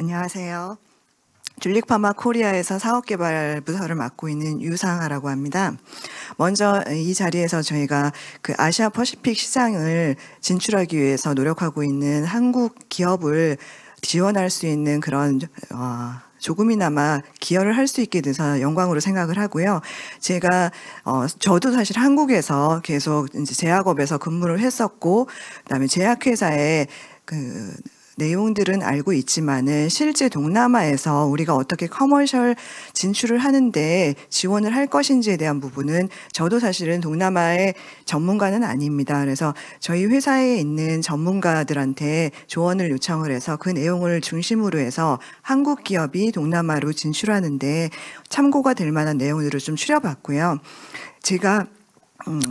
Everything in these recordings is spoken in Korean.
안녕하세요. 줄릭파마 코리아에서 사업개발 부서를 맡고 있는 유상아라고 합니다. 먼저 이 자리에서 저희가 그 아시아 퍼시픽 시장을 진출하기 위해서 노력하고 있는 한국 기업을 지원할 수 있는 그런 조금이나마 기여를 할 수 있게 돼서 영광으로 생각을 하고요. 제가 저도 사실 한국에서 계속 이제 제약업에서 근무를 했었고, 그다음에 제약회사에 그 내용들은 알고 있지만은 실제 동남아에서 우리가 어떻게 커머셜 진출을 하는데 지원을 할 것인지에 대한 부분은 저도 사실은 동남아의 전문가는 아닙니다. 그래서 저희 회사에 있는 전문가들한테 조언을 요청을 해서 그 내용을 중심으로 해서 한국 기업이 동남아로 진출하는데 참고가 될 만한 내용들을 좀 추려봤고요. 제가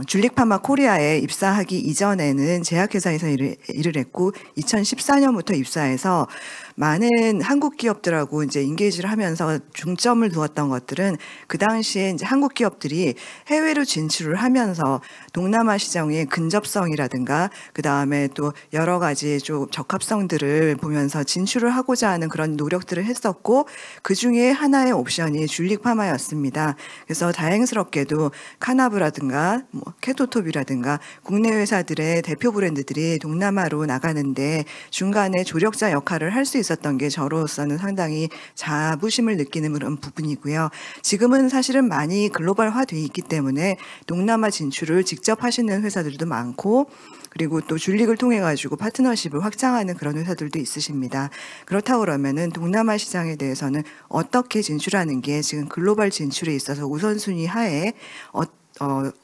줄릭파마 코리아에 입사하기 이전에는 제약회사에서 일을 했고 2014년부터 입사해서 많은 한국 기업들하고 이제 인게이지를 하면서 중점을 두었던 것들은 그 당시에 이제 한국 기업들이 해외로 진출을 하면서 동남아 시장의 근접성이라든가 그 다음에 또 여러 가지 좀 적합성들을 보면서 진출을 하고자 하는 그런 노력들을 했었고 그 중에 하나의 옵션이 줄릭파마였습니다. 그래서 다행스럽게도 카나브라든가 케토톱이라든가 국내 회사들의 대표 브랜드들이 동남아로 나가는데 중간에 조력자 역할을 할 수 있었던 게 저로서는 상당히 자부심을 느끼는 그런 부분이고요. 지금은 사실은 많이 글로벌화되어 있기 때문에 동남아 진출을 직접 하시는 회사들도 많고 그리고 또 줄릭을 통해 가지고 파트너십을 확장하는 그런 회사들도 있으십니다. 그렇다고 그러면은 동남아 시장에 대해서는 어떻게 진출하는 게 지금 글로벌 진출에 있어서 우선순위 하에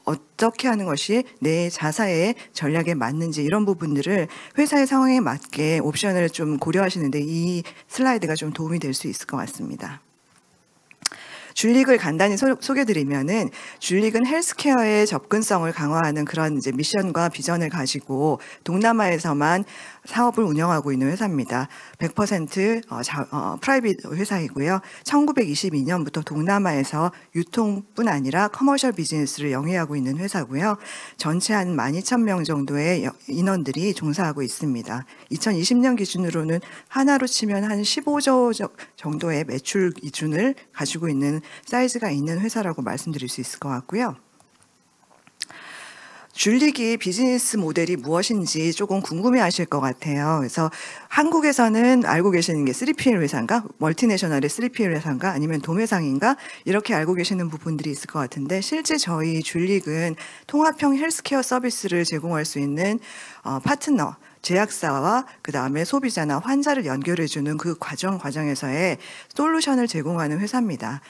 어떻게 하는 것이 내 자사의 전략에 맞는지 이런 부분들을 회사의 상황에 맞게 옵션을 좀 고려하시는데 이 슬라이드가 좀 도움이 될 수 있을 것 같습니다. 줄릭을 간단히 소개드리면은 줄릭은 헬스케어의 접근성을 강화하는 그런 이제 미션과 비전을 가지고 동남아에서만 사업을 운영하고 있는 회사입니다. 100% 프라이빗 회사이고요. 1922년부터 동남아에서 유통뿐 아니라 커머셜 비즈니스를 영위하고 있는 회사고요. 전체 한 12,000명 정도의 인원들이 종사하고 있습니다. 2020년 기준으로는 하나로 치면 한 15조 정도의 매출 기준을 가지고 있는 사이즈가 있는 회사라고 말씀드릴 수 있을 것 같고요. 줄릭이 비즈니스 모델이 무엇인지 조금 궁금해하실 것 같아요. 그래서 한국에서는 알고 계시는 게 3PL 회사인가, 멀티내셔널의 3PL 회사인가, 아니면 도매상인가 이렇게 알고 계시는 부분들이 있을 것 같은데 실제 저희 줄릭은 통합형 헬스케어 서비스를 제공할 수 있는 파트너 제약사와 그 다음에 소비자나 환자를 연결해주는 그 과정에서의 솔루션을 제공하는 회사입니다.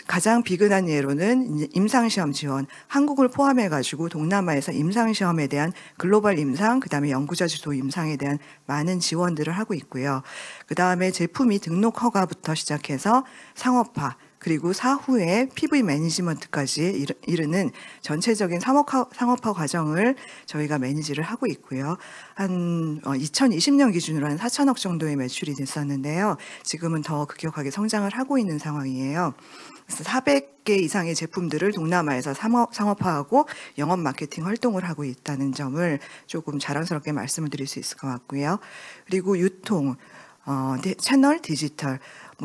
가장 비근한 예로는 임상시험 지원, 한국을 포함해가지고 동남아에서 임상시험에 대한 글로벌 임상, 그 다음에 연구자 주도 임상에 대한 많은 지원들을 하고 있고요. 그 다음에 제품이 등록 허가부터 시작해서 상업화, 그리고 사후에 PV 매니지먼트까지 이르는 전체적인 상업화 과정을 저희가 매니지를 하고 있고요. 한 2020년 기준으로 한 4천억 정도의 매출이 됐었는데요. 지금은 더 급격하게 성장을 하고 있는 상황이에요. 그래서 400개 이상의 제품들을 동남아에서 상업화하고 영업 마케팅 활동을 하고 있다는 점을 조금 자랑스럽게 말씀을 드릴 수 있을 것 같고요. 그리고 유통, 채널, 디지털,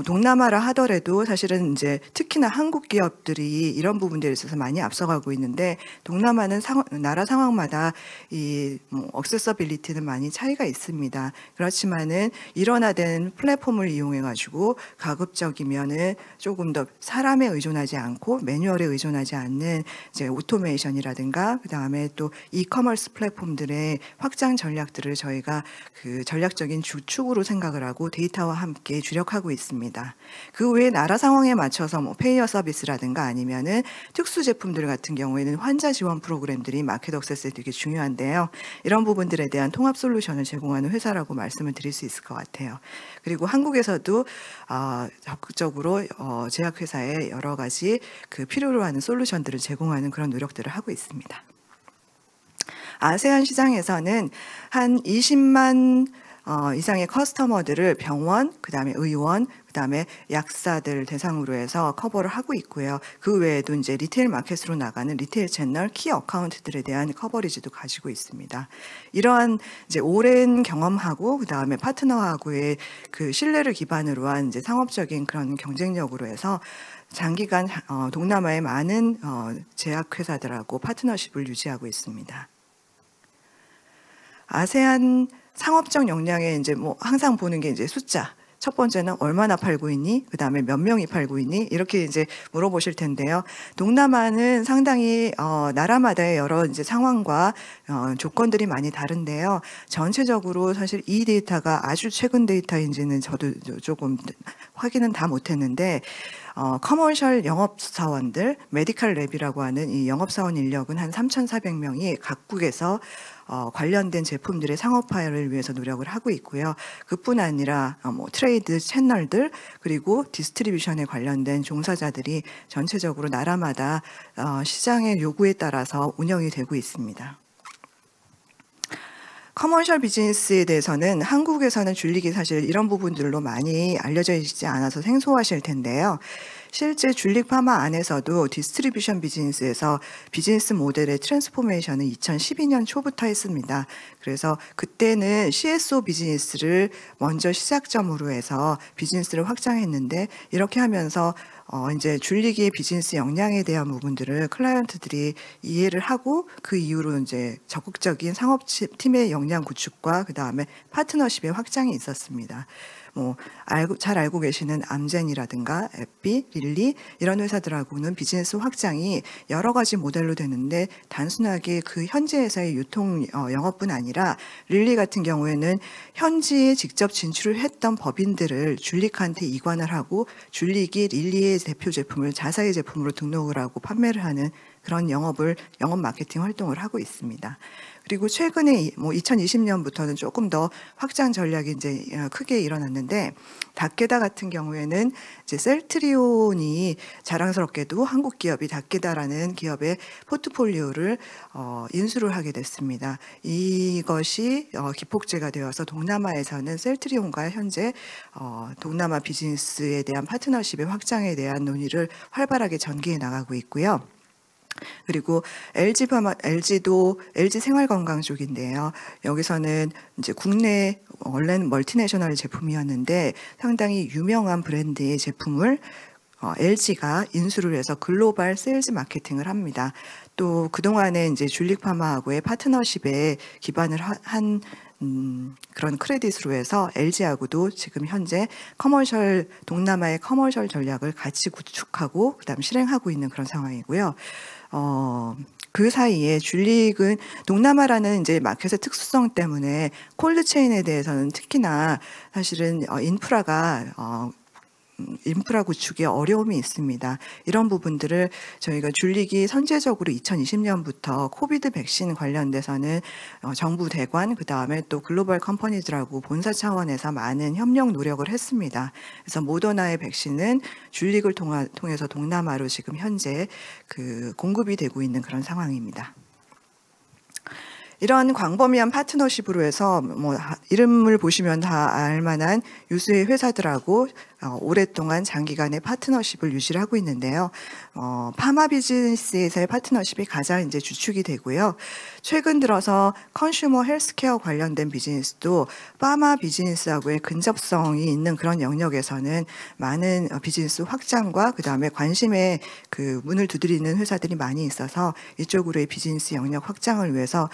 동남아라 하더라도 사실은 이제 특히나 한국 기업들이 이런 부분들에 있어서 많이 앞서가고 있는데 동남아는 나라 상황마다 이 액세서빌리티는 많이 차이가 있습니다. 그렇지만은 일원화된 플랫폼을 이용해 가지고 가급적이면은 조금 더 사람에 의존하지 않고 매뉴얼에 의존하지 않는 이제 오토메이션이라든가 그 다음에 또 이커머스 플랫폼들의 확장 전략들을 저희가 그 전략적인 주축으로 생각을 하고 데이터와 함께 주력하고 있습니다. 그 외에 나라 상황에 맞춰서 페이어 서비스라든가 아니면은 특수 제품들 같은 경우에는 환자 지원 프로그램들이 마켓 액세스에 되게 중요한데요. 이런 부분들에 대한 통합 솔루션을 제공하는 회사라고 말씀을 드릴 수 있을 것 같아요. 그리고 한국에서도 적극적으로 제약회사에 여러 가지 그 필요로 하는 솔루션들을 제공하는 그런 노력들을 하고 있습니다. 아세안 시장에서는 한 20만 이상의 커스터머들을 병원, 그 다음에 의원, 그 그다음에 약사들 대상으로 해서 커버를 하고 있고요. 그 외에도 이제 리테일 마켓으로 나가는 리테일 채널 키 어카운트들에 대한 커버리지도 가지고 있습니다. 이러한 이제 오랜 경험하고 그다음에 파트너하고의 그 신뢰를 기반으로 한 이제 상업적인 그런 경쟁력으로 해서 장기간 동남아의 많은 제약회사들하고 파트너십을 유지하고 있습니다. 아세안 상업적 역량에 이제 뭐 항상 보는 게 이제 숫자. 첫 번째는 얼마나 팔고 있니? 그 다음에 몇 명이 팔고 있니? 이렇게 이제 물어보실 텐데요. 동남아는 상당히 나라마다의 여러 이제 상황과 조건들이 많이 다른데요. 전체적으로 사실 이 데이터가 아주 최근 데이터인지는 저도 조금 확인은 다 못했는데 커머셜 영업사원들, 메디컬 랩이라고 하는 이 영업사원 인력은 한 3,400명이 각국에서 관련된 제품들의 상업화를 위해서 노력을 하고 있고요. 그뿐 아니라 뭐 트레이드 채널들 그리고 디스트리뷰션에 관련된 종사자들이 전체적으로 나라마다 시장의 요구에 따라서 운영이 되고 있습니다. 커머셜 비즈니스에 대해서는 한국에서는 줄릭이 사실 이런 부분들로 많이 알려져 있지 않아서 생소하실 텐데요. 실제 줄릭 파마 안에서도 디스트리뷰션 비즈니스에서 비즈니스 모델의 트랜스포메이션은 2012년 초부터 했습니다. 그래서 그때는 CSO 비즈니스를 먼저 시작점으로 해서 비즈니스를 확장했는데 이렇게 하면서 이제 줄릭의 비즈니스 역량에 대한 부분들을 클라이언트들이 이해를 하고 그 이후로 이제 적극적인 상업팀의 역량 구축과 그 다음에 파트너십의 확장이 있었습니다. 뭐 잘 알고 계시는 암젠이라든가 에피, 릴리 이런 회사들하고는 비즈니스 확장이 여러 가지 모델로 되는데 단순하게 그 현지에서의 유통 영업뿐 아니라 릴리 같은 경우에는 현지에 직접 진출을 했던 법인들을 줄릭한테 이관을 하고 줄릭이 릴리의 대표 제품을 자사의 제품으로 등록을 하고 판매를 하는 그런 영업 마케팅 활동을 하고 있습니다. 그리고 최근에 뭐 2020년부터는 조금 더 확장 전략이 이제 크게 일어났는데 닥게다 같은 경우에는 이제 셀트리온이 자랑스럽게도 한국 기업이 닥게다라는 기업의 포트폴리오를 인수를 하게 됐습니다. 이것이 기폭제가 되어서 동남아에서는 셀트리온과 현재 동남아 비즈니스에 대한 파트너십의 확장에 대한 논의를 활발하게 전개해 나가고 있고요. 그리고 LG도 LG 생활건강 쪽인데요. 여기서는 이제 국내 원래는 멀티내셔널 제품이었는데 상당히 유명한 브랜드의 제품을 LG가 인수를 해서 글로벌 세일즈 마케팅을 합니다. 또 그동안에 이제 줄릭 파마하고의 파트너십에 기반을 한 그런 크레딧으로 해서 LG하고도 지금 현재 동남아의 커머셜 전략을 같이 구축하고 그다음 실행하고 있는 그런 상황이고요. 그 사이에 줄릭은 동남아라는 이제 마켓의 특수성 때문에 콜드체인에 대해서는 특히나 사실은 인프라 구축에 어려움이 있습니다. 이런 부분들을 저희가 줄릭이 선제적으로 2020년부터 코비드 백신 관련돼서는 정부 대관 그다음에 또 글로벌 컴퍼니들하고 본사 차원에서 많은 협력 노력을 했습니다. 그래서 모더나의 백신은 줄릭을 통해서 동남아로 지금 현재 그 공급이 되고 있는 그런 상황입니다. 이런 광범위한 파트너십으로 해서 뭐 이름을 보시면 다 알만한 유수의 회사들하고 오랫동안 장기간의 파트너십을 유지를 하고 있는데요. 파마 비즈니스에서의 파트너십이 가장 이제 주축이 되고요. 최근 들어서 컨슈머 헬스케어 관련된 비즈니스도 파마 비즈니스하고의 근접성이 있는 그런 영역에서는 많은 비즈니스 확장과 그다음에 관심의 그 문을 두드리는 회사들이 많이 있어서 이쪽으로의 비즈니스 영역 확장을 위해서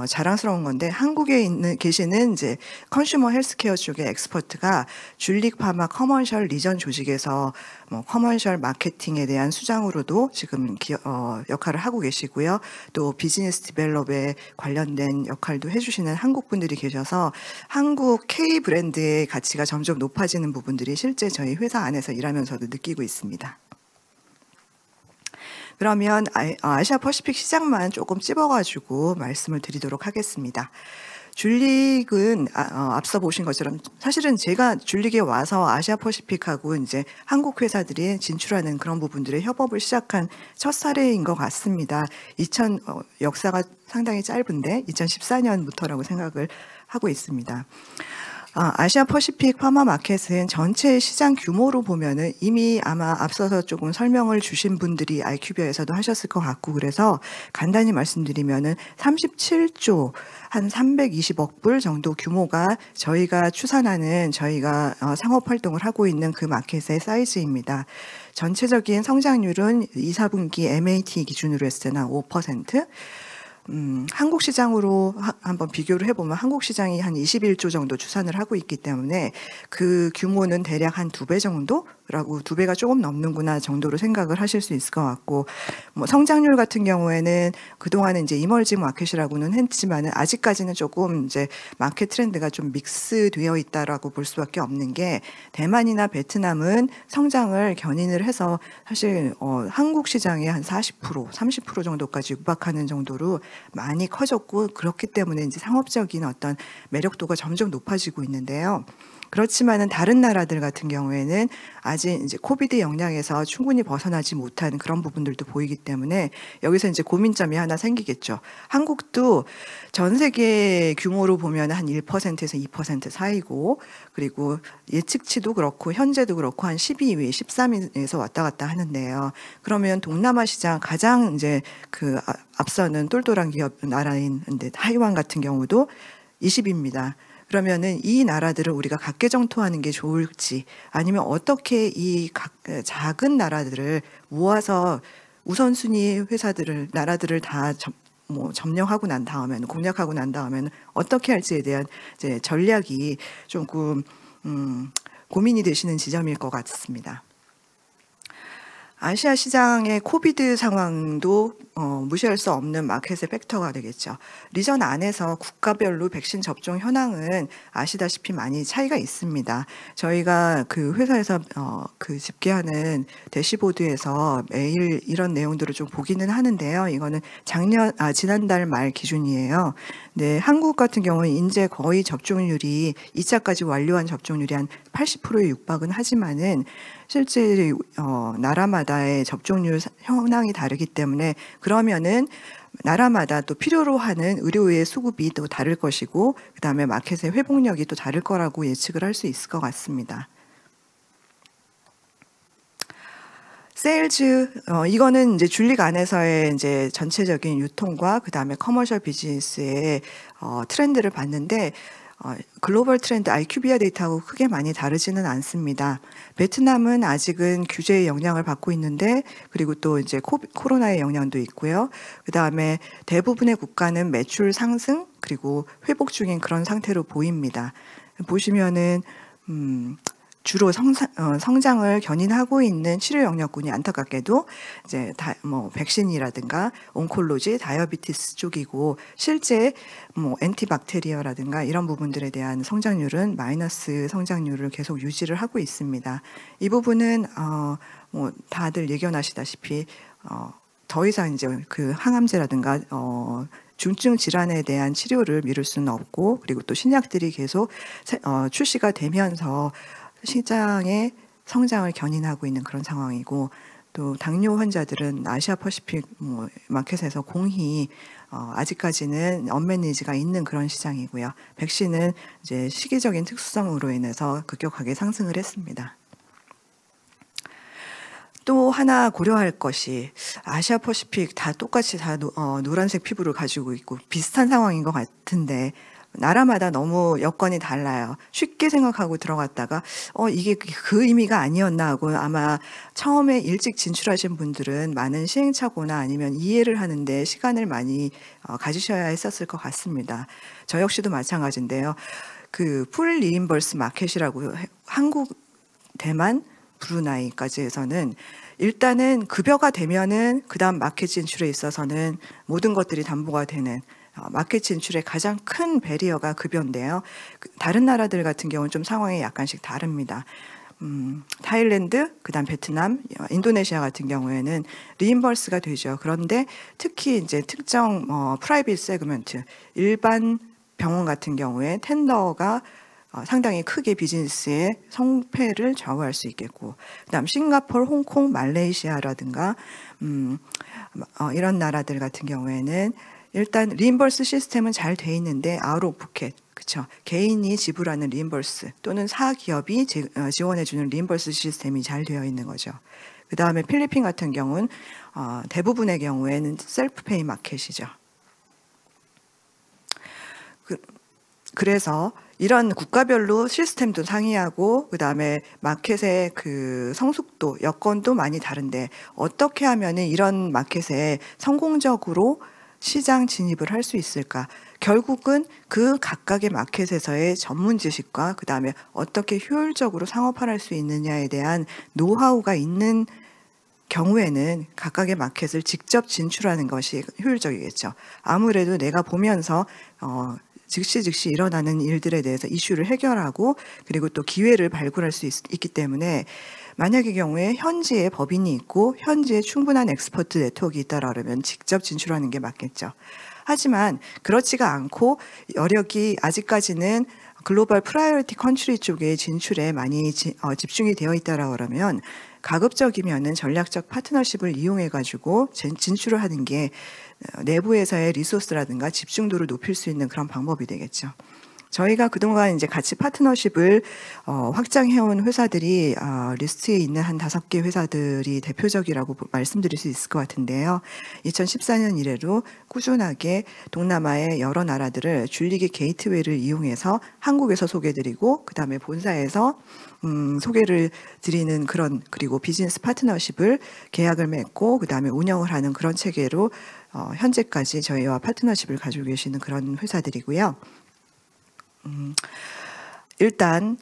자랑스러운 건데 한국에 계시는 이제 컨슈머 헬스케어 쪽의 엑스퍼트가 줄릭 파마 커머셜 리전 조직에서 뭐 커머셜 마케팅에 대한 수장으로도 지금 역할을 하고 계시고요. 또 비즈니스 디벨롭에 관련된 역할도 해주시는 한국 분들이 계셔서 한국 K 브랜드의 가치가 점점 높아지는 부분들이 실제 저희 회사 안에서 일하면서도 느끼고 있습니다. 그러면 아시아 퍼시픽 시장만 조금 찝어가지고 말씀을 드리도록 하겠습니다. 줄릭은 앞서 보신 것처럼 사실은 제가 줄릭에 와서 아시아 퍼시픽하고 이제 한국 회사들이 진출하는 그런 부분들의 협업을 시작한 첫 사례인 것 같습니다. 역사가 상당히 짧은데 2014년부터라고 생각을 하고 있습니다. 아시아 퍼시픽 파마 마켓은 전체 시장 규모로 보면은 이미 아마 앞서서 조금 설명을 주신 분들이 IQ비아에서도 하셨을 것 같고, 그래서 간단히 말씀드리면은 37조 한 320억 불 정도 규모가 저희가 추산하는, 저희가 상업 활동을 하고 있는 그 마켓의 사이즈입니다. 전체적인 성장률은 2, 4분기 MAT 기준으로 했을 때는 5%. 한국 시장으로 한번 비교를 해보면 한국 시장이 한 21조 정도 추산을 하고 있기 때문에 그 규모는 대략 한 2배 정도라고, 2배가 조금 넘는구나 정도로 생각을 하실 수 있을 것 같고, 뭐 성장률 같은 경우에는 그동안은 이제 이머징 마켓이라고는 했지만 아직까지는 조금 이제 마켓 트렌드가 좀 믹스되어 있다라고 볼 수밖에 없는 게, 대만이나 베트남은 성장을 견인을 해서 사실 한국 시장의 한 40%, 30% 정도까지 육박하는 정도로 많이 커졌고, 그렇기 때문에 이제 상업적인 어떤 매력도가 점점 높아지고 있는데요. 그렇지만은 다른 나라들 같은 경우에는 아직 이제 코비드 영향에서 충분히 벗어나지 못한 그런 부분들도 보이기 때문에 여기서 이제 고민점이 하나 생기겠죠. 한국도 전 세계 규모로 보면 한 1%에서 2% 사이고, 그리고 예측치도 그렇고 현재도 그렇고 한 12위, 13위에서 왔다 갔다 하는데요. 그러면 동남아 시장 가장 이제 그 앞서는 똘똘한 기업 나라인 타이완 같은 경우도 20위입니다. 그러면은 이 나라들을 우리가 각계정토하는 게 좋을지, 아니면 어떻게 이 작은 나라들을 모아서 우선순위 회사들을, 나라들을 다 점령하고 난 다음에는, 공략하고 난 다음에는 어떻게 할지에 대한 이제 전략이 조금 고민이 되시는 지점일 것 같습니다. 아시아 시장의 코비드 상황도 무시할 수 없는 마켓의 팩터가 되겠죠. 리전 안에서 국가별로 백신 접종 현황은 아시다시피 많이 차이가 있습니다. 저희가 그 회사에서 그 집계하는 대시보드에서 매일 이런 내용들을 좀 보기는 하는데요. 이거는 지난달 말 기준이에요. 네, 한국 같은 경우는 이제 거의 접종률이 2차까지 완료한 접종률이 한 80%에 육박은 하지만은 실제 나라마다의 접종률 현황이 다르기 때문에, 그러면은 나라마다 또 필요로 하는 의료의 수급이 또 다를 것이고, 그다음에 마켓의 회복력이 또 다를 거라고 예측을 할 수 있을 것 같습니다. 세일즈, 이거는 이제 줄릭 안에서의 이제 전체적인 유통과 그다음에 커머셜 비즈니스의 트렌드를 봤는데, 글로벌 트렌드 IQ비아 데이터하고 크게 많이 다르지는 않습니다. 베트남은 아직은 규제의 영향을 받고 있는데, 그리고 또 이제 코로나의 영향도 있고요. 그다음에 대부분의 국가는 매출 상승 그리고 회복 중인 그런 상태로 보입니다. 보시면은 주로 성장을 견인하고 있는 치료 영역군이 안타깝게도 이제 백신이라든가 온콜로지, 다이어비티스 쪽이고, 실제 엔티박테리아라든가 이런 부분들에 대한 성장률은 마이너스 성장률을 계속 유지를 하고 있습니다. 이 부분은 다들 예견하시다시피 더 이상 이제 그 항암제라든가 중증 질환에 대한 치료를 미룰 수는 없고, 그리고 또 신약들이 계속 출시가 되면서 시장의 성장을 견인하고 있는 그런 상황이고, 또 당뇨 환자들은 아시아 퍼시픽 마켓에서 공히 아직까지는 언맷 니즈가 있는 그런 시장이고요. 백신은 이제 시기적인 특수성으로 인해서 급격하게 상승을 했습니다. 또 하나 고려할 것이, 아시아 퍼시픽 다 똑같이 다 노란색 피부를 가지고 있고 비슷한 상황인 것 같은데 나라마다 너무 여건이 달라요. 쉽게 생각하고 들어갔다가 이게 그 의미가 아니었나 하고, 아마 처음에 일찍 진출하신 분들은 많은 시행착오나 아니면 이해를 하는데 시간을 많이 가지셔야 했었을 것 같습니다. 저 역시도 마찬가지인데요. 그 풀 리임버스 마켓이라고 한국, 대만, 브루나이까지 해서는 일단은 급여가 되면은 그다음 마켓 진출에 있어서는 모든 것들이 담보가 되는, 마켓 진출의 가장 큰 배리어가 급여인데요. 다른 나라들 같은 경우는 좀 상황이 약간씩 다릅니다. 타일랜드, 그다음 베트남, 인도네시아 같은 경우에는 리임버스가 되죠. 그런데 특히 이제 특정 프라이빗 세그먼트, 일반 병원 같은 경우에 텐더가 상당히 크게 비즈니스의 성패를 좌우할 수 있겠고, 그다음 싱가포르, 홍콩, 말레이시아라든가 이런 나라들 같은 경우에는 일단 리임버스 시스템은 잘 돼 있는데 아웃 오브 포켓, 그렇죠. 개인이 지불하는 리임버스 또는 사기업이 지원해주는 리임버스 시스템이 잘 되어 있는 거죠. 그 다음에 필리핀 같은 경우는 대부분의 경우에는 셀프페이 마켓이죠. 그래서 이런 국가별로 시스템도 상이하고 그 다음에 마켓의 그 성숙도, 여건도 많이 다른데 어떻게 하면은 이런 마켓에 성공적으로 시장 진입을 할 수 있을까? 결국은 그 각각의 마켓에서의 전문 지식과 그 다음에 어떻게 효율적으로 상업화할 수 있느냐에 대한 노하우가 있는 경우에는 각각의 마켓을 직접 진출하는 것이 효율적이겠죠. 아무래도 내가 보면서 즉시 일어나는 일들에 대해서 이슈를 해결하고 그리고 또 기회를 발굴할 수 있기 때문에 만약의 경우에 현지에 법인이 있고 현지에 충분한 엑스퍼트 네트워크가 있다라면 직접 진출하는 게 맞겠죠. 하지만 그렇지가 않고 여력이 아직까지는 글로벌 프라이어리티 컨트리 쪽에 진출에 많이 집중이 되어 있다라고 그러면 가급적이면은 전략적 파트너십을 이용해 가지고 진출을 하는 게 내부에서의 리소스라든가 집중도를 높일 수 있는 그런 방법이 되겠죠. 저희가 그동안 이제 같이 파트너십을 확장해온 회사들이 리스트에 있는 한 5개 회사들이 대표적이라고 말씀드릴 수 있을 것 같은데요. 2014년 이래로 꾸준하게 동남아의 여러 나라들을 줄리기 게이트웨이를 이용해서 한국에서 소개드리고 그 다음에 본사에서 소개를 드리는 그런 그리고 비즈니스 파트너십을 계약을 맺고 그 다음에 운영을 하는 그런 체계로 현재까지 저희와 파트너십을 가지고 계시는 그런 회사들이고요. 일단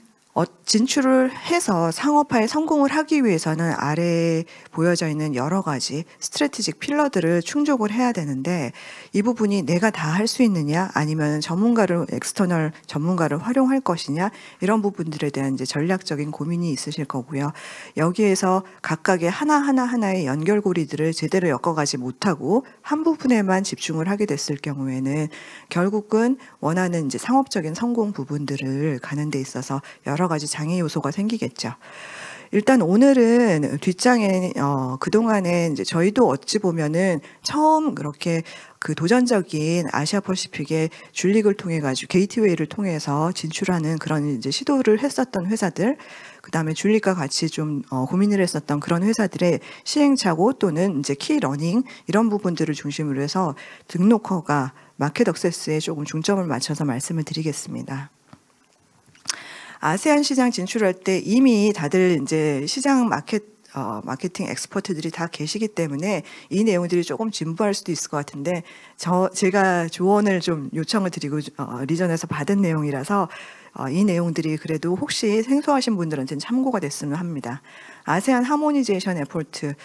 진출을 해서 상업화에 성공을 하기 위해서는 아래에 보여져 있는 여러 가지 스트래티직 필러들을 충족을 해야 되는데 이 부분이 내가 다 할 수 있느냐 아니면 엑스터널 전문가를 활용할 것이냐 이런 부분들에 대한 이제 전략적인 고민이 있으실 거고요. 여기에서 각각의 하나의 연결고리들을 제대로 엮어가지 못하고 한 부분에만 집중을 하게 됐을 경우에는 결국은 원하는 이제 상업적인 성공 부분들을 가는 데 있어서 여러 가지 장애 요소가 생기겠죠. 일단 오늘은 뒷장에 그동안에 이제 저희도 어찌 보면은 처음 그렇게 그 도전적인 아시아 퍼시픽의 줄릭을 통해 가지고 게이트웨이를 통해서 진출하는 그런 이제 시도를 했었던 회사들, 그다음에 줄릭과 같이 좀 고민을 했었던 그런 회사들의 시행착오 또는 이제 키 러닝 이런 부분들을 중심으로 해서 등록허가 마켓 액세스에 조금 중점을 맞춰서 말씀을 드리겠습니다. 아세안 시장 진출할 때 이미 다들 이제 시장 마케팅 엑스퍼트들이 다 계시기 때문에 이 내용들이 조금 진부할 수도 있을 것 같은데 제가 조언을 좀 요청을 드리고 리전에서 받은 내용이라서 이 내용들이 그래도 혹시 생소하신 분들한테는 참고가 됐으면 합니다. 아세안 하모니제이션 에포트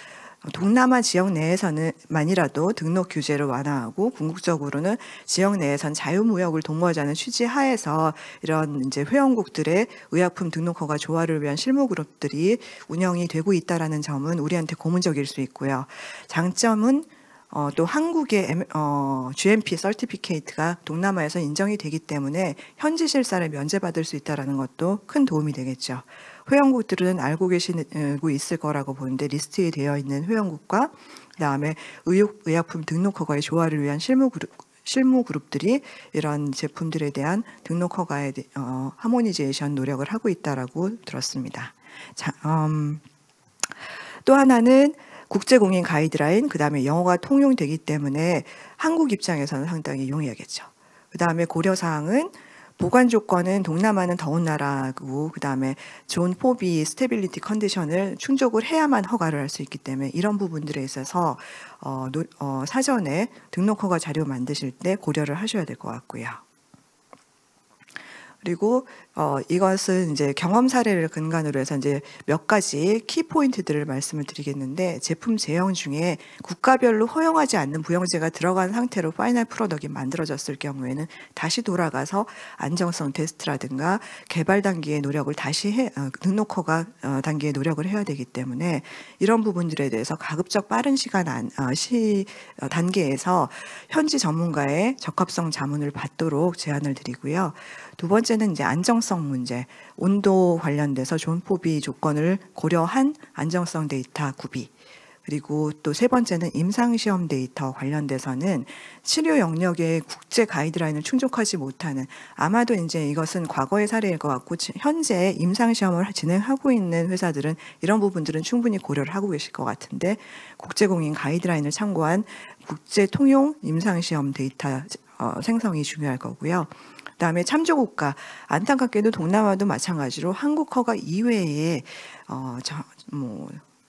동남아 지역 내에서는만이라도 등록 규제를 완화하고 궁극적으로는 지역 내에선 자유무역을 도모하자는 취지 하에서 이런 이제 회원국들의 의약품 등록허가 조화를 위한 실무 그룹들이 운영이 되고 있다라는 점은 우리한테 고무적일 수 있고요. 장점은 또 한국의 GMP 서티피케이트가 동남아에서 인정이 되기 때문에 현지 실사를 면제받을 수 있다는 것도 큰 도움이 되겠죠. 회원국들은 알고 계시고 있을 거라고 보는데 리스트에 되어 있는 회원국과 그다음에 의약품 등록 허가의 조화를 위한 실무 그룹들이 이런 제품들에 대한 등록 허가에 하모니제이션 노력을 하고 있다라고 들었습니다. 또 하나는 국제공인 가이드라인, 그다음에 영어가 통용되기 때문에 한국 입장에서는 상당히 용이하겠죠. 그다음에 고려사항은 보관 조건은 동남아는 더운 나라고 그다음에 존 포비 스테빌리티 컨디션을 충족을 해야만 허가를 할 수 있기 때문에 이런 부분들에 있어서 사전에 등록 허가 자료 만드실 때 고려를 하셔야 될 것 같고요. 그리고 이것은 이제 경험 사례를 근간으로 해서 이제 몇 가지 키 포인트들을 말씀을 드리겠는데 제품 제형 중에 국가별로 허용하지 않는 부영제가 들어간 상태로 파이널 프로덕이 만들어졌을 경우에는 다시 돌아가서 안정성 테스트라든가 개발 단계의 노력을 다시 등록 허가 단계의 노력을 해야 되기 때문에 이런 부분들에 대해서 가급적 빠른 단계에서 현지 전문가의 적합성 자문을 받도록 제안을 드리고요. 두 번째는 이제 안정성 문제, 온도 관련돼서 존 포비 조건을 고려한 안정성 데이터 구비. 그리고 또 세 번째는 임상시험 데이터 관련돼서는 치료 영역의 국제 가이드라인을 충족하지 못하는, 아마도 이제 이것은 과거의 사례일 것 같고 현재 임상시험을 진행하고 있는 회사들은 이런 부분들은 충분히 고려를 하고 계실 것 같은데, 국제공인 가이드라인을 참고한 국제 통용 임상시험 데이터 생성이 중요할 거고요. 그다음에 참조국가, 안타깝게도 동남아도 마찬가지로 한국 허가 이외에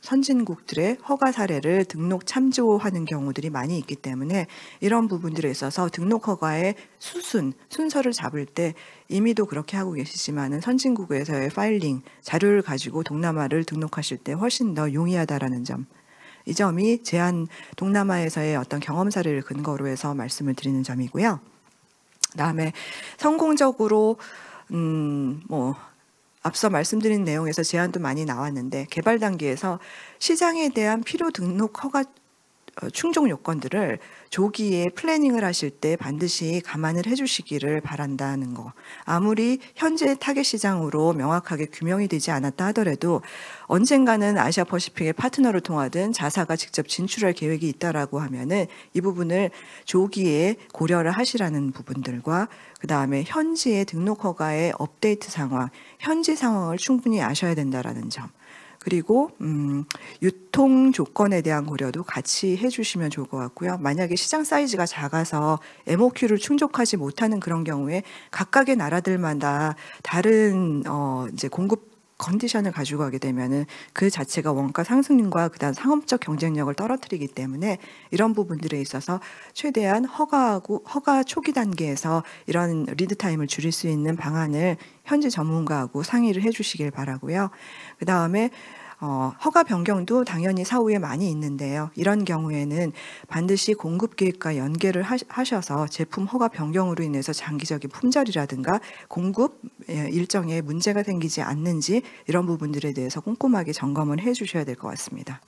선진국들의 허가 사례를 등록 참조하는 경우들이 많이 있기 때문에 이런 부분들에 있어서 등록 허가의 순서를 잡을 때 이미도 그렇게 하고 계시지만은 선진국에서의 파일링 자료를 가지고 동남아를 등록하실 때 훨씬 더 용이하다라는 점, 이 점이 동남아에서의 어떤 경험 사례를 근거로 해서 말씀을 드리는 점이고요. 그다음에 성공적으로 앞서 말씀드린 내용에서 제안도 많이 나왔는데, 개발 단계에서 시장에 대한 필요 등록 허가 충족 요건들을 조기에 플래닝을 하실 때 반드시 감안을 해주시기를 바란다는 거. 아무리 현재 타겟 시장으로 명확하게 규명이 되지 않았다 하더라도 언젠가는 아시아 퍼시픽의 파트너를 통하든 자사가 직접 진출할 계획이 있다라고 하면은 이 부분을 조기에 고려를 하시라는 부분들과, 그 다음에 현지의 등록 허가의 업데이트 상황, 현지 상황을 충분히 아셔야 된다라는 점. 그리고 유통 조건에 대한 고려도 같이 해주시면 좋을 것 같고요. 만약에 시장 사이즈가 작아서 MOQ를 충족하지 못하는 그런 경우에 각각의 나라들마다 다른 이제 공급 컨디션을 가지고 가게 되면은 그 자체가 원가 상승률과 그다음 상업적 경쟁력을 떨어뜨리기 때문에 이런 부분들에 있어서 최대한 허가 초기 단계에서 이런 리드 타임을 줄일 수 있는 방안을 현지 전문가하고 상의를 해주시길 바라고요. 그 다음에 허가 변경도 당연히 사후에 많이 있는데요. 이런 경우에는 반드시 공급 계획과 연계를 하셔서 제품 허가 변경으로 인해서 장기적인 품절이라든가 공급 일정에 문제가 생기지 않는지 이런 부분들에 대해서 꼼꼼하게 점검을 해 주셔야 될 것 같습니다.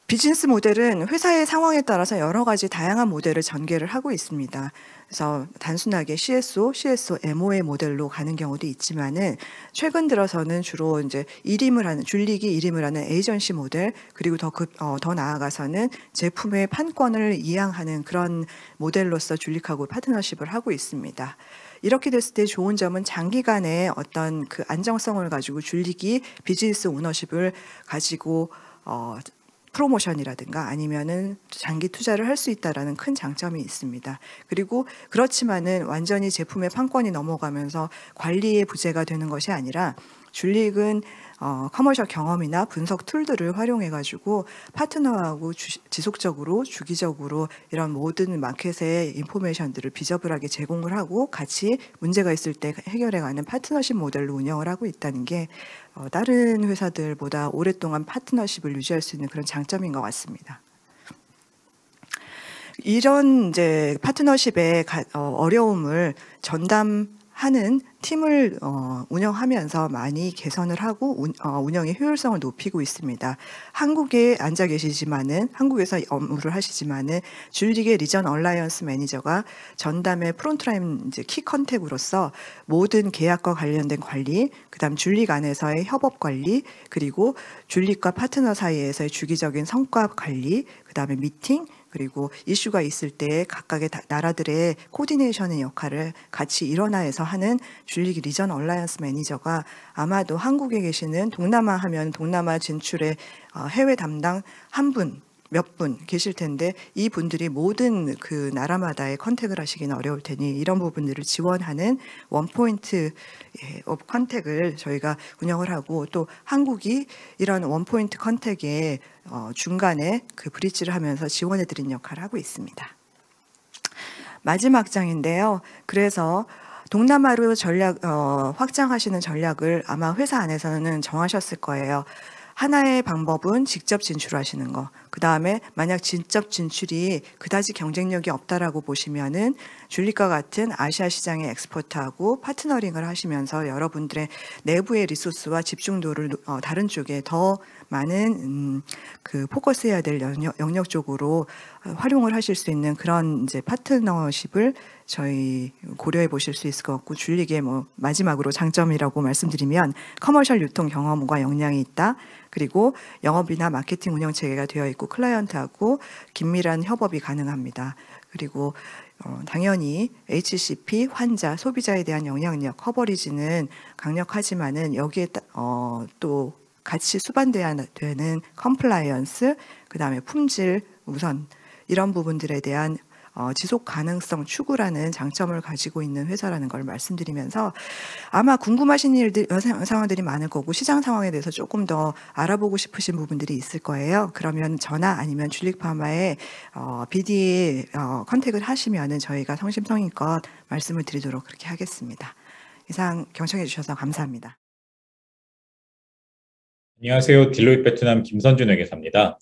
비즈니스 모델은 회사의 상황에 따라서 여러 가지 다양한 모델을 전개를 하고 있습니다. 그래서 단순하게 CSO, CSOMO의 모델로 가는 경우도 있지만은 최근 들어서는 주로 이제 줄리기 일임을 하는 에이전시 모델, 그리고 더 나아가서는 제품의 판권을 이양하는 그런 모델로서 줄릭하고 파트너십을 하고 있습니다. 이렇게 됐을 때 좋은 점은 장기간의 어떤 그 안정성을 가지고 줄리기 비즈니스 오너십을 가지고 프로모션이라든가 아니면은 장기 투자를 할 수 있다라는 큰 장점이 있습니다. 그리고 그렇지만은 완전히 제품의 판권이 넘어가면서 관리의 부재가 되는 것이 아니라 줄릭은 커머셜 경험이나 분석 툴들을 활용해 가지고 파트너하고 지속적으로 주기적으로 이런 모든 마켓의 인포메이션들을 비저블하게 제공을 하고 같이 문제가 있을 때 해결해가는 파트너십 모델로 운영을 하고 있다는 게 다른 회사들보다 오랫동안 파트너십을 유지할 수 있는 그런 장점인 것 같습니다. 이런 이제 파트너십의 어려움을 전담하는 팀을 운영하면서 많이 개선을 하고 운영의 효율성을 높이고 있습니다. 한국에 앉아 계시지만은, 한국에서 업무를 하시지만은 줄릭의 리전 얼라이언스 매니저가 전담의 프론트라인 이제 키 컨택으로서 모든 계약과 관련된 관리, 그다음 줄릭 안에서의 협업 관리, 그리고 줄릭과 파트너 사이에서의 주기적인 성과 관리, 그다음에 미팅, 그리고 이슈가 있을 때 각각의 나라들의 코디네이션의 역할을 같이 일원화해서 하는 줄릭 리전 얼라이언스 매니저가 아마도 한국에 계시는 동남아 하면 동남아 진출의 해외 담당 몇 분 계실 텐데 이 분들이 모든 그 나라마다의 컨택을 하시기는 어려울 테니 이런 부분들을 지원하는 원포인트 컨택을 저희가 운영을 하고, 또 한국이 이런 원포인트 컨택의 중간에 그 브릿지를 하면서 지원해 드리는 역할을 하고 있습니다. 마지막 장인데요. 그래서 동남아로 확장하시는 전략을 아마 회사 안에서는 정하셨을 거예요. 하나의 방법은 직접 진출하시는 거. 그 다음에 만약 직접 진출이 그다지 경쟁력이 없다라고 보시면은 줄릭과 같은 아시아 시장의 엑스퍼트하고 파트너링을 하시면서 여러분들의 내부의 리소스와 집중도를 다른 쪽에 더 많은 그 포커스해야 될 영역 쪽으로 활용을 하실 수 있는 그런 이제 파트너십을 저희 고려해 보실 수 있을 것 같고, 줄릭의 뭐 마지막으로 장점이라고 말씀드리면 커머셜 유통 경험과 역량이 있다. 그리고 영업이나 마케팅 운영 체계가 되어 있고 클라이언트하고 긴밀한 협업이 가능합니다. 그리고 당연히 HCP, 환자, 소비자에 대한 영향력, 커버리지는 강력하지만은 여기에 또 같이 수반돼야 되는 컴플라이언스, 그다음에 품질 우선 이런 부분들에 대한 지속 가능성 추구라는 장점을 가지고 있는 회사라는 걸 말씀드리면서, 아마 궁금하신 상황들이 많을 거고 시장 상황에 대해서 조금 더 알아보고 싶으신 부분들이 있을 거예요. 그러면 저나 아니면 줄릭파마에 BD 컨택을 하시면은 저희가 성심성의껏 말씀을 드리도록 그렇게 하겠습니다. 이상 경청해 주셔서 감사합니다. 안녕하세요. 딜로이트 베트남 김선준 회계사입니다.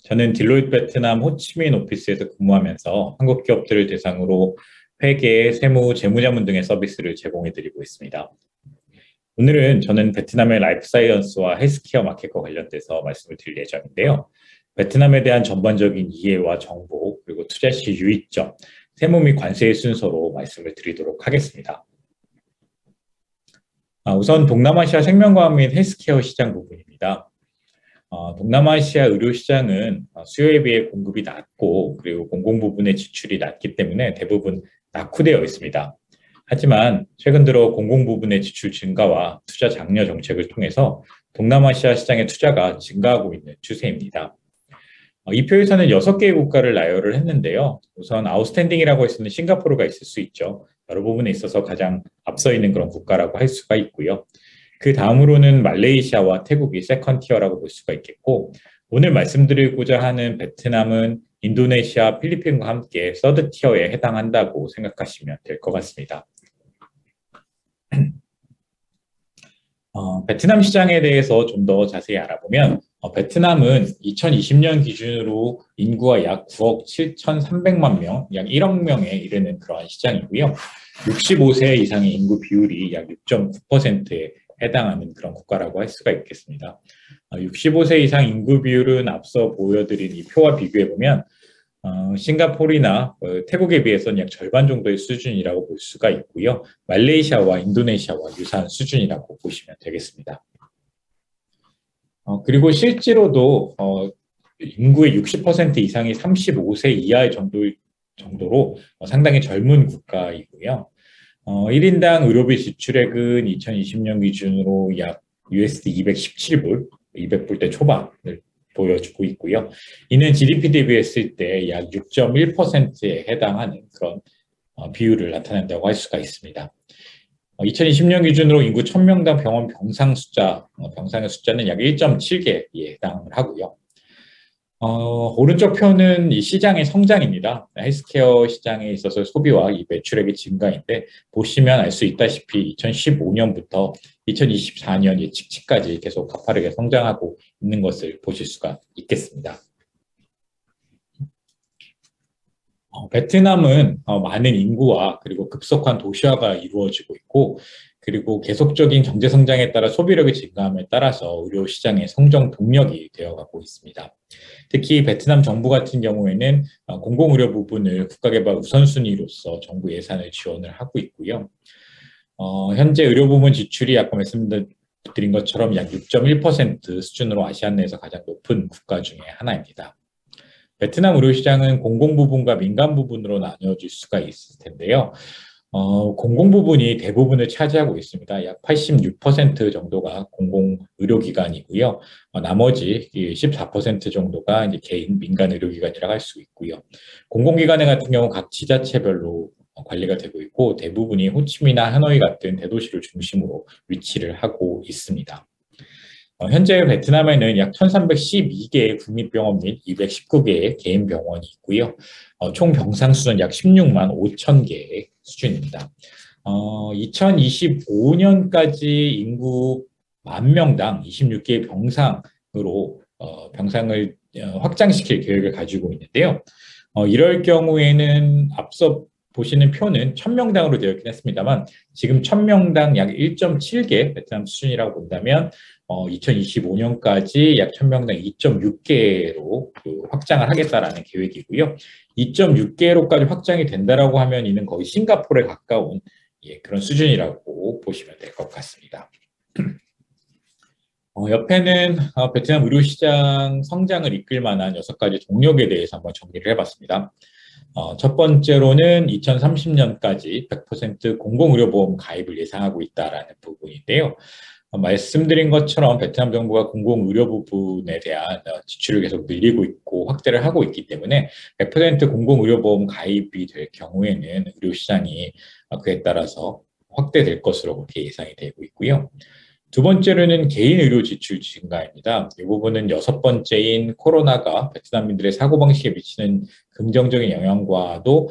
저는 딜로이트 베트남 호치민 오피스에서 근무하면서 한국 기업들을 대상으로 회계, 세무, 재무자문 등의 서비스를 제공해드리고 있습니다. 오늘은 저는 베트남의 라이프 사이언스와 헬스케어 마켓과 관련돼서 말씀을 드릴 예정인데요. 베트남에 대한 전반적인 이해와 정보, 그리고 투자 시 유의점, 세무 및 관세의 순서로 말씀을 드리도록 하겠습니다. 우선 동남아시아 생명과학 및 헬스케어 시장 부분입니다. 동남아시아 의료 시장은 수요에 비해 공급이 낮고, 그리고 공공 부분의 지출이 낮기 때문에 대부분 낙후되어 있습니다. 하지만 최근 들어 공공 부분의 지출 증가와 투자 장려 정책을 통해서 동남아시아 시장의 투자가 증가하고 있는 추세입니다. 이 표에서는 6개의 국가를 나열을 했는데요. 우선 아웃스탠딩이라고 할 수 있는 싱가포르가 있을 수 있죠. 여러 부분에 있어서 가장 앞서 있는 그런 국가라고 할 수가 있고요. 그 다음으로는 말레이시아와 태국이 세컨 티어라고 볼 수가 있겠고, 오늘 말씀드리고자 하는 베트남은 인도네시아, 필리핀과 함께 서드 티어에 해당한다고 생각하시면 될 것 같습니다. 베트남 시장에 대해서 좀 더 자세히 알아보면, 베트남은 2020년 기준으로 인구가 약 9억 7,300만 명, 약 1억 명에 이르는 그러한 시장이고요. 65세 이상의 인구 비율이 약 6.9%에 해당하는 그런 국가라고 할 수가 있겠습니다. 65세 이상 인구 비율은 앞서 보여드린 이 표와 비교해보면 싱가포르나 태국에 비해서는 약 절반 정도의 수준이라고 볼 수가 있고요. 말레이시아와 인도네시아와 유사한 수준이라고 보시면 되겠습니다. 그리고 실제로도 인구의 60% 이상이 35세 이하의 정도로 상당히 젊은 국가이고요. 1인당 의료비 지출액은 2020년 기준으로 약 USD 217불, 200불대 초반을 보여주고 있고요. 이는 GDP 대비했을 때 약 6.1%에 해당하는 그런 비율을 나타낸다고 할 수가 있습니다. 2020년 기준으로 인구 1000명당 병원 병상의 숫자는 약 1.7개에 해당을 하고요. 오른쪽 표는 이 시장의 성장입니다. 헬스케어 시장에 있어서 소비와 이 매출액의 증가인데, 보시면 알 수 있다시피 2015년부터 2024년 예측치까지 계속 가파르게 성장하고 있는 것을 보실 수가 있겠습니다. 베트남은 많은 인구와 그리고 급속한 도시화가 이루어지고 있고, 그리고 계속적인 경제 성장에 따라 소비력의 증가함에 따라서 의료 시장의 성장 동력이 되어가고 있습니다. 특히 베트남 정부 같은 경우에는 공공의료 부분을 국가개발 우선순위로서 정부 예산을 지원을 하고 있고요. 현재 의료 부문 지출이 아까 말씀드린 것처럼 약 6.1% 수준으로 아시아 내에서 가장 높은 국가 중에 하나입니다. 베트남 의료 시장은 공공 부분과 민간 부분으로 나뉘어질 수가 있을 텐데요. 공공 부분이 대부분을 차지하고 있습니다. 약 86% 정도가 공공 의료기관이고요. 나머지 14% 정도가 이제 개인 민간 의료기관이라고 할 수 있고요. 공공기관 같은 경우 각 지자체별로 관리가 되고 있고, 대부분이 호치민이나 하노이 같은 대도시를 중심으로 위치를 하고 있습니다. 현재 베트남에는 약 1312개의 국립병원 및 219개의 개인 병원이 있고요. 총 병상 수는 약 16만 5천 개의 수준입니다. 2025년까지 인구 10,000명당 26개의 병상으로 병상을 확장시킬 계획을 가지고 있는데요. 이럴 경우에는 앞서 보시는 표는 1000명당으로 되어 있긴 했습니다만 지금 1000명당 약 1.7개 베트남 수준이라고 본다면 2025년까지 약 1000명당 2.6개로 확장을 하겠다라는 계획이고요. 2.6개로까지 확장이 된다라고 하면 이는 거의 싱가포르에 가까운 그런 수준이라고 보시면 될 것 같습니다. 옆에는 베트남 의료시장 성장을 이끌 만한 6가지 동력에 대해서 한번 정리를 해봤습니다. 첫 번째로는 2030년까지 100% 공공의료보험 가입을 예상하고 있다라는 부분인데요. 말씀드린 것처럼 베트남 정부가 공공의료 부분에 대한 지출을 계속 늘리고 있고 확대를 하고 있기 때문에 100% 공공의료보험 가입이 될 경우에는 의료시장이 그에 따라서 확대될 것으로 그렇게 예상이 되고 있고요. 두 번째로는 개인 의료 지출 증가입니다. 이 부분은 6번째인 코로나가 베트남인들의 사고방식에 미치는 긍정적인 영향과도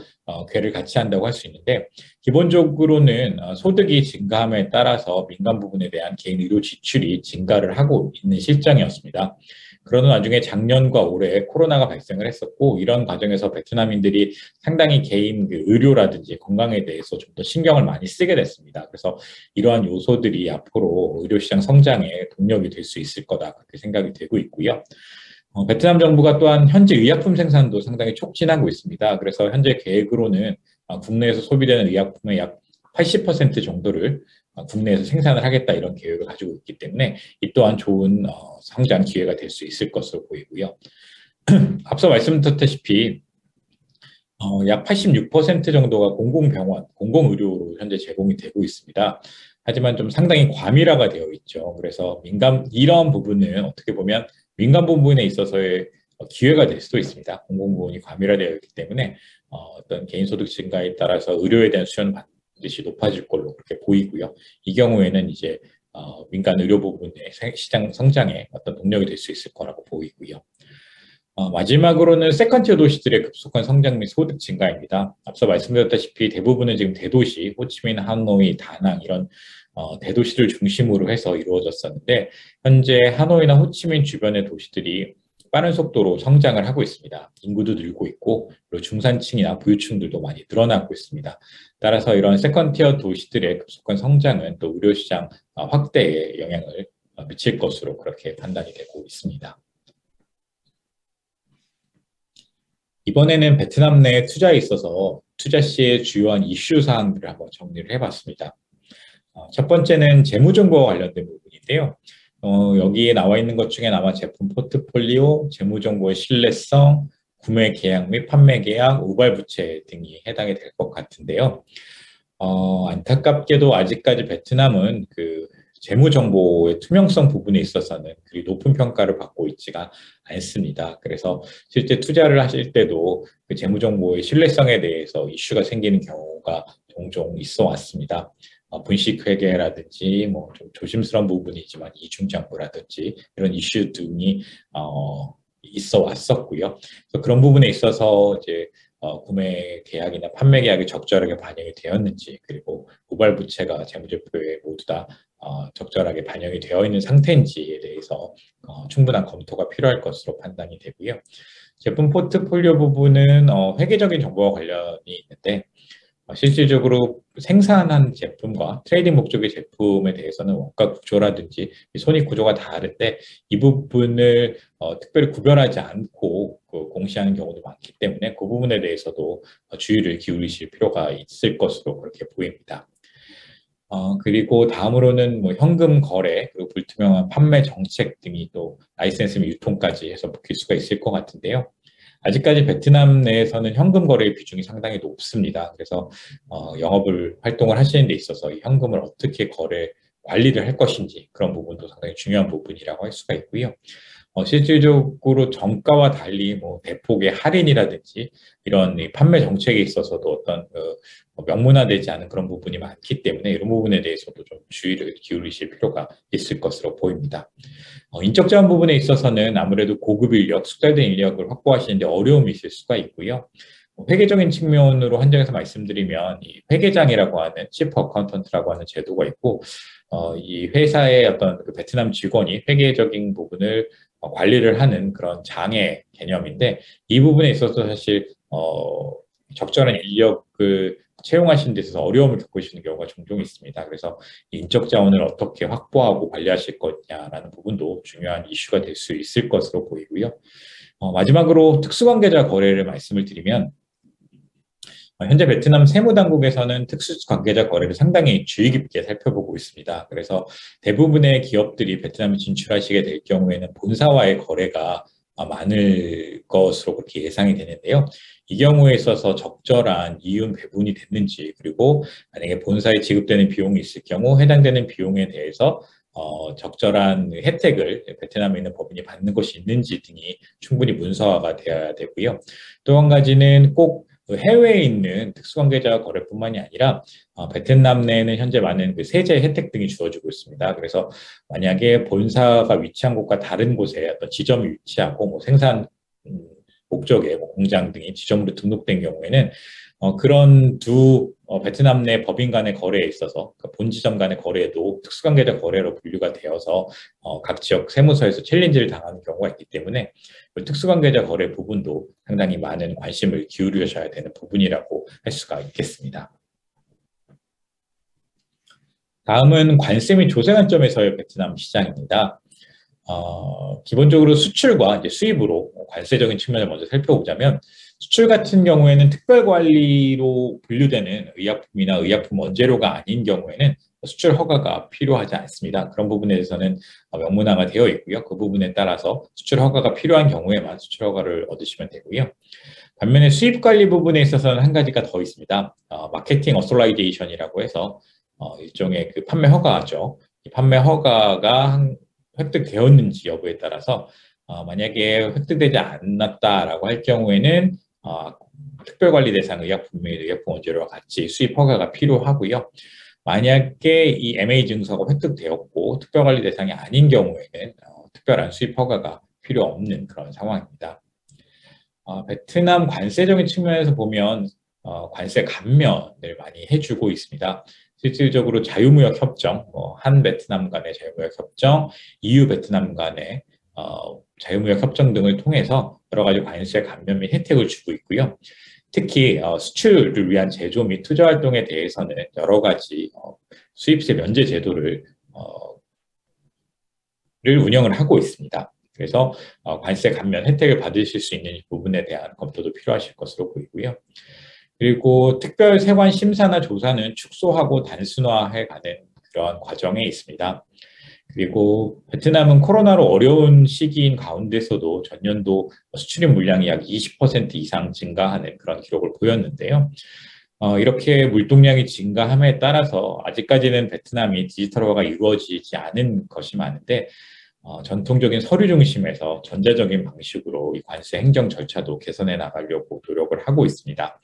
궤를 같이 한다고 할 수 있는데 기본적으로는 소득이 증가함에 따라서 민간 부분에 대한 개인 의료 지출이 증가를 하고 있는 실정이었습니다. 그러는 와중에 작년과 올해 코로나가 발생을 했었고 이런 과정에서 베트남인들이 상당히 개인 의료라든지 건강에 대해서 좀 더 신경을 많이 쓰게 됐습니다. 그래서 이러한 요소들이 앞으로 의료시장 성장의 동력이 될 수 있을 거다 그렇게 생각이 되고 있고요. 베트남 정부가 또한 현재 의약품 생산도 상당히 촉진하고 있습니다. 그래서 현재 계획으로는 국내에서 소비되는 의약품의 약 80% 정도를 국내에서 생산을 하겠다 이런 계획을 가지고 있기 때문에 이 또한 좋은 성장 기회가 될 수 있을 것으로 보이고요. 앞서 말씀드렸다시피 약 86% 정도가 공공병원, 공공의료로 현재 제공이 되고 있습니다. 하지만 좀 상당히 과밀화가 되어 있죠. 그래서 이러한 부분은 어떻게 보면 민간 부분에 있어서의 기회가 될 수도 있습니다. 공공부문이 과밀화되어 있기 때문에 어떤 개인소득 증가에 따라서 의료에 대한 수요는 반드시 높아질 걸로 그렇게 보이고요. 이 경우에는 이제 민간 의료 부분의 시장 성장에 어떤 동력이 될 수 있을 거라고 보이고요. 마지막으로는 세컨티어 도시들의 급속한 성장 및 소득 증가입니다. 앞서 말씀드렸다시피 대부분은 지금 대도시, 호치민, 하노이, 다낭 이런 대도시를 중심으로 해서 이루어졌었는데 현재 하노이나 호치민 주변의 도시들이 빠른 속도로 성장을 하고 있습니다. 인구도 늘고 있고 그리고 중산층이나 부유층들도 많이 늘어나고 있습니다. 따라서 이런 세컨티어 도시들의 급속한 성장은 또 의료시장 확대에 영향을 미칠 것으로 그렇게 판단이 되고 있습니다. 이번에는 베트남 내 투자에 있어서 투자 시의 주요한 이슈 사항들을 한번 정리를 해봤습니다. 첫 번째는 재무정보와 관련된 부분인데요. 여기에 나와 있는 것 중에 아마 제품 포트폴리오, 재무정보의 신뢰성, 구매 계약 및 판매 계약, 우발 부채 등이 해당이 될 것 같은데요. 안타깝게도 아직까지 베트남은 재무정보의 투명성 부분에 있어서는 그리 높은 평가를 받고 있지가 않습니다. 그래서 실제 투자를 하실 때도 그 재무정보의 신뢰성에 대해서 이슈가 생기는 경우가 종종 있어 왔습니다. 분식회계라든지 뭐 좀 조심스러운 부분이지만 이중장부라든지 이런 이슈 등이 있어 왔었고요. 그래서 그런 부분에 있어서 이제 구매 계약이나 판매 계약이 적절하게 반영이 되었는지 그리고 우발 부채가 재무제표에 모두 다 적절하게 반영이 되어 있는 상태인지에 대해서 충분한 검토가 필요할 것으로 판단이 되고요. 제품 포트폴리오 부분은 회계적인 정보와 관련이 있는데 실질적으로 생산한 제품과 트레이딩 목적의 제품에 대해서는 원가 구조라든지 손익 구조가 다른데 이 부분을 특별히 구별하지 않고 공시하는 경우도 많기 때문에 그 부분에 대해서도 주의를 기울이실 필요가 있을 것으로 그렇게 보입니다. 그리고 다음으로는 뭐 현금 거래 그리고 불투명한 판매 정책 등이 또 라이센스 및 유통까지 해서 묶일 수가 있을 것 같은데요. 아직까지 베트남 내에서는 현금 거래의 비중이 상당히 높습니다. 그래서 영업을 활동을 하시는 데 있어서 이 현금을 어떻게 관리를 할 것인지 그런 부분도 상당히 중요한 부분이라고 할 수가 있고요. 실질적으로 정가와 달리 뭐 대폭의 할인이라든지 이런 판매 정책에 있어서도 어떤 명문화되지 않은 그런 부분이 많기 때문에 이런 부분에 대해서도 좀 주의를 기울이실 필요가 있을 것으로 보입니다. 인적 자원 부분에 있어서는 아무래도 고급 인력, 숙달된 인력을 확보하시는데 어려움이 있을 수가 있고요. 회계적인 측면으로 한정해서 말씀드리면 이 회계장이라고 하는 치프 어카운턴트라고 하는 제도가 있고 이 회사의 어떤 그 베트남 직원이 회계적인 부분을 관리를 하는 그런 장의 개념인데 이 부분에 있어서 사실 적절한 인력을 채용하시는 데 있어서 어려움을 겪으시는 경우가 종종 있습니다. 그래서 인적 자원을 어떻게 확보하고 관리하실 거냐라는 부분도 중요한 이슈가 될 수 있을 것으로 보이고요. 마지막으로 특수관계자 거래를 말씀을 드리면 현재 베트남 세무당국에서는 특수관계자 거래를 상당히 주의 깊게 살펴보고 있습니다. 그래서 대부분의 기업들이 베트남에 진출하시게 될 경우에는 본사와의 거래가 많을 것으로 그렇게 예상이 되는데요. 이 경우에 있어서 적절한 이윤 배분이 됐는지, 그리고 만약에 본사에 지급되는 비용이 있을 경우 해당되는 비용에 대해서 적절한 혜택을 베트남에 있는 법인이 받는 것이 있는지 등이 충분히 문서화가 되어야 되고요. 또 한 가지는 꼭 해외에 있는 특수관계자 거래뿐만이 아니라 베트남 내에는 현재 많은 그 세제 혜택 등이 주어지고 있습니다. 그래서 만약에 본사가 위치한 곳과 다른 곳에 어떤 지점이 위치하고 뭐 생산 목적의 뭐 공장 등이 지점으로 등록된 경우에는 그런 두 베트남 내 법인 간의 거래에 있어서 그 본지점 간의 거래에도 특수관계자 거래로 분류가 되어서 각 지역 세무서에서 챌린지를 당하는 경우가 있기 때문에 그 특수관계자 거래 부분도 상당히 많은 관심을 기울이셔야 되는 부분이라고 할 수가 있겠습니다. 다음은 관세 및 조세 관점에서의 베트남 시장입니다. 기본적으로 수출과 이제 수입으로 관세적인 측면을 먼저 살펴보자면 수출 같은 경우에는 특별관리로 분류되는 의약품이나 의약품 원재료가 아닌 경우에는 수출 허가가 필요하지 않습니다. 그런 부분에 대해서는 명문화가 되어 있고요. 그 부분에 따라서 수출 허가가 필요한 경우에만 수출 허가를 얻으시면 되고요. 반면에 수입 관리 부분에 있어서는 한 가지가 더 있습니다. 마케팅 어솔라이제이션이라고 해서 일종의 그 판매 허가죠. 이 판매 허가가 획득되었는지 여부에 따라서 만약에 획득되지 않았다라고 할 경우에는 특별관리 대상 의약품 및 의약품 원재료와 같이 수입 허가가 필요하고요. 만약에 이 MA 증서가 획득되었고 특별관리 대상이 아닌 경우에는 특별한 수입 허가가 필요 없는 그런 상황입니다. 베트남 관세적인 측면에서 보면 관세 감면을 많이 해주고 있습니다. 실질적으로 자유무역 협정, 한 베트남 간의 자유무역 협정, EU 베트남 간의 자유무역 협정 등을 통해서 여러 가지 관세 감면 및 혜택을 주고 있고요. 특히 수출을 위한 제조 및 투자 활동에 대해서는 여러 가지 수입세 면제 제도를 운영을 하고 있습니다. 그래서 관세 감면 혜택을 받으실 수 있는 부분에 대한 검토도 필요하실 것으로 보이고요. 그리고 특별 세관 심사나 조사는 축소하고 단순화해 가는 그런 과정에 있습니다. 그리고 베트남은 코로나로 어려운 시기인 가운데서도 전년도 수출입 물량이 약 20% 이상 증가하는 그런 기록을 보였는데요. 이렇게 물동량이 증가함에 따라서 아직까지는 베트남이 디지털화가 이루어지지 않은 것이 많은데 전통적인 서류 중심에서 전자적인 방식으로 이 관세 행정 절차도 개선해 나가려고 노력을 하고 있습니다.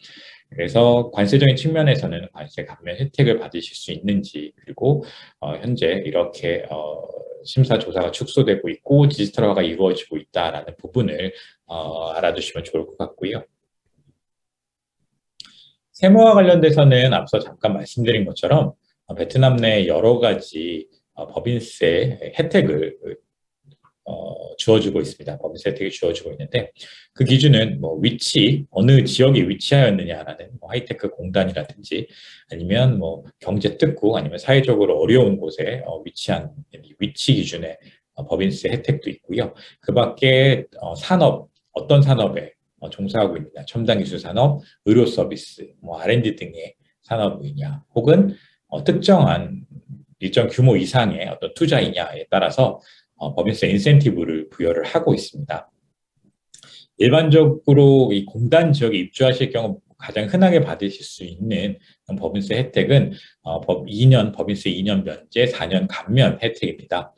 그래서 관세적인 측면에서는 관세 감면 혜택을 받으실 수 있는지, 그리고 현재 이렇게 심사 조사가 축소되고 있고 디지털화가 이루어지고 있다라는 부분을 알아두시면 좋을 것 같고요. 세무와 관련돼서는 앞서 잠깐 말씀드린 것처럼 베트남 내 여러 가지 법인세 혜택을 주어지고 있습니다. 법인세 혜택이 주어지고 있는데 그 기준은 뭐 위치, 어느 지역에 위치하였느냐라는 하이테크 공단이라든지 아니면 뭐 경제 특구 아니면 사회적으로 어려운 곳에 위치한 위치 기준의 법인세 혜택도 있고요. 그 밖에 산업, 어떤 산업에 종사하고 있느냐, 첨단 기술 산업, 의료 서비스, 뭐 R&D 등의 산업이냐, 혹은 특정한 일정 규모 이상의 어떤 투자이냐에 따라서 법인세 인센티브를 부여를 하고 있습니다. 일반적으로 이 공단 지역에 입주하실 경우 가장 흔하게 받으실 수 있는 법인세 혜택은 법인세 2년 면제, 4년 감면 혜택입니다.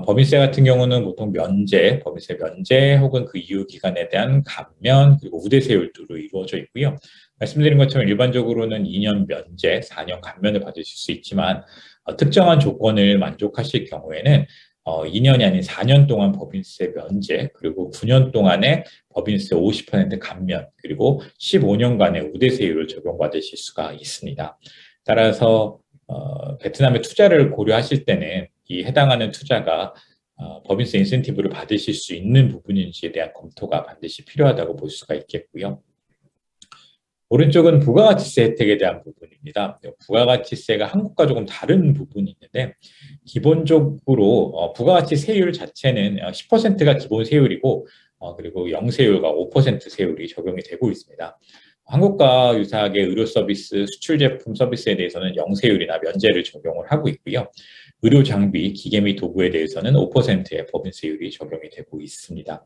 법인세 같은 경우는 보통 면제, 법인세 면제 혹은 그 이후 기간에 대한 감면 그리고 우대세율로 이루어져 있고요. 말씀드린 것처럼 일반적으로는 2년 면제, 4년 감면을 받으실 수 있지만 특정한 조건을 만족하실 경우에는 2년이 아닌 4년 동안 법인세 면제, 그리고 9년 동안의 법인세 50% 감면, 그리고 15년간의 우대세율을 적용받으실 수가 있습니다. 따라서 베트남에 투자를 고려하실 때는 이 해당하는 투자가 법인세 인센티브를 받으실 수 있는 부분인지에 대한 검토가 반드시 필요하다고 볼 수가 있겠고요. 오른쪽은 부가가치세 혜택에 대한 부분입니다. 부가가치세가 한국과 조금 다른 부분이 있는데 기본적으로 부가가치 세율 자체는 10%가 기본 세율이고 그리고 영세율과 5% 세율이 적용이 되고 있습니다. 한국과 유사하게 의료 서비스, 수출 제품 서비스에 대해서는 영세율이나 면제를 적용을 하고 있고요. 의료 장비, 기계 및 도구에 대해서는 5%의 법인세율이 적용이 되고 있습니다.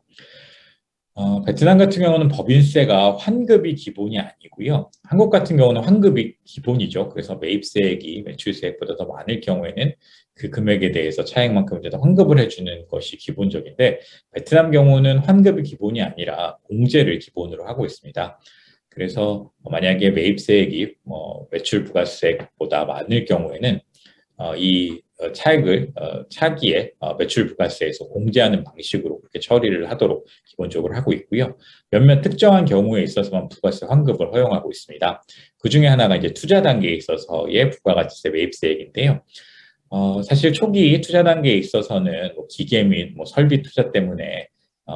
베트남 같은 경우는 법인세가 환급이 기본이 아니고요. 한국 같은 경우는 환급이 기본이죠. 그래서 매입세액이 매출세액보다 더 많을 경우에는 그 금액에 대해서 차액만큼 이제 더 환급을 해주는 것이 기본적인데 베트남 경우는 환급이 기본이 아니라 공제를 기본으로 하고 있습니다. 그래서 만약에 매입세액이 매출 부가세액보다 많을 경우에는 이 차액을 차기에 매출 부가세에서 공제하는 방식으로 그렇게 처리를 하도록 기본적으로 하고 있고요. 몇몇 특정한 경우에 있어서만 부가세 환급을 허용하고 있습니다. 그 중에 하나가 이제 투자 단계에 있어서의 부가가치세 매입세액인데요. 사실 초기 투자 단계에 있어서는 기계 및 설비 투자 때문에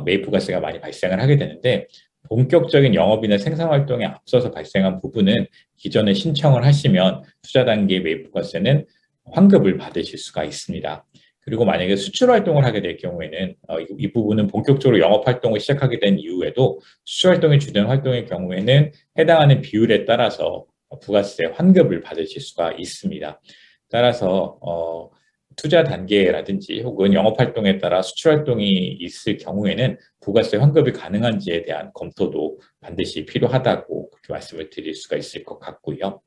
매입 부가세가 많이 발생을 하게 되는데 본격적인 영업이나 생산 활동에 앞서서 발생한 부분은 기존에 신청을 하시면 투자 단계 매입 부가세는 환급을 받으실 수가 있습니다. 그리고 만약에 수출 활동을 하게 될 경우에는 이 부분은 본격적으로 영업 활동을 시작하게 된 이후에도 수출 활동이 주된 활동의 경우에는 해당하는 비율에 따라서 부가세 환급을 받으실 수가 있습니다. 따라서 투자 단계라든지 혹은 영업 활동에 따라 수출 활동이 있을 경우에는 부가세 환급이 가능한지에 대한 검토도 반드시 필요하다고 그렇게 말씀을 드릴 수가 있을 것 같고요.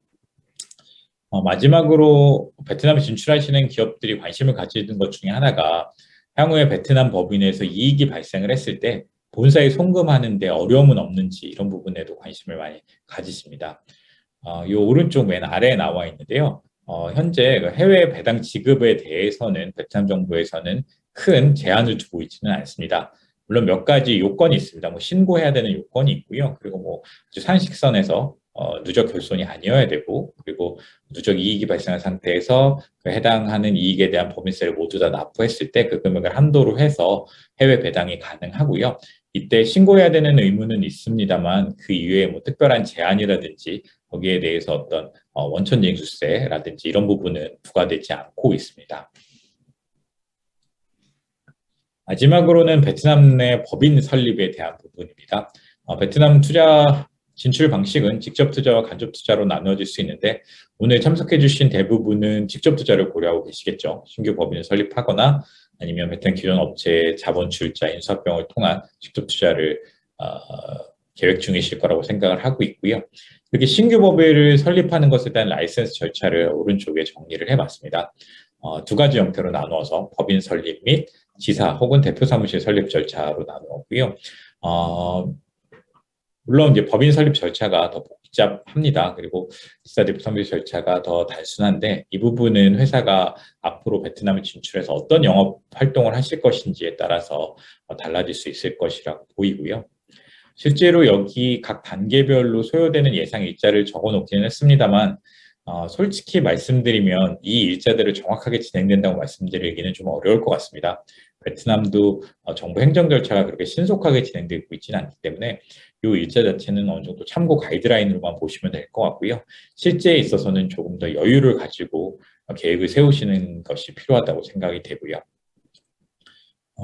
마지막으로 베트남에 진출하시는 기업들이 관심을 가지는 것 중에 하나가 향후에 베트남 법인에서 이익이 발생을 했을 때 본사에 송금하는 데 어려움은 없는지 이런 부분에도 관심을 많이 가지십니다. 이 오른쪽 맨 아래에 나와 있는데요. 현재 해외 배당 지급에 대해서는 베트남 정부에서는 큰 제한을 두고 있지는 않습니다. 물론 몇 가지 요건이 있습니다. 신고해야 되는 요건이 있고요. 그리고 아주 상식선에서 누적 결손이 아니어야 되고, 그리고 누적 이익이 발생한 상태에서 그 해당하는 이익에 대한 법인세를 모두 다 납부했을 때 그 금액을 한도로 해서 해외 배당이 가능하고요. 이때 신고해야 되는 의무는 있습니다만 그 이외에 특별한 제한이라든지 거기에 대해서 어떤 원천징수세라든지 이런 부분은 부과되지 않고 있습니다. 마지막으로는 베트남 내 법인 설립에 대한 부분입니다. 베트남 투자 진출 방식은 직접 투자와 간접 투자로 나누어질 수 있는데 오늘 참석해 주신 대부분은 직접 투자를 고려하고 계시겠죠. 신규 법인을 설립하거나 아니면 베트남 기존 업체의 자본 출자, 인수합병을 통한 직접 투자를 계획 중이실 거라고 생각을 하고 있고요. 이렇게 신규 법인을 설립하는 것에 대한 라이센스 절차를 오른쪽에 정리를 해봤습니다. 두 가지 형태로 나누어서 법인 설립 및 지사 혹은 대표 사무실 설립 절차로 나누었고요. 물론 이제 법인 설립 절차가 더 복잡합니다. 그리고 지사 대표 사무실 절차가 더 단순한데 이 부분은 회사가 앞으로 베트남에 진출해서 어떤 영업 활동을 하실 것인지에 따라서 달라질 수 있을 것이라고 보이고요. 실제로 여기 각 단계별로 소요되는 예상 일자를 적어 놓기는 했습니다만 솔직히 말씀드리면 이 일자들을 정확하게 진행된다고 말씀드리기는 좀 어려울 것 같습니다. 베트남도 정부 행정 절차가 그렇게 신속하게 진행되고 있지는 않기 때문에 이 일자 자체는 어느 정도 참고 가이드라인으로만 보시면 될 것 같고요. 실제에 있어서는 조금 더 여유를 가지고 계획을 세우시는 것이 필요하다고 생각이 되고요.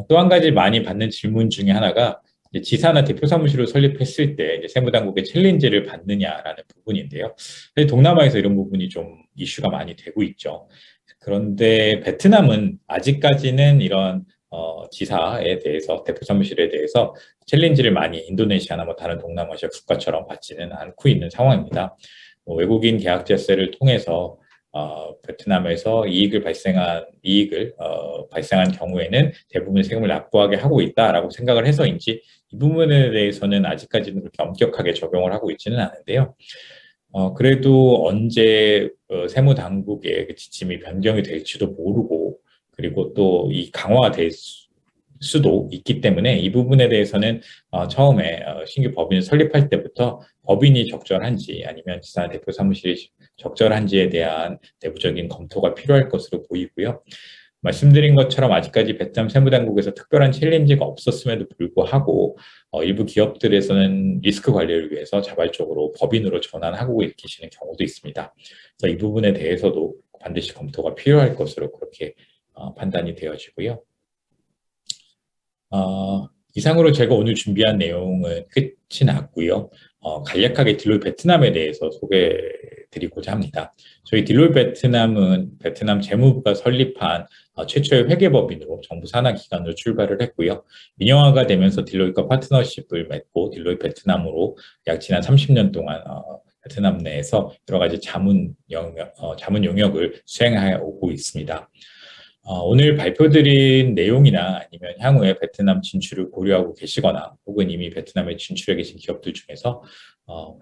또 한 가지 많이 받는 질문 중에 하나가 지사나 대표 사무실을 설립했을 때 세무당국의 챌린지를 받느냐라는 부분인데요. 동남아에서 이런 부분이 좀 이슈가 많이 되고 있죠. 그런데 베트남은 아직까지는 이런 지사에 대해서 대표 사무실에 대해서 챌린지를 많이 인도네시아나 다른 동남아시아 국가처럼 받지는 않고 있는 상황입니다. 외국인 계약제세를 통해서 베트남에서 이익을 발생한 경우에는 대부분 세금을 납부하게 하고 있다라고 생각을 해서인지 이 부분에 대해서는 아직까지는 그렇게 엄격하게 적용을 하고 있지는 않은데요. 그래도 언제 세무당국의 그 지침이 변경이 될지도 모르고 그리고 또 이 강화가 될 수도 있기 때문에 이 부분에 대해서는 처음에 신규 법인을 설립할 때부터 법인이 적절한지 아니면 지사 대표 사무실이 적절한지에 대한 내부적인 검토가 필요할 것으로 보이고요. 말씀드린 것처럼 아직까지 베트남 세무당국에서 특별한 챌린지가 없었음에도 불구하고 일부 기업들에서는 리스크 관리를 위해서 자발적으로 법인으로 전환하고 계시는 경우도 있습니다. 그래서 이 부분에 대해서도 반드시 검토가 필요할 것으로 그렇게 판단이 되어지고요. 이상으로 제가 오늘 준비한 내용은 끝이 났고요. 간략하게 딜로이 베트남에 대해서 소개드리고자 합니다. 저희 딜로이 베트남은 베트남 재무부가 설립한 최초의 회계법인으로 정부 산하 기관으로 출발을 했고요. 민영화가 되면서 딜로이과 파트너십을 맺고 딜로이 베트남으로 약 지난 30년 동안 베트남 내에서 여러 가지 자문 용역을 수행하여 오고 있습니다. 오늘 발표드린 내용이나 아니면 향후에 베트남 진출을 고려하고 계시거나 혹은 이미 베트남에 진출해 계신 기업들 중에서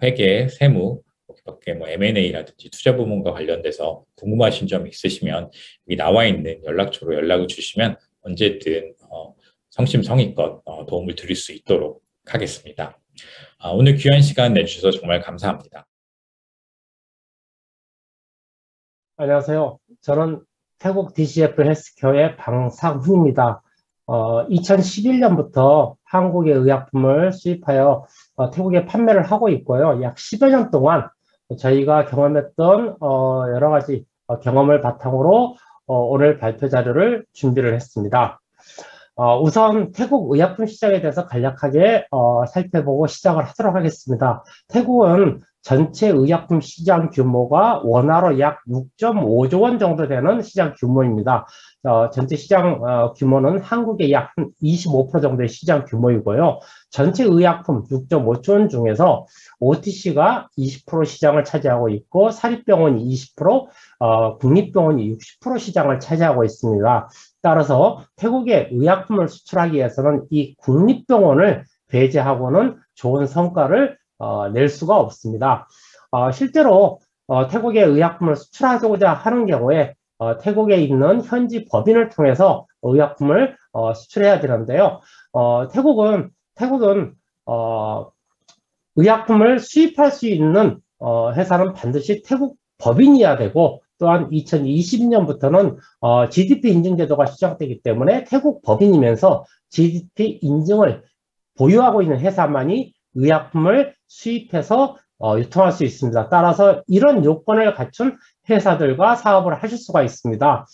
회계, 세무, 밖에 M&A라든지 투자 부문과 관련돼서 궁금하신 점이 있으시면 여기 나와 있는 연락처로 연락을 주시면 언제든 성심성의껏 도움을 드릴 수 있도록 하겠습니다. 오늘 귀한 시간 내주셔서 정말 감사합니다. 안녕하세요. 저는 태국 DCF 헬스케어의 방상훈입니다. 2011년부터 한국의 의약품을 수입하여 태국에 판매를 하고 있고요. 약 10여 년 동안 저희가 경험했던 여러 가지 경험을 바탕으로 오늘 발표 자료를 준비를 했습니다. 우선 태국 의약품 시장에 대해서 간략하게 살펴보고 시작을 하도록 하겠습니다. 태국은 전체 의약품 시장 규모가 원화로 약 6.5조 원 정도 되는 시장 규모입니다. 전체 시장 규모는 한국의 약 25% 정도의 시장 규모이고요. 전체 의약품 6.5조 원 중에서 OTC가 20% 시장을 차지하고 있고 사립병원이 20%, 국립병원이 60% 시장을 차지하고 있습니다. 따라서 태국에 의약품을 수출하기 위해서는 이 국립병원을 배제하고는 좋은 성과를 낼 수가 없습니다. 실제로 태국에 의약품을 수출하고자 하는 경우에 태국에 있는 현지 법인을 통해서 의약품을 수출해야 되는데요. 태국은 의약품을 수입할 수 있는 회사는 반드시 태국 법인이어야 되고, 또한 2020년부터는 GDP 인증 제도가 시작되기 때문에 태국 법인이면서 GDP 인증을 보유하고 있는 회사만이 의약품을 수입해서 유통할 수 있습니다. 따라서 이런 요건을 갖춘 회사들과 사업을 하실 수가 있습니다.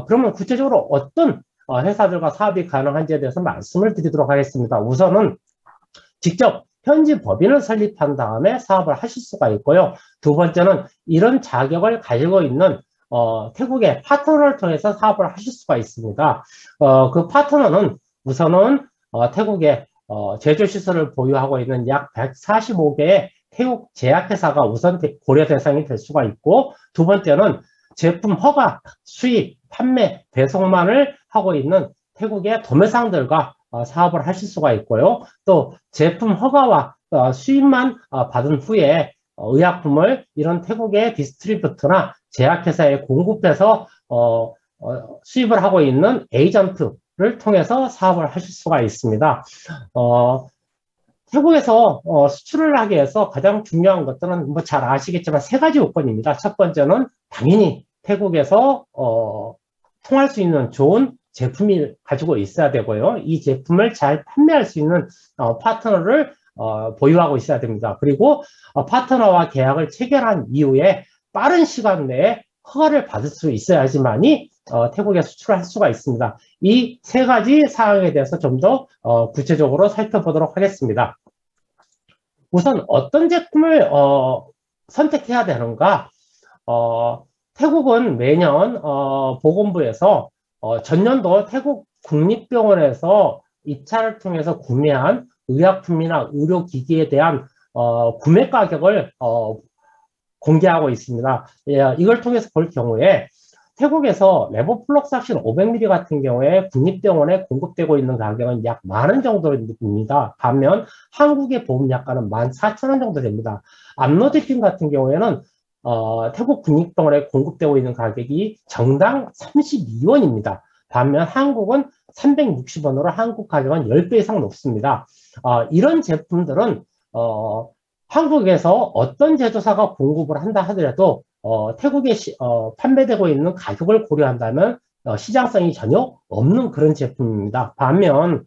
그러면 구체적으로 어떤 회사들과 사업이 가능한지에 대해서 말씀을 드리도록 하겠습니다. 우선은 직접 현지 법인을 설립한 다음에 사업을 하실 수가 있고요. 두 번째는 이런 자격을 가지고 있는 태국의 파트너를 통해서 사업을 하실 수가 있습니다. 그 파트너는 우선은 태국의 제조시설을 보유하고 있는 약 145개의 태국 제약회사가 우선 고려 대상이 될 수가 있고, 두 번째는 제품 허가, 수입, 판매, 배송만을 하고 있는 태국의 도매상들과 사업을 하실 수가 있고요. 또 제품 허가와 수입만 받은 후에 의약품을 이런 태국의 디스트리뷰터나 제약회사에 공급해서 수입을 하고 있는 에이전트를 통해서 사업을 하실 수가 있습니다. 태국에서 수출을 하기 위해서 가장 중요한 것들은 뭐 잘 아시겠지만 세 가지 요건입니다. 첫 번째는 당연히 태국에서 통할 수 있는 좋은 제품이 가지고 있어야 되고요. 이 제품을 잘 판매할 수 있는 파트너를 보유하고 있어야 됩니다. 그리고 파트너와 계약을 체결한 이후에 빠른 시간 내에 허가를 받을 수 있어야지만이 태국에 수출할 수가 있습니다. 이 세 가지 사항에 대해서 좀 더 구체적으로 살펴보도록 하겠습니다. 우선 어떤 제품을 선택해야 되는가? 태국은 매년 보건부에서 전년도 태국 국립병원에서 입찰을 통해서 구매한 의약품이나 의료기기에 대한 구매 가격을 공개하고 있습니다. 이걸 통해서 볼 경우에 태국에서 레보플록사신 500ml 같은 경우에 국립병원에 공급되고 있는 가격은 약 10,000원 정도입니다. 반면 한국의 보험약가는 14,000원 정도 됩니다. 암로디핀 같은 경우에는 태국 국립병원에 공급되고 있는 가격이 정당 32원입니다. 반면 한국은 360원으로 한국 가격은 10배 이상 높습니다. 이런 제품들은 한국에서 어떤 제조사가 공급을 한다 하더라도 태국에 판매되고 있는 가격을 고려한다면 시장성이 전혀 없는 그런 제품입니다. 반면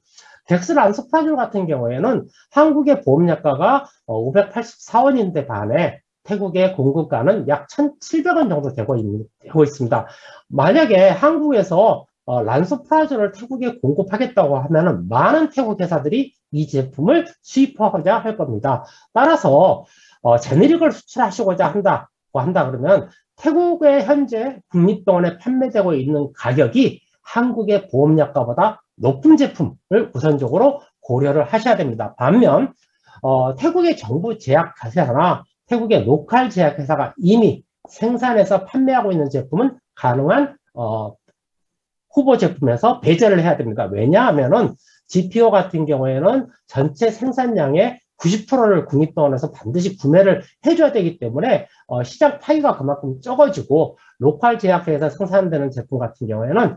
덱스란소프라졸 같은 경우에는 한국의 보험약가가 584원인데 반해 태국의 공급가는 약 1,700원 정도 되고 있습니다. 만약에 한국에서 란소프라졸을 태국에 공급하겠다고 하면은 많은 태국 회사들이 이 제품을 수입하고자 할 겁니다. 따라서 제네릭을 수출하시고자 한다 그러면 태국의 현재 국립병원에 판매되고 있는 가격이 한국의 보험약가보다 높은 제품을 우선적으로 고려를 하셔야 됩니다. 반면 태국의 정부 제약회사나 태국의 로컬 제약회사가 이미 생산해서 판매하고 있는 제품은 가능한 후보 제품에서 배제를 해야 됩니다. 왜냐하면은 GPO 같은 경우에는 전체 생산량의 90%를 국립병원에서 반드시 구매를 해줘야 되기 때문에 시장 파이가 그만큼 적어지고 로컬 제약회사에서 생산되는 제품 같은 경우에는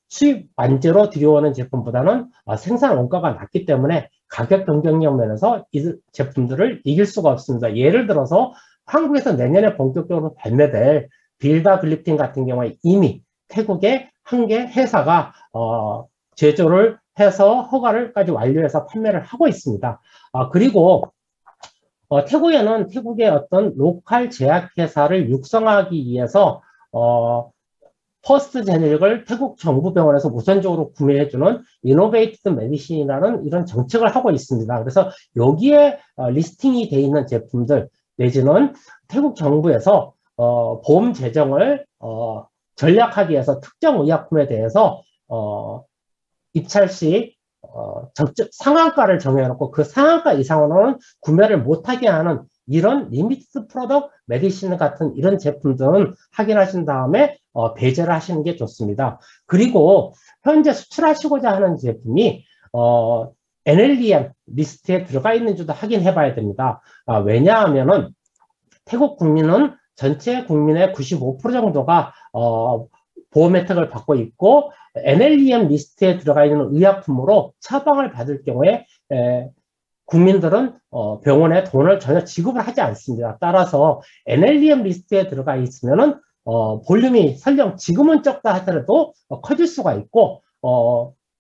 수입 완제로 들여오는 제품보다는 생산 원가가 낮기 때문에 가격 경쟁력 면에서 이 제품들을 이길 수가 없습니다. 예를 들어서 한국에서 내년에 본격적으로 발매될 빌다글리핀 같은 경우에 이미 태국의 한 개 회사가 제조를 해서 허가를까지 완료해서 판매를 하고 있습니다. 그리고 태국에는 태국의 어떤 로컬 제약회사를 육성하기 위해서 퍼스트 제네릭을 태국 정부 병원에서 우선적으로 구매해주는 이노베이티드 메디신이라는 이런 정책을 하고 있습니다. 그래서 여기에 리스팅이 되어 있는 제품들 내지는 태국 정부에서 보험 재정을 전략하기 위해서 특정 의약품에 대해서 입찰 시 상한가를 정해놓고 그 상한가 이상으로는 구매를 못하게 하는 이런 리미티드 프로덕트 메디신 같은 이런 제품들은 확인하신 다음에 배제를 하시는 게 좋습니다. 그리고 현재 수출하시고자 하는 제품이 NLEM 리스트에 들어가 있는지도 확인해 봐야 됩니다. 왜냐하면은 태국 국민은 전체 국민의 95% 정도가 보험 혜택을 받고 있고 NLEM 리스트에 들어가 있는 의약품으로 처방을 받을 경우에 국민들은 병원에 돈을 전혀 지급을 하지 않습니다. 따라서 NLEM 리스트에 들어가 있으면은 볼륨이 설령 지금은 적다 하더라도 커질 수가 있고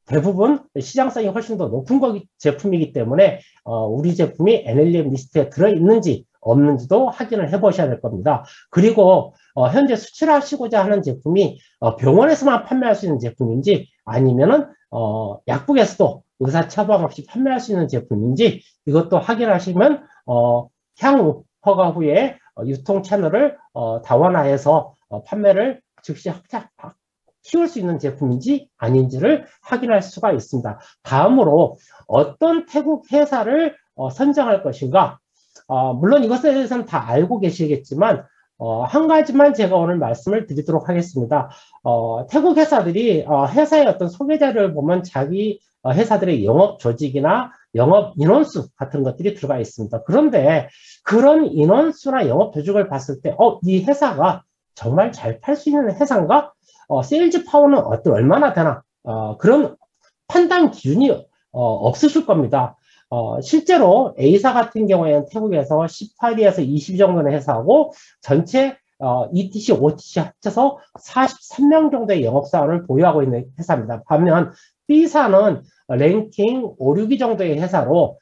대부분 시장성이 훨씬 더 높은 제품이기 때문에 우리 제품이 NLEM 리스트에 들어있는지 없는지도 확인을 해보셔야 될 겁니다. 그리고 현재 수출하시고자 하는 제품이 병원에서만 판매할 수 있는 제품인지 아니면은 약국에서도 의사 처방 없이 판매할 수 있는 제품인지 이것도 확인하시면 향후 허가 후에 유통 채널을 다원화해서 판매를 즉시 키울 수 있는 제품인지 아닌지를 확인할 수가 있습니다. 다음으로 어떤 태국 회사를 선정할 것인가? 물론 이것에 대해서는 다 알고 계시겠지만 한 가지만 제가 오늘 말씀을 드리도록 하겠습니다. 태국 회사들이 회사의 어떤 소개자를 보면 자기 회사들의 영업 조직이나 영업 인원수 같은 것들이 들어가 있습니다. 그런데 그런 인원수나 영업 조직을 봤을 때 이 회사가 정말 잘 팔 수 있는 회사인가? 세일즈 파워는 얼마나 되나? 그런 판단 기준이 없으실 겁니다. 실제로 A사 같은 경우에는 태국에서 18위에서 20위 정도의 회사하고 전체 ETC, OTC 합쳐서 43명 정도의 영업사원을 보유하고 있는 회사입니다. 반면 B사는 랭킹 5, 6위 정도의 회사로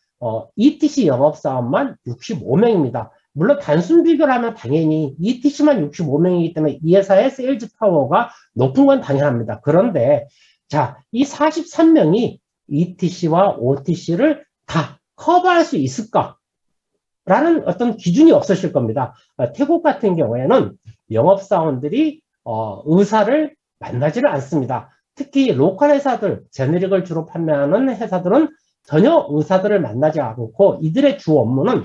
ETC 영업사원만 65명입니다. 물론 단순 비교를 하면 당연히 ETC만 65명이기 때문에 이 회사의 세일즈 파워가 높은 건 당연합니다. 그런데 자, 이 43명이 ETC와 OTC를 다 커버할 수 있을까? 라는 어떤 기준이 없으실 겁니다. 태국 같은 경우에는 영업사원들이 의사를 만나지를 않습니다. 특히 로컬 회사들, 제네릭을 주로 판매하는 회사들은 전혀 의사들을 만나지 않고 이들의 주 업무는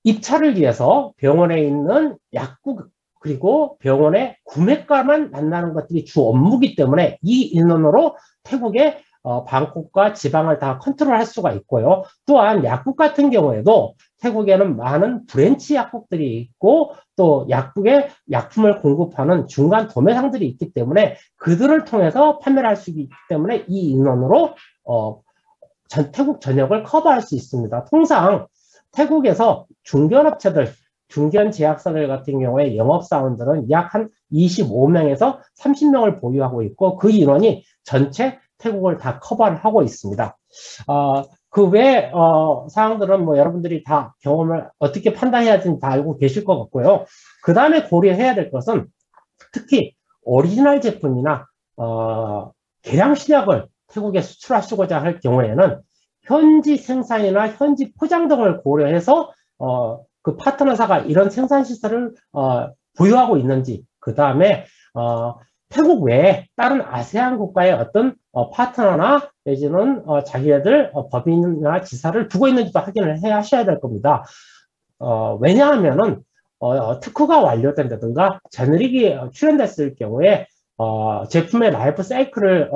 입찰을 위해서 병원에 있는 약국 그리고 병원의 구매가만 만나는 것들이 주 업무이기 때문에 이 인원으로 태국의 방콕과 지방을 다 컨트롤할 수가 있고요. 또한 약국 같은 경우에도 태국에는 많은 브랜치 약국들이 있고 또 약국에 약품을 공급하는 중간 도매상들이 있기 때문에 그들을 통해서 판매를 할 수 있기 때문에 이 인원으로 태국 전역을 커버할 수 있습니다. 통상 태국에서 중견업체들, 중견 제약사들 같은 경우에 영업사원들은 약 한 25명에서 30명을 보유하고 있고 그 인원이 전체 태국을 다 커버하고 있습니다. 그 외 사항들은 뭐 여러분들이 다 경험을 어떻게 판단해야 되는지 다 알고 계실 것 같고요. 그 다음에 고려해야 될 것은 특히 오리지널 제품이나 개량 신약을 태국에 수출하시고자 할 경우에는 현지 생산이나 현지 포장 등을 고려해서 그 파트너사가 이런 생산 시설을 보유하고 있는지, 그 다음에 태국 외에 다른 아세안 국가의 어떤 파트너나 내지는 자기네들 법인이나 지사를 두고 있는지도 확인을 하셔야 될 겁니다. 왜냐하면은 특허가 완료된다든가 제너릭이 출현됐을 경우에 제품의 라이프 사이클을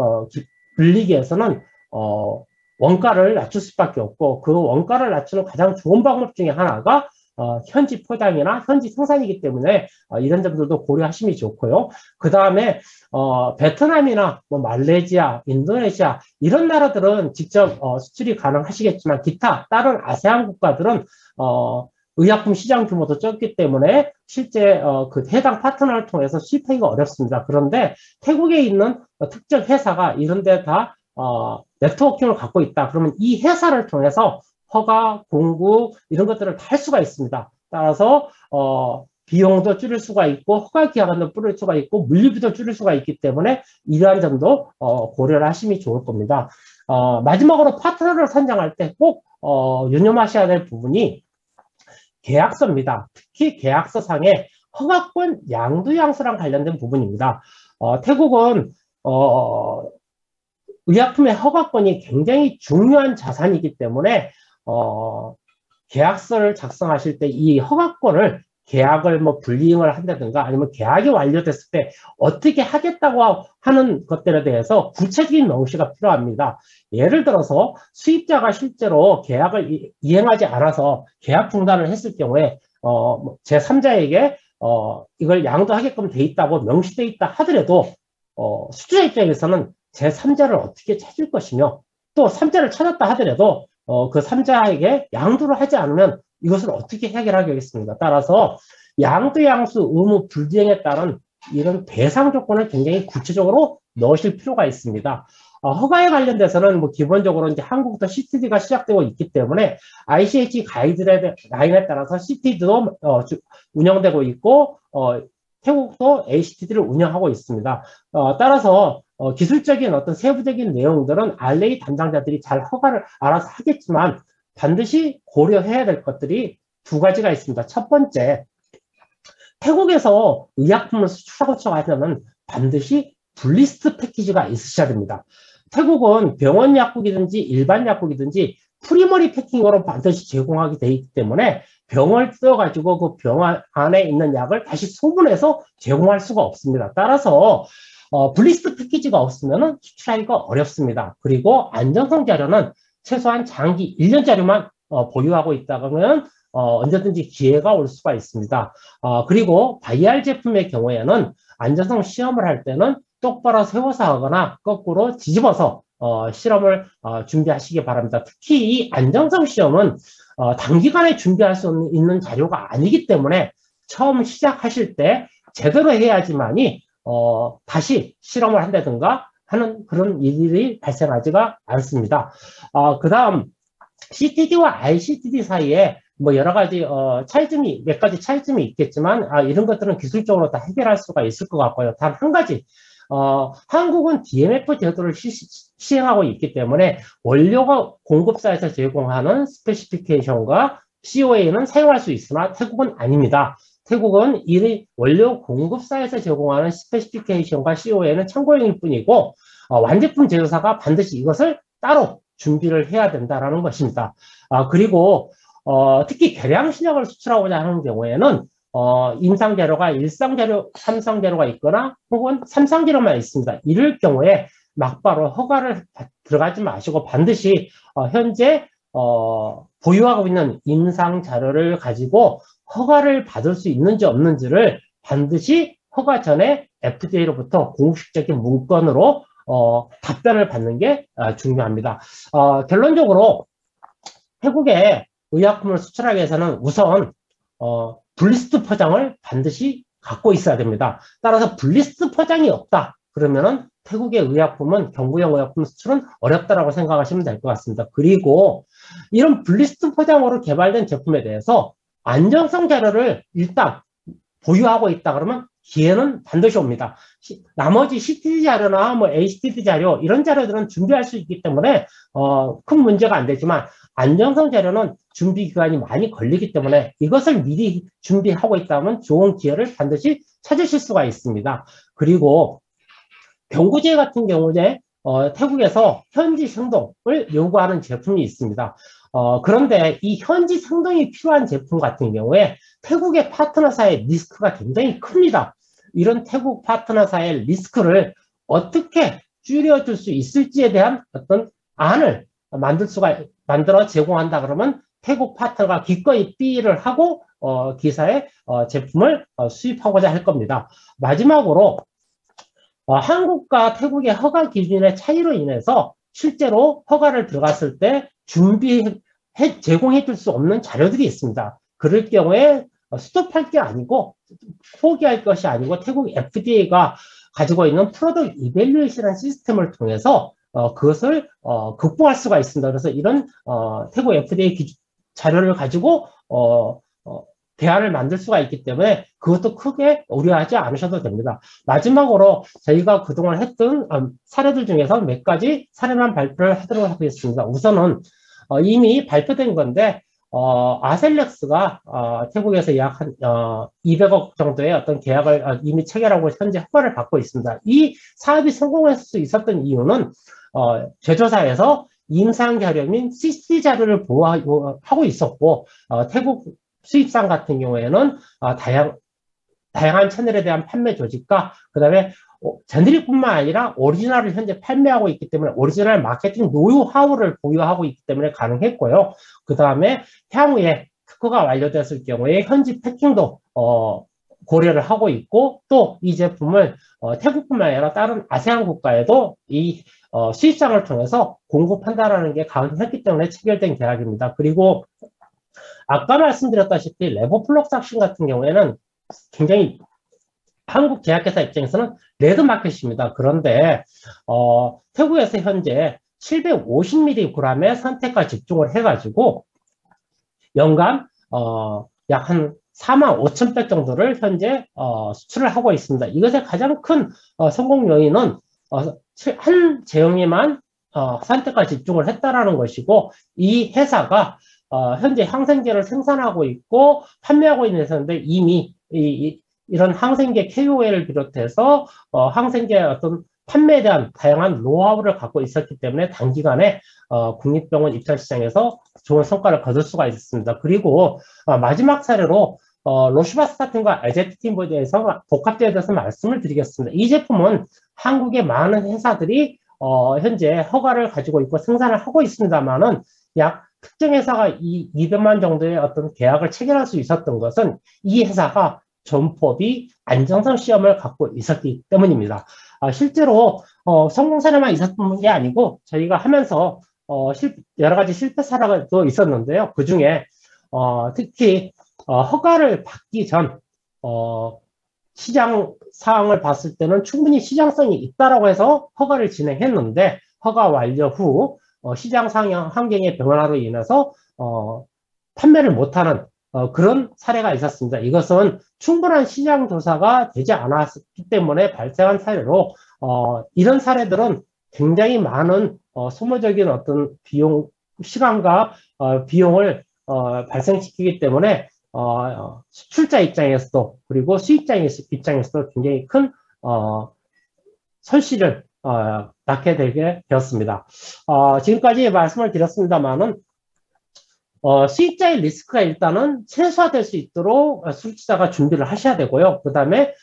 늘리기 위해서는 원가를 낮출 수밖에 없고, 그 원가를 낮추는 가장 좋은 방법 중에 하나가 현지 포장이나 현지 생산이기 때문에 이런 점들도 고려하심이 좋고요. 그 다음에 베트남이나 뭐 말레이시아, 인도네시아 이런 나라들은 직접 수출이 가능하시겠지만 기타 다른 아세안 국가들은 의약품 시장 규모도 적기 때문에 실제 그 해당 파트너를 통해서 수입하기가 어렵습니다. 그런데 태국에 있는 특정 회사가 이런 데 다 네트워킹을 갖고 있다. 그러면 이 회사를 통해서 허가, 공급 이런 것들을 다 할 수가 있습니다. 따라서 비용도 줄일 수가 있고 허가 기간도 줄일 수가 있고 물류비도 줄일 수가 있기 때문에 이러한 점도 고려를 하심이 좋을 겁니다. 마지막으로 파트너를 선정할 때 꼭 유념하셔야 될 부분이 계약서입니다. 특히 계약서상의 허가권 양도양수랑 관련된 부분입니다. 태국은 의약품의 허가권이 굉장히 중요한 자산이기 때문에 계약서를 작성하실 때 이 허가권을 계약을 뭐 불이행을 한다든가 아니면 계약이 완료됐을 때 어떻게 하겠다고 하는 것들에 대해서 구체적인 명시가 필요합니다. 예를 들어서 수입자가 실제로 계약을 이행하지 않아서 계약 중단을 했을 경우에 제3자에게 이걸 양도하게끔 돼 있다고 명시돼 있다 하더라도 수주자 입장에서는 제3자를 어떻게 찾을 것이며 또 3자를 찾았다 하더라도 그 3자에게 양도를 하지 않으면 이것을 어떻게 해결하겠습니까? 따라서 양도양수 의무 불이행에 따른 이런 배상 조건을 굉장히 구체적으로 넣으실 필요가 있습니다. 허가에 관련돼서는 뭐 기본적으로 이제 한국부터 CTD가 시작되고 있기 때문에 ICH 가이드라인에 따라서 CTD도 운영되고 있고 태국도 ACTD를 운영하고 있습니다. 따라서 기술적인 어떤 세부적인 내용들은 RA 담당자들이 잘 허가를 알아서 하겠지만 반드시 고려해야 될 것들이 두 가지가 있습니다. 첫 번째, 태국에서 의약품을 수출하고 하려면 반드시 블리스트 패키지가 있으셔야 됩니다. 태국은 병원 약국이든지 일반 약국이든지 프리머리 패킹으로 반드시 제공하게 되어 있기 때문에 병을 뜯어가지고 그 병 안에 있는 약을 다시 소분해서 제공할 수가 없습니다. 따라서 블리스트 패키지가 없으면 수출하기가 어렵습니다. 그리고 안전성 자료는 최소한 장기 1년 자료만 보유하고 있다면 언제든지 기회가 올 수가 있습니다. 그리고 바이알 제품의 경우에는 안전성 시험을 할 때는 똑바로 세워서 하거나 거꾸로 뒤집어서 실험을 준비하시기 바랍니다. 특히 이 안정성 시험은 단기간에 준비할 수 있는 자료가 아니기 때문에 처음 시작하실 때 제대로 해야지만이 다시 실험을 한다든가 하는 그런 일이 발생하지가 않습니다. 그 다음 CTD와 ICTD 사이에 뭐 여러 가지 차이점이 몇 가지 차이점이 있겠지만 이런 것들은 기술적으로 다 해결할 수가 있을 것 같고요. 단 한 가지 한국은 DMF 제도를 시행하고 있기 때문에 원료가 공급사에서 제공하는 스페시피케이션과 COA는 사용할 수 있으나 태국은 아닙니다. 태국은 이 원료 공급사에서 제공하는 스페시피케이션과 COA는 참고용일 뿐이고 완제품 제조사가 반드시 이것을 따로 준비를 해야 된다는 것입니다. 그리고 특히 계량 신약을 수출하고자 하는 경우에는 임상자료가 1상자료, 3상자료가 있거나 혹은 3상자료만 있습니다. 이럴 경우에 막바로 허가를 들어가지 마시고 반드시 현재 보유하고 있는 임상자료를 가지고 허가를 받을 수 있는지 없는지를 반드시 허가 전에 FDA로부터 공식적인 문건으로 답변을 받는 게 중요합니다. 결론적으로 태국에 의약품을 수출하기 위해서는 우선 블리스트 포장을 반드시 갖고 있어야 됩니다. 따라서 블리스트 포장이 없다. 그러면은 태국의 의약품은 경구용 의약품 수출은 어렵다라고 생각하시면 될 것 같습니다. 그리고 이런 블리스트 포장으로 개발된 제품에 대해서 안전성 자료를 일단 보유하고 있다 그러면 기회는 반드시 옵니다. 나머지 CTD 자료나 뭐 HTD 자료 이런 자료들은 준비할 수 있기 때문에 큰 문제가 안 되지만 안전성 자료는 준비 기간이 많이 걸리기 때문에 이것을 미리 준비하고 있다면 좋은 기회를 반드시 찾으실 수가 있습니다. 그리고 경구제 같은 경우에 태국에서 현지 생동을 요구하는 제품이 있습니다. 그런데 이 현지 생동이 필요한 제품 같은 경우에 태국의 파트너사의 리스크가 굉장히 큽니다. 이런 태국 파트너사의 리스크를 어떻게 줄여줄 수 있을지에 대한 어떤 안을 만들어 제공한다 그러면 태국 파트너가 기꺼이 삐를 하고 기사의 제품을 수입하고자 할 겁니다. 마지막으로 한국과 태국의 허가 기준의 차이로 인해서 실제로 허가를 들어갔을 때 제공해 줄 수 없는 자료들이 있습니다. 그럴 경우에 스톱할 게 아니고 포기할 것이 아니고 태국 FDA가 가지고 있는 프로덕트 이밸류에이션 시스템을 통해서 그것을 극복할 수가 있습니다. 그래서 이런 태국 FDA 자료를 가지고 대안을 만들 수가 있기 때문에 그것도 크게 우려하지 않으셔도 됩니다. 마지막으로 저희가 그동안 했던 사례들 중에서 몇 가지 사례만 발표를 하도록 하겠습니다. 우선은 이미 발표된 건데 아셀렉스가 태국에서 약 한 200억 정도의 어떤 계약을 이미 체결하고 현재 허가를 받고 있습니다. 이 사업이 성공했을 수 있었던 이유는 제조사에서 임상 자료인 CCD 자료를 보호하고 있었고 태국 수입상 같은 경우에는 다양한 채널에 대한 판매 조직과 그 다음에 제너릭뿐만 아니라 오리지널을 현재 판매하고 있기 때문에 오리지널 마케팅 노하우를 보유하고 있기 때문에 가능했고요. 그 다음에 향후에 특허가 완료됐을 경우에 현지 패킹도 고려를 하고 있고 또 이 제품을 태국뿐만 아니라 다른 아세안 국가에도 이 수입상을 통해서 공급한다라는 게 가능했기 때문에 체결된 계약입니다. 그리고 아까 말씀드렸다시피 레보플록삭신 같은 경우에는 굉장히 한국 제약회사 입장에서는 레드마켓입니다. 그런데 태국에서 현재 750mg의 선택과 집중을 해가지고 연간 약 한 45,000배 정도를 현재 수출을 하고 있습니다. 이것의 가장 큰 성공 요인은 한 제형에만 선택과 집중을 했다라는 것이고 이 회사가 현재 항생제를 생산하고 있고 판매하고 있는 회사인데 이미 이런 항생제 KOL을 비롯해서 항생제의 어떤 판매에 대한 다양한 노하우를 갖고 있었기 때문에 단기간에 국립병원 입찰 시장에서 좋은 성과를 거둘 수가 있었습니다. 그리고 마지막 사례로 로슈바스타틴과 에제티틴에 대해서 복합제에 대해서 말씀을 드리겠습니다. 이 제품은 한국의 많은 회사들이 현재 허가를 가지고 있고 생산을 하고 있습니다만은 약 특정 회사가 200만 정도의 어떤 계약을 체결할 수 있었던 것은 이 회사가 전법이 안정성 시험을 갖고 있었기 때문입니다. 실제로 성공 사례만 있었던 게 아니고 저희가 하면서 여러 가지 실패 사례도 있었는데요. 그 중에 특히 허가를 받기 전 시장 사항을 봤을 때는 충분히 시장성이 있다라고 해서 허가를 진행했는데 허가 완료 후 시장 상황 환경의 변화로 인해서 판매를 못하는 그런 사례가 있었습니다. 이것은 충분한 시장 조사가 되지 않았기 때문에 발생한 사례로 이런 사례들은 굉장히 많은 소모적인 어떤 시간과 비용을 발생시키기 때문에 수출자 입장에서도 그리고 수입자 입장에서도 굉장히 큰 손실을 낳게 되게 되었습니다. 지금까지 말씀을 드렸습니다만은 수입자의 리스크가 일단은 최소화될 수 있도록 수출자가 준비를 하셔야 되고요. 그 다음에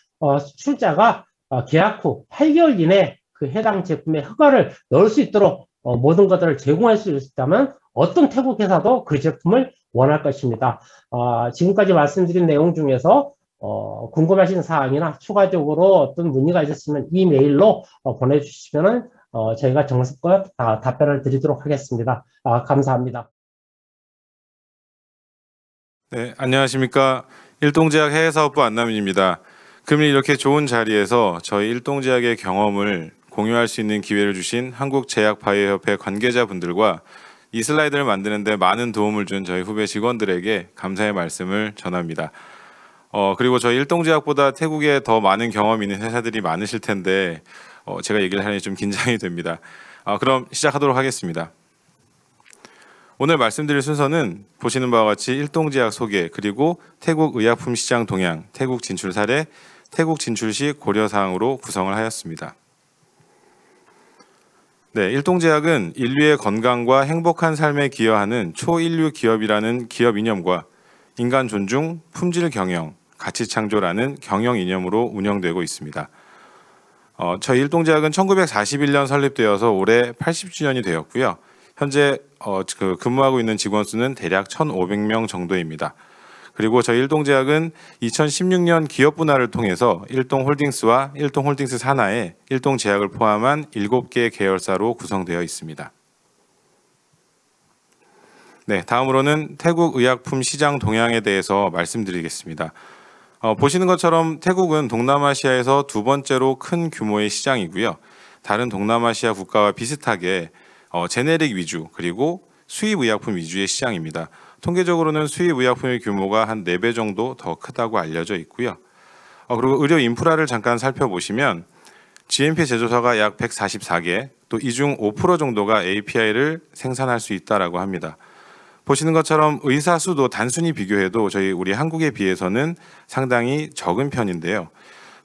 수출자가 계약 후 8개월 이내 그 해당 제품의 허가를 넣을 수 있도록 모든 것들을 제공할 수 있다면 어떤 태국 회사도 그 제품을 원할 것입니다. 지금까지 말씀드린 내용 중에서 궁금하신 사항이나 추가적으로 어떤 문의가 있으시면 이메일로 보내주시면 저희가 정성껏 답변을 드리도록 하겠습니다. 감사합니다. 네, 안녕하십니까. 일동제약 해외사업부 안남인입니다. 금일 이렇게 좋은 자리에서 저희 일동제약의 경험을 공유할 수 있는 기회를 주신 한국제약바이오협회 관계자분들과 이 슬라이드를 만드는 데 많은 도움을 준 저희 후배 직원들에게 감사의 말씀을 전합니다. 그리고 저희 일동제약보다 태국에 더 많은 경험이 있는 회사들이 많으실 텐데 제가 얘기를 하니 좀 긴장이 됩니다. 그럼 시작하도록 하겠습니다. 오늘 말씀드릴 순서는 보시는 바와 같이 일동제약 소개, 그리고 태국 의약품 시장 동향, 태국 진출 사례, 태국 진출 시 고려사항으로 구성을 하였습니다. 네, 일동제약은 인류의 건강과 행복한 삶에 기여하는 초인류 기업이라는 기업 이념과 인간 존중, 품질 경영, 가치 창조라는 경영 이념으로 운영되고 있습니다. 저희 일동제약은 1941년 설립되어서 올해 80주년이 되었고요. 현재 근무하고 있는 직원 수는 대략 1,500명 정도입니다. 그리고 저희 일동제약은 2016년 기업 분할을 통해서 일동홀딩스와 일동홀딩스 산하에 일동제약을 포함한 7개 계열사로 구성되어 있습니다. 네, 다음으로는 태국 의약품 시장 동향에 대해서 말씀드리겠습니다. 보시는 것처럼 태국은 동남아시아에서 두 번째로 큰 규모의 시장이고요. 다른 동남아시아 국가와 비슷하게 제네릭 위주, 그리고 수입 의약품 위주의 시장입니다. 통계적으로는 수입 의약품의 규모가 한 4배 정도 더 크다고 알려져 있고요. 그리고 의료 인프라를 잠깐 살펴보시면 GMP 제조사가 약 144개, 또 이 중 5% 정도가 API를 생산할 수 있다라고 합니다. 보시는 것처럼 의사 수도 단순히 비교해도 우리 한국에 비해서는 상당히 적은 편인데요.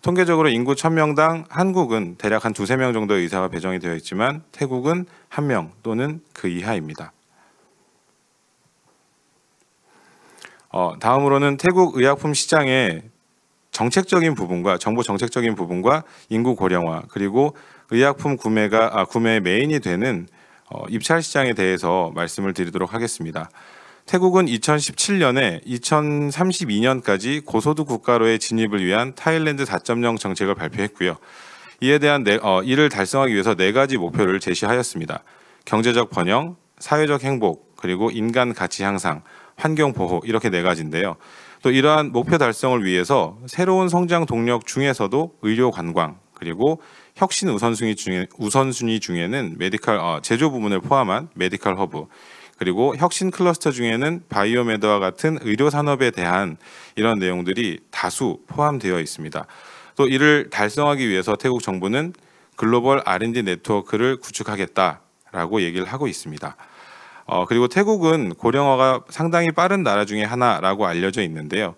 통계적으로 인구 1000명당 한국은 대략 한 2~3명 정도의 의사가 배정이 되어 있지만 태국은 1명 또는 그 이하입니다. 다음으로는 태국 의약품 시장의 정책적인 부분과 정부 정책적인 부분과 인구 고령화, 그리고 의약품 구매의 메인이 되는 입찰 시장에 대해서 말씀을 드리도록 하겠습니다. 태국은 2017년에 2032년까지 고소득 국가로의 진입을 위한 타일랜드 4.0 정책을 발표했고요. 이에 대한 이를 달성하기 위해서 4가지 목표를 제시하였습니다. 경제적 번영, 사회적 행복, 그리고 인간 가치 향상, 환경 보호, 이렇게 4가지인데요. 또 이러한 목표 달성을 위해서 새로운 성장 동력 중에서도 의료 관광, 그리고 혁신 우선순위 중에는 제조 부문을 포함한 메디컬 허브, 그리고 혁신 클러스터 중에는 바이오메드와 같은 의료 산업에 대한 이런 내용들이 다수 포함되어 있습니다. 또 이를 달성하기 위해서 태국 정부는 글로벌 R&D 네트워크를 구축하겠다라고 얘기를 하고 있습니다. 그리고 태국은 고령화가 상당히 빠른 나라 중에 하나라고 알려져 있는데요.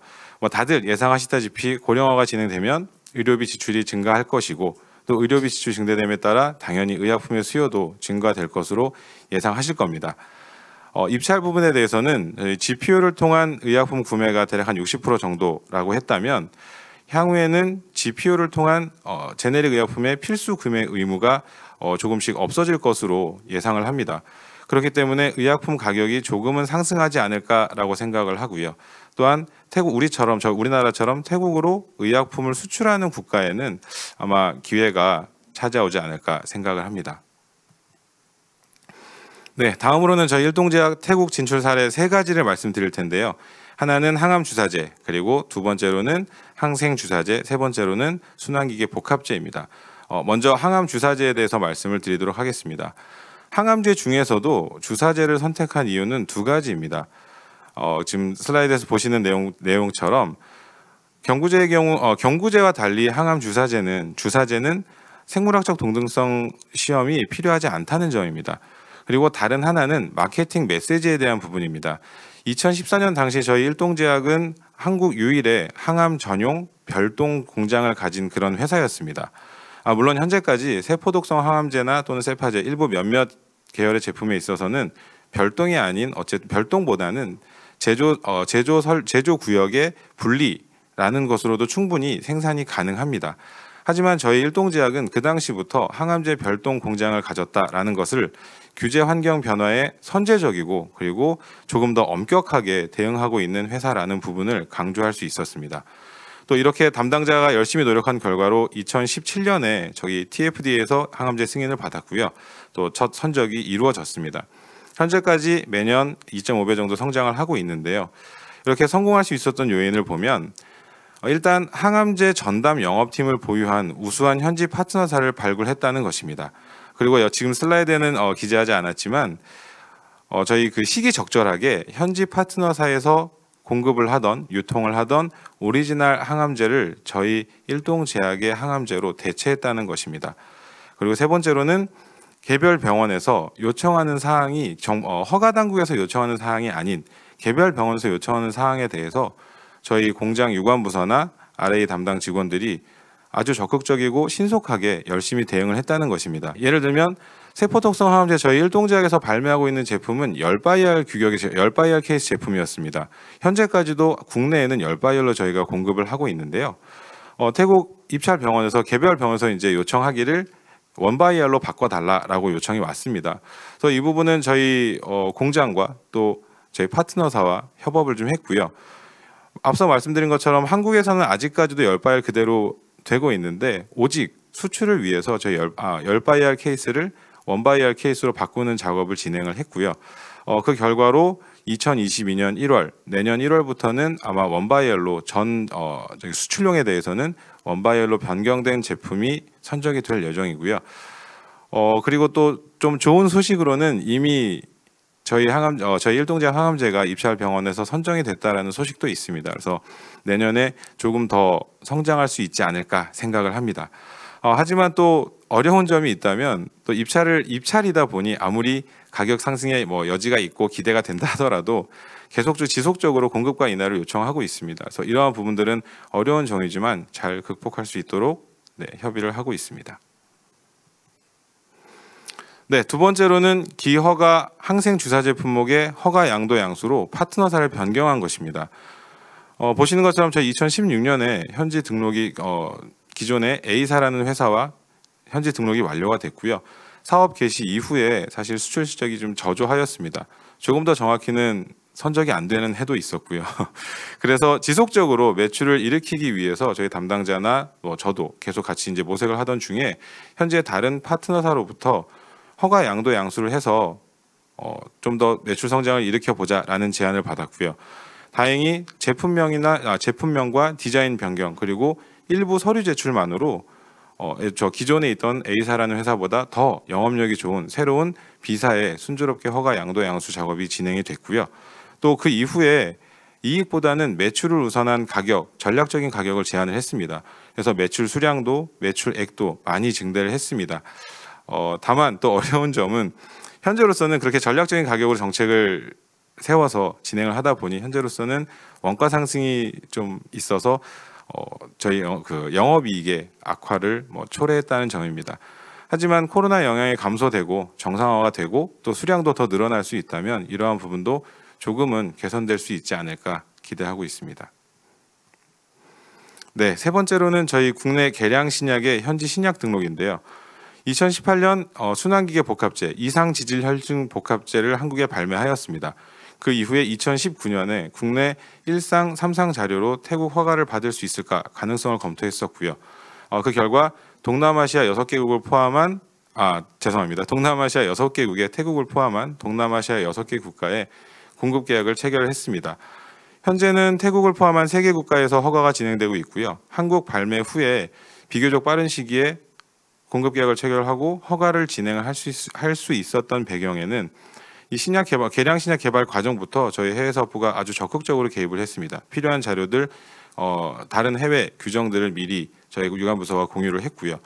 다들 예상하시다시피 고령화가 진행되면 의료비 지출이 증가할 것이고, 또 의료비 지출 증대됨에 따라 당연히 의약품의 수요도 증가될 것으로 예상하실 겁니다. 입찰 부분에 대해서는 GPO를 통한 의약품 구매가 대략 한 60% 정도라고 했다면, 향후에는 GPO를 통한 제네릭 의약품의 필수 구매 의무가 조금씩 없어질 것으로 예상을 합니다. 그렇기 때문에 의약품 가격이 조금은 상승하지 않을까라고 생각을 하고요. 또한 우리나라처럼 태국으로 의약품을 수출하는 국가에는 아마 기회가 찾아오지 않을까 생각을 합니다. 네, 다음으로는 저희 일동제약 태국 진출 사례 3가지를 말씀드릴 텐데요. 하나는 항암 주사제, 그리고 두 번째로는 항생 주사제, 세 번째로는 순환기계 복합제입니다. 먼저 항암 주사제에 대해서 말씀을 드리도록 하겠습니다. 항암제 중에서도 주사제를 선택한 이유는 2가지입니다. 지금 슬라이드에서 보시는 내용처럼 경구제의 경우 경구제와 달리 항암 주사제는 생물학적 동등성 시험이 필요하지 않다는 점입니다. 그리고 다른 하나는 마케팅 메시지에 대한 부분입니다. 2014년 당시 저희 일동제약은 한국 유일의 항암 전용 별동 공장을 가진 그런 회사였습니다. 물론 현재까지 세포독성 항암제나 또는 세파제 일부 몇몇 계열의 제품에 있어서는 별동이 아닌 어쨌든 별동보다는 제조 구역의 분리라는 것으로도 충분히 생산이 가능합니다. 하지만 저희 일동제약은 그 당시부터 항암제 별동 공장을 가졌다라는 것을 규제 환경 변화에 선제적이고 그리고 조금 더 엄격하게 대응하고 있는 회사라는 부분을 강조할 수 있었습니다. 또 이렇게 담당자가 열심히 노력한 결과로 2017년에 저희 TFDA에서 항암제 승인을 받았고요. 또 첫 선적이 이루어졌습니다. 현재까지 매년 2.5배 정도 성장을 하고 있는데요. 이렇게 성공할 수 있었던 요인을 보면 일단 항암제 전담 영업팀을 보유한 우수한 현지 파트너사를 발굴했다는 것입니다. 그리고 지금 슬라이드에는 기재하지 않았지만 저희 그 시기적절하게 현지 파트너사에서 공급을 하던 유통을 하던 오리지널 항암제를 저희 일동제약의 항암제로 대체했다는 것입니다. 그리고 세 번째로는 개별 병원에서 요청하는 사항이 허가 당국에서 요청하는 사항이 아닌 개별 병원에서 요청하는 사항에 대해서 저희 공장 유관부서나 RA 담당 직원들이 아주 적극적이고 신속하게 열심히 대응을 했다는 것입니다. 예를 들면 세포독성 항암제 저희 일동제약에서 발매하고 있는 제품은 열바이알 규격의 열바이알 케이스 제품이었습니다. 현재까지도 국내에는 열바이알로 저희가 공급을 하고 있는데요. 태국 입찰 병원에서 개별 병원에서 이제 요청하기를 원바이알로 바꿔달라라고 요청이 왔습니다. 그래서 이 부분은 저희 공장과 또 저희 파트너사와 협업을 좀 했고요. 앞서 말씀드린 것처럼 한국에서는 아직까지도 열바이알 그대로 되고 있는데 오직 수출을 위해서 저희 열바이알 케이스를 원바이알 케이스로 바꾸는 작업을 진행을 했고요. 그 결과로 2022년 1월 내년 1월부터는 아마 원바이알로 수출용에 대해서는 원바이알로 변경된 제품이 선적이 될 예정이고요. 그리고 또 좀 좋은 소식으로는 이미 저희 일동제약 항암제가 입찰 병원에서 선정이 됐다라는 소식도 있습니다. 그래서 내년에 조금 더 성장할 수 있지 않을까 생각을 합니다. 하지만 또 어려운 점이 있다면 또 입찰이다 보니 아무리 가격 상승에 여지가 있고 기대가 된다 하더라도 지속적으로 공급과 인하를 요청하고 있습니다. 그래서 이러한 부분들은 어려운 점이지만 잘 극복할 수 있도록 협의를 하고 있습니다. 두 번째로는 기허가 항생 주사제 품목의 허가 양도 양수로 파트너사를 변경한 것입니다. 보시는 것처럼 저희 2016년에 현지 등록이 기존의 A사라는 회사와 현지 등록이 완료가 됐고요. 사업 개시 이후에 사실 수출 실적이 좀 저조하였습니다. 조금 더 정확히는 선적이 안 되는 해도 있었고요. 그래서 지속적으로 매출을 일으키기 위해서 저희 담당자나 저도 계속 같이 이제 모색을 하던 중에 현재 다른 파트너사로부터 허가 양도 양수를 해서 좀 더 매출 성장을 일으켜 보자라는 제안을 받았고요. 다행히 제품명과 디자인 변경 그리고 일부 서류 제출만으로 기존에 있던 A사라는 회사보다 더 영업력이 좋은 새로운 B사에 순조롭게 허가 양도 양수 작업이 진행이 됐고요. 또 그 이후에 이익보다는 매출을 우선한 전략적인 가격을 제안을 했습니다. 그래서 매출 수량도 매출액도 많이 증대를 했습니다. 다만 또 어려운 점은 현재로서는 그렇게 전략적인 가격으로 정책을 세워서 진행을 하다 보니 현재로서는 원가 상승이 좀 있어서 저희 영업이익의 악화를 초래했다는 점입니다. 하지만 코로나 영향이 감소되고 정상화가 되고 또 수량도 더 늘어날 수 있다면 이러한 부분도 조금은 개선될 수 있지 않을까 기대하고 있습니다. 세 번째로는 저희 국내 계량 신약의 현지 신약 등록인데요. 2018년 순환기계 복합제, 이상 지질 혈증 복합제를 한국에 발매하였습니다. 그 이후에 2019년에 국내 1상, 3상 자료로 태국 허가를 받을 수 있을까 가능성을 검토했었고요. 그 결과 동남아시아 6개국을 포함한 동남아시아 6개국에 태국을 포함한 동남아시아 6개 국가에 공급 계약을 체결을 했습니다. 현재는 태국을 포함한 3개 국가에서 허가가 진행되고 있고요. 한국 발매 후에 비교적 빠른 시기에 공급 계약을 체결하고 허가를 진행을 할 수 있었던 배경에는 이 계량 신약 개발 과정부터 저희 해외 사업부가 아주 적극적으로 개입을 했습니다. 필요한 자료들, 다른 해외 규정들을 미리 저희 유관부서와 공유를 했고요.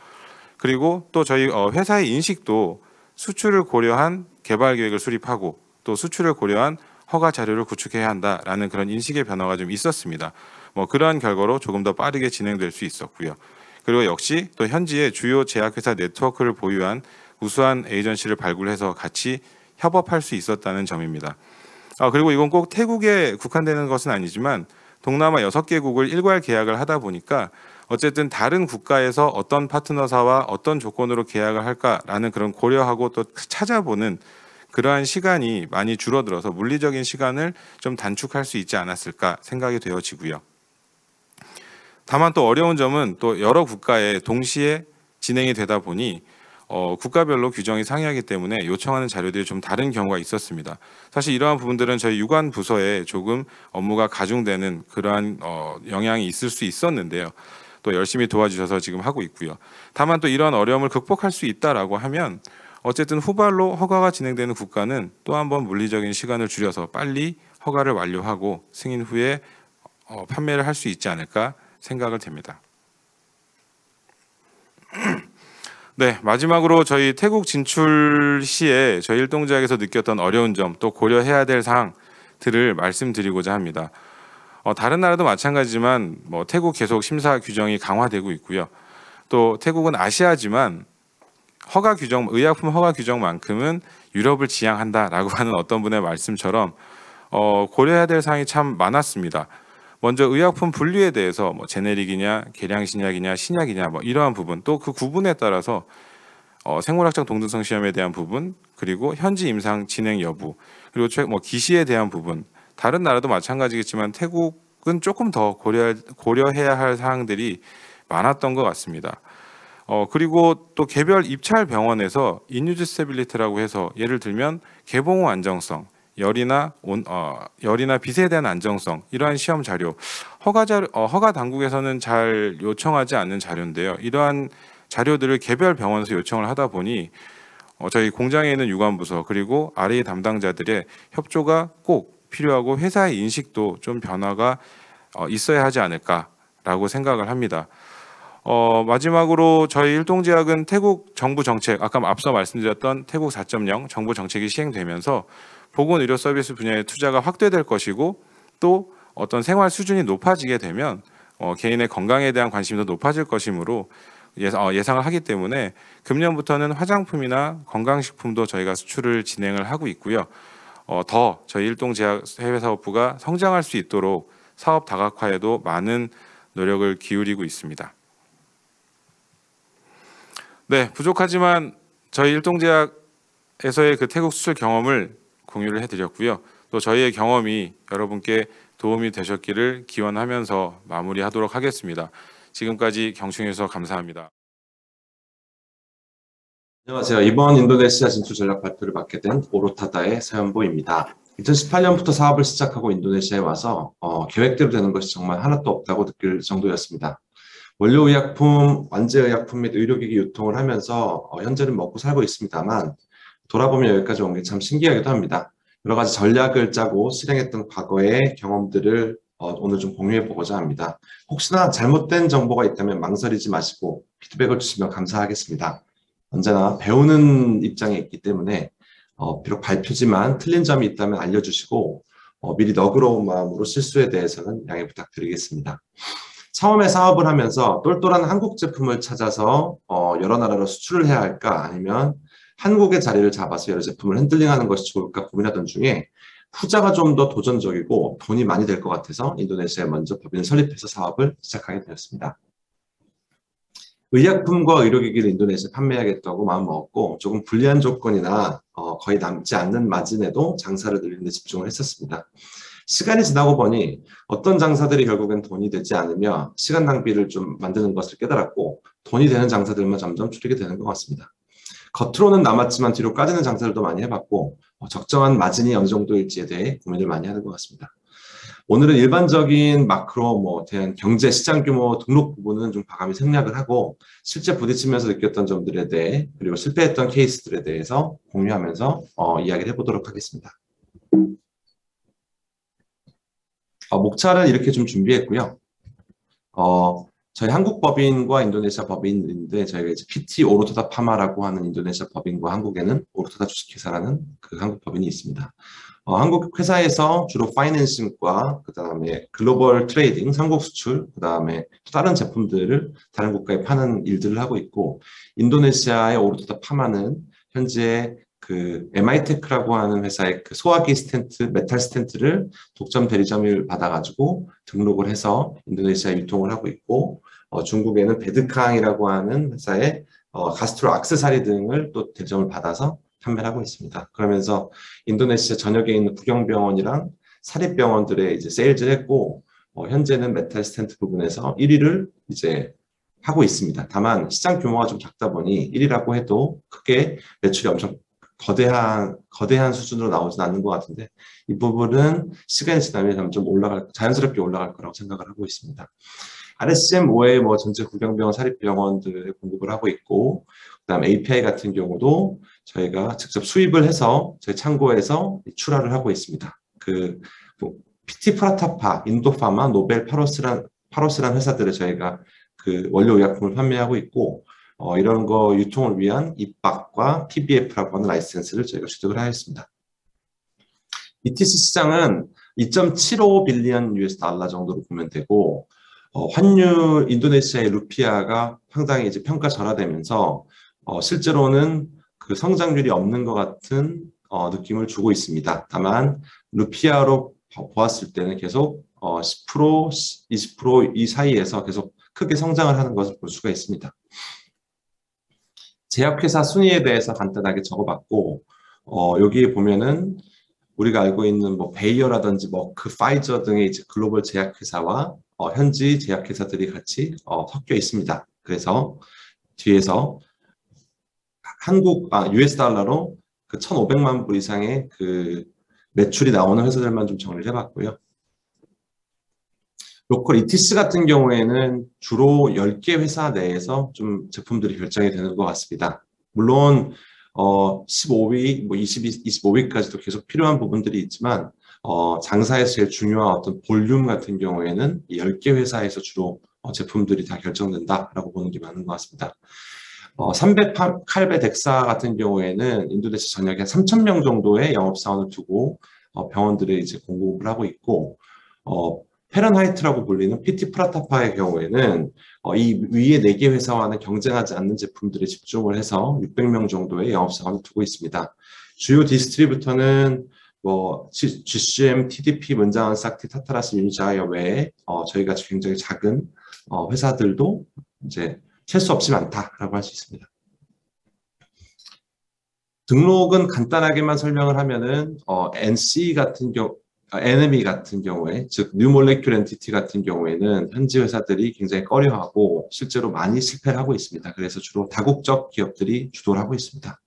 그리고 또 저희 회사의 인식도 수출을 고려한 개발 계획을 수립하고 또 수출을 고려한 허가 자료를 구축해야 한다라는 그런 인식의 변화가 좀 있었습니다. 그러한 결과로 조금 더 빠르게 진행될 수 있었고요. 그리고 역시 또 현지의 주요 제약회사 네트워크를 보유한 우수한 에이전시를 발굴해서 같이 협업할 수 있었다는 점입니다. 그리고 이건 꼭 태국에 국한되는 것은 아니지만 동남아 6개국을 일괄 계약을 하다 보니까 어쨌든 다른 국가에서 어떤 파트너사와 어떤 조건으로 계약을 할까라는 그런 고려하고 또 찾아보는 그러한 시간이 많이 줄어들어서 물리적인 시간을 좀 단축할 수 있지 않았을까 생각이 되어지고요. 다만 또 어려운 점은 또 여러 국가에 동시에 진행이 되다 보니 국가별로 규정이 상이하기 때문에 요청하는 자료들이 좀 다른 경우가 있었습니다. 사실 이러한 부분들은 저희 유관 부서에 조금 업무가 가중되는 그러한 영향이 있을 수 있었는데요. 또 열심히 도와주셔서 지금 하고 있고요. 다만 또 이러한 어려움을 극복할 수 있다라고 하면 어쨌든 후발로 허가가 진행되는 국가는 또 한 번 물리적인 시간을 줄여서 빨리 허가를 완료하고 승인 후에 판매를 할 수 있지 않을까 생각을 됩니다. 네, 마지막으로 저희 태국 진출 시에 저희 일동제약에서 느꼈던 어려운 점 또 고려해야 될 사항들을 말씀드리고자 합니다. 다른 나라도 마찬가지지만 태국 계속 심사 규정이 강화되고 있고요. 또 태국은 아시아지만 허가 규정, 의약품 허가 규정만큼은 유럽을 지향한다라고 하는 어떤 분의 말씀처럼 고려해야 될 사항이 참 많았습니다. 먼저 의약품 분류에 대해서 제네릭이냐, 계량신약이냐, 신약이냐 이러한 부분, 또 그 구분에 따라서 생물학적 동등성 시험에 대한 부분, 그리고 현지 임상 진행 여부, 그리고 기시에 대한 부분, 다른 나라도 마찬가지겠지만 태국은 조금 더 고려해야 할 사항들이 많았던 것 같습니다. 그리고 또 개별 입찰 병원에서 인유즈 스테빌리티라고 해서 예를 들면 개봉 후 안정성, 열이나 빛에 대한 안정성, 이러한 시험 자료, 허가 당국에서는 잘 요청하지 않는 자료인데요. 이러한 자료들을 개별 병원에서 요청을 하다 보니 저희 공장에 있는 유관부서 그리고 아래의 담당자들의 협조가 꼭 필요하고 회사의 인식도 좀 변화가 있어야 하지 않을까라고 생각을 합니다. 마지막으로 저희 일동제약은 태국 정부 정책, 아까 앞서 말씀드렸던 태국 4.0 정부 정책이 시행되면서 보건의료 서비스 분야의 투자가 확대될 것이고, 또 어떤 생활 수준이 높아지게 되면 개인의 건강에 대한 관심이 더 높아질 것이므로 예상을 하기 때문에 금년부터는 화장품이나 건강식품도 저희가 수출을 진행을 하고 있고요. 더 저희 일동제약 해외사업부가 성장할 수 있도록 사업 다각화에도 많은 노력을 기울이고 있습니다. 네, 부족하지만 저희 일동제약에서의 그 태국 수출 경험을 공유를 해드렸고요. 또 저희의 경험이 여러분께 도움이 되셨기를 기원하면서 마무리하도록 하겠습니다. 지금까지 경청해 주셔서 감사합니다. 안녕하세요. 이번 인도네시아 진출 전략 발표를 맡게 된 오로타다의 서현보입니다. 2018년부터 사업을 시작하고 인도네시아에 와서 계획대로 되는 것이 정말 하나도 없다고 느낄 정도였습니다. 원료의약품, 완제의약품 및 의료기기 유통을 하면서 현재는 먹고 살고 있습니다만, 돌아보면 여기까지 온 게 참 신기하기도 합니다. 여러 가지 전략을 짜고 실행했던 과거의 경험들을 오늘 좀 공유해 보고자 합니다. 혹시나 잘못된 정보가 있다면 망설이지 마시고 피드백을 주시면 감사하겠습니다. 언제나 배우는 입장에 있기 때문에 비록 발표지만 틀린 점이 있다면 알려주시고 미리 너그러운 마음으로 실수에 대해서는 양해 부탁드리겠습니다. 처음에 사업을 하면서 똘똘한 한국 제품을 찾아서 여러 나라로 수출을 해야 할까, 아니면 한국의 자리를 잡아서 여러 제품을 핸들링하는 것이 좋을까 고민하던 중에 후자가 좀 더 도전적이고 돈이 많이 될 것 같아서 인도네시아에 먼저 법인을 설립해서 사업을 시작하게 되었습니다. 의약품과 의료기기를 인도네시아에 판매하겠다고 마음먹었고, 조금 불리한 조건이나 거의 남지 않는 마진에도 장사를 늘리는 데 집중을 했었습니다. 시간이 지나고 보니 어떤 장사들이 결국엔 돈이 되지 않으며 시간 낭비를 좀 만드는 것을 깨달았고, 돈이 되는 장사들만 점점 줄이게 되는 것 같습니다. 겉으로는 남았지만 뒤로 까지는 장사들도 많이 해봤고, 적정한 마진이 어느 정도일지에 대해 고민을 많이 하는 것 같습니다. 오늘은 일반적인 마크로 대한 경제 시장 규모 등록 부분은 좀 과감히 생략을 하고, 실제 부딪히면서 느꼈던 점들에 대해, 그리고 실패했던 케이스들에 대해서 공유하면서 이야기를 해보도록 하겠습니다. 목차를 이렇게 좀 준비했고요. 저희 한국 법인과 인도네시아 법인인데, 저희가 이제 PT 오로타다 파마라고 하는 인도네시아 법인과 한국에는 오로타다 주식회사라는 그 한국 법인이 있습니다. 한국 회사에서 주로 파이낸싱과 그다음에 글로벌 트레이딩, 삼국 수출, 그다음에 또 다른 제품들을 다른 국가에 파는 일들을 하고 있고, 인도네시아의 오로타다 파마는 현재 그 MI테크라고 하는 회사의 그 소화기 스텐트, 메탈 스텐트를 독점 대리점을 받아가지고 등록을 해서 인도네시아에 유통을 하고 있고, 중국에는 베드캉이라고 하는 회사의 가스트로 액세서리 등을 또 대리점을 받아서 판매를 하고 있습니다. 그러면서 인도네시아 전역에 있는 국영병원이랑 사립병원들에 이제 세일즈를 했고, 현재는 메탈 스텐트 부분에서 1위를 이제 하고 있습니다. 다만 시장 규모가 좀 작다 보니 1위라고 해도 크게 매출이 엄청 거대한 수준으로 나오진 않는 것 같은데 이 부분은 시간이 지나면 좀 자연스럽게 올라갈 거라고 생각을 하고 있습니다. RSM 외에 뭐 전체 구경병원, 사립병원들에 공급을 하고 있고, 그다음 API 같은 경우도 저희가 직접 수입을 해서 저희 창고에서 출하를 하고 있습니다. PT 프라타파, 인도파마, 노벨, 파로스란 회사들을 저희가 그 원료 의약품을 판매하고 있고, 이런 거 유통을 위한 입박과 PBF라고 하는 라이센스를 저희가 취득을 하였습니다. ETC 시장은 2.75 빌리언 US 달러 정도로 보면 되고, 환율 인도네시아의 루피아가 상당히 이제 평가절하되면서 실제로는 그 성장률이 없는 것 같은 느낌을 주고 있습니다. 다만 루피아로 보았을 때는 계속 10%, 20% 이 사이에서 계속 크게 성장을 하는 것을 볼 수가 있습니다. 제약회사 순위에 대해서 간단하게 적어봤고, 여기에 보면은 우리가 알고 있는 뭐 베이어라든지 머크, 파이저 등의 이제 글로벌 제약회사와 현지 제약회사들이 같이 섞여 있습니다. 그래서 뒤에서 US 달러로 그 1,500만 불 이상의 그 매출이 나오는 회사들만 좀 정리를 해봤고요. 로컬 ETC 같은 경우에는 주로 10개 회사 내에서 좀 제품들이 결정이 되는 것 같습니다. 물론 15위, 뭐 25위까지도 계속 필요한 부분들이 있지만 장사에서 제일 중요한 어떤 볼륨 같은 경우에는 이 10개 회사에서 주로 제품들이 다 결정된다라고 보는 게 맞는 것 같습니다. 300칼베 덱사 같은 경우에는 인도네시아 전역에 한 3,000명 정도의 영업사원을 두고 병원들에 이제 공급을 하고 있고, 페런하이트라고 불리는 PT 프라타파의 경우에는 이 위에 4개 회사와는 경쟁하지 않는 제품들에 집중을 해서 600명 정도의 영업사원을 두고 있습니다. 주요 디스트리뷰터는 뭐 GCM, TDP, 문장은 싹티, 타타라스, 유니자이어 외에 저희가 굉장히 작은 회사들도 이제 셀 수 없이 많다라고 할 수 있습니다. 등록은 간단하게만 설명을 하면은 NME 같은 경우에, 즉 뉴 몰레큘 엔티티 같은 경우에는 현지 회사들이 굉장히 꺼려하고 실제로 많이 실패를 하고 있습니다. 그래서 주로 다국적 기업들이 주도를 하고 있습니다.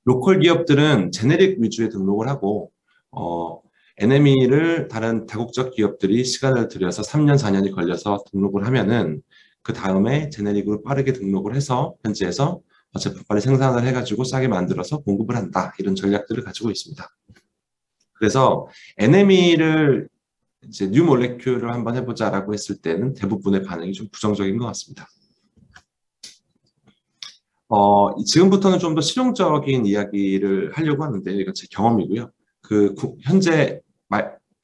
로컬 기업들은 제네릭 위주의 등록을 하고 NME를 다른 다국적 기업들이 시간을 들여서 3년, 4년이 걸려서 등록을 하면은 그 다음에 제네릭으로 빠르게 등록을 해서 현지에서 제품 빨리 생산을 해가지고 싸게 만들어서 공급을 한다. 이런 전략들을 가지고 있습니다. 그래서 NME를 이제 뉴 몰레큘을 한번 해보자라고 했을 때는 대부분의 반응이 좀 부정적인 것 같습니다. 지금부터는 좀 더 실용적인 이야기를 하려고 하는데 이건 제 경험이고요. 현재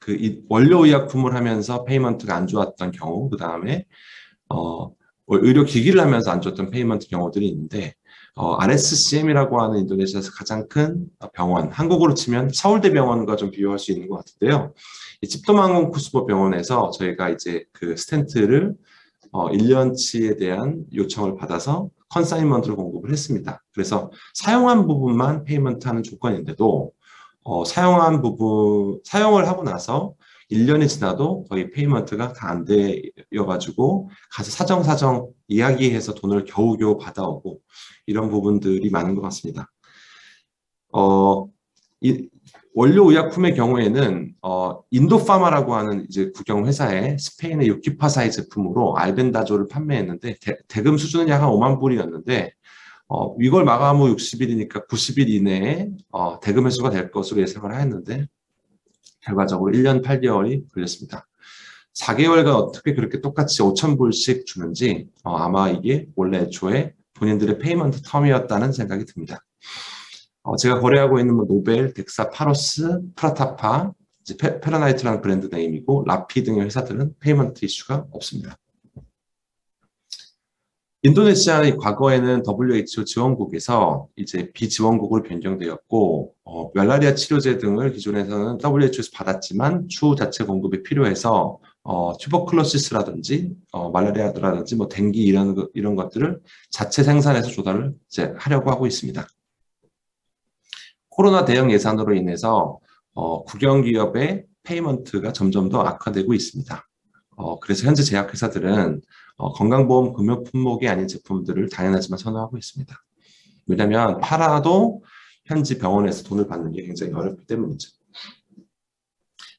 이 원료의약품을 하면서 페이먼트가 안 좋았던 경우, 그 다음에 의료기기를 하면서 안 좋았던 페이먼트 경우들이 있는데, RSCM이라고 하는 인도네시아에서 가장 큰 병원, 한국으로 치면 서울대병원과 좀 비교할 수 있는 것 같은데요. 이 찝도망공쿠스보 병원에서 저희가 이제 그 스텐트를 1년치에 대한 요청을 받아서 컨사인먼트를 공급을 했습니다. 그래서 사용한 부분만 페이먼트 하는 조건인데도 사용을 하고 나서 1년이 지나도 거의 페이먼트가 다 안 되어가지고 가서 사정사정 이야기해서 돈을 겨우겨우 받아오고 이런 부분들이 많은 것 같습니다. 이 원료의약품의 경우에는 인도파마라고 하는 이제 국영회사의 스페인의 유키파사의 제품으로 알벤다조를 판매했는데 대금 수준은 약 한 5만 불이었는데 이걸 마감후 60일이니까 90일 이내에 대금 회수가 될 것으로 예상을 하였는데 결과적으로 1년 8개월이 걸렸습니다. 4개월간 어떻게 그렇게 똑같이 5,000불씩 주는지 아마 이게 원래 애초에 본인들의 페이먼트 텀이었다는 생각이 듭니다. 제가 거래하고 있는 뭐 노벨, 덱사, 파로스, 프라타파, 이제 페라나이트라는 브랜드 네임이고 라피 등의 회사들은 페이먼트 이슈가 없습니다. 인도네시아는 과거에는 WHO 지원국에서 이제 비지원국으로 변경되었고 말라리아 치료제 등을 기존에서는 WHO에서 받았지만 추후 자체 공급이 필요해서 튜버클로시스라든지 말라리아라든지 뭐 댕기 이런 것들을 자체 생산해서 조달을 이제 하려고 하고 있습니다. 코로나 대응 예산으로 인해서 국영기업의 페이먼트가 점점 더 악화되고 있습니다. 그래서 현재 제약회사들은 건강보험 금융 품목이 아닌 제품들을 당연하지만 선호하고 있습니다. 왜냐하면 팔아도 현지 병원에서 돈을 받는 게 굉장히 어렵기 때문이죠.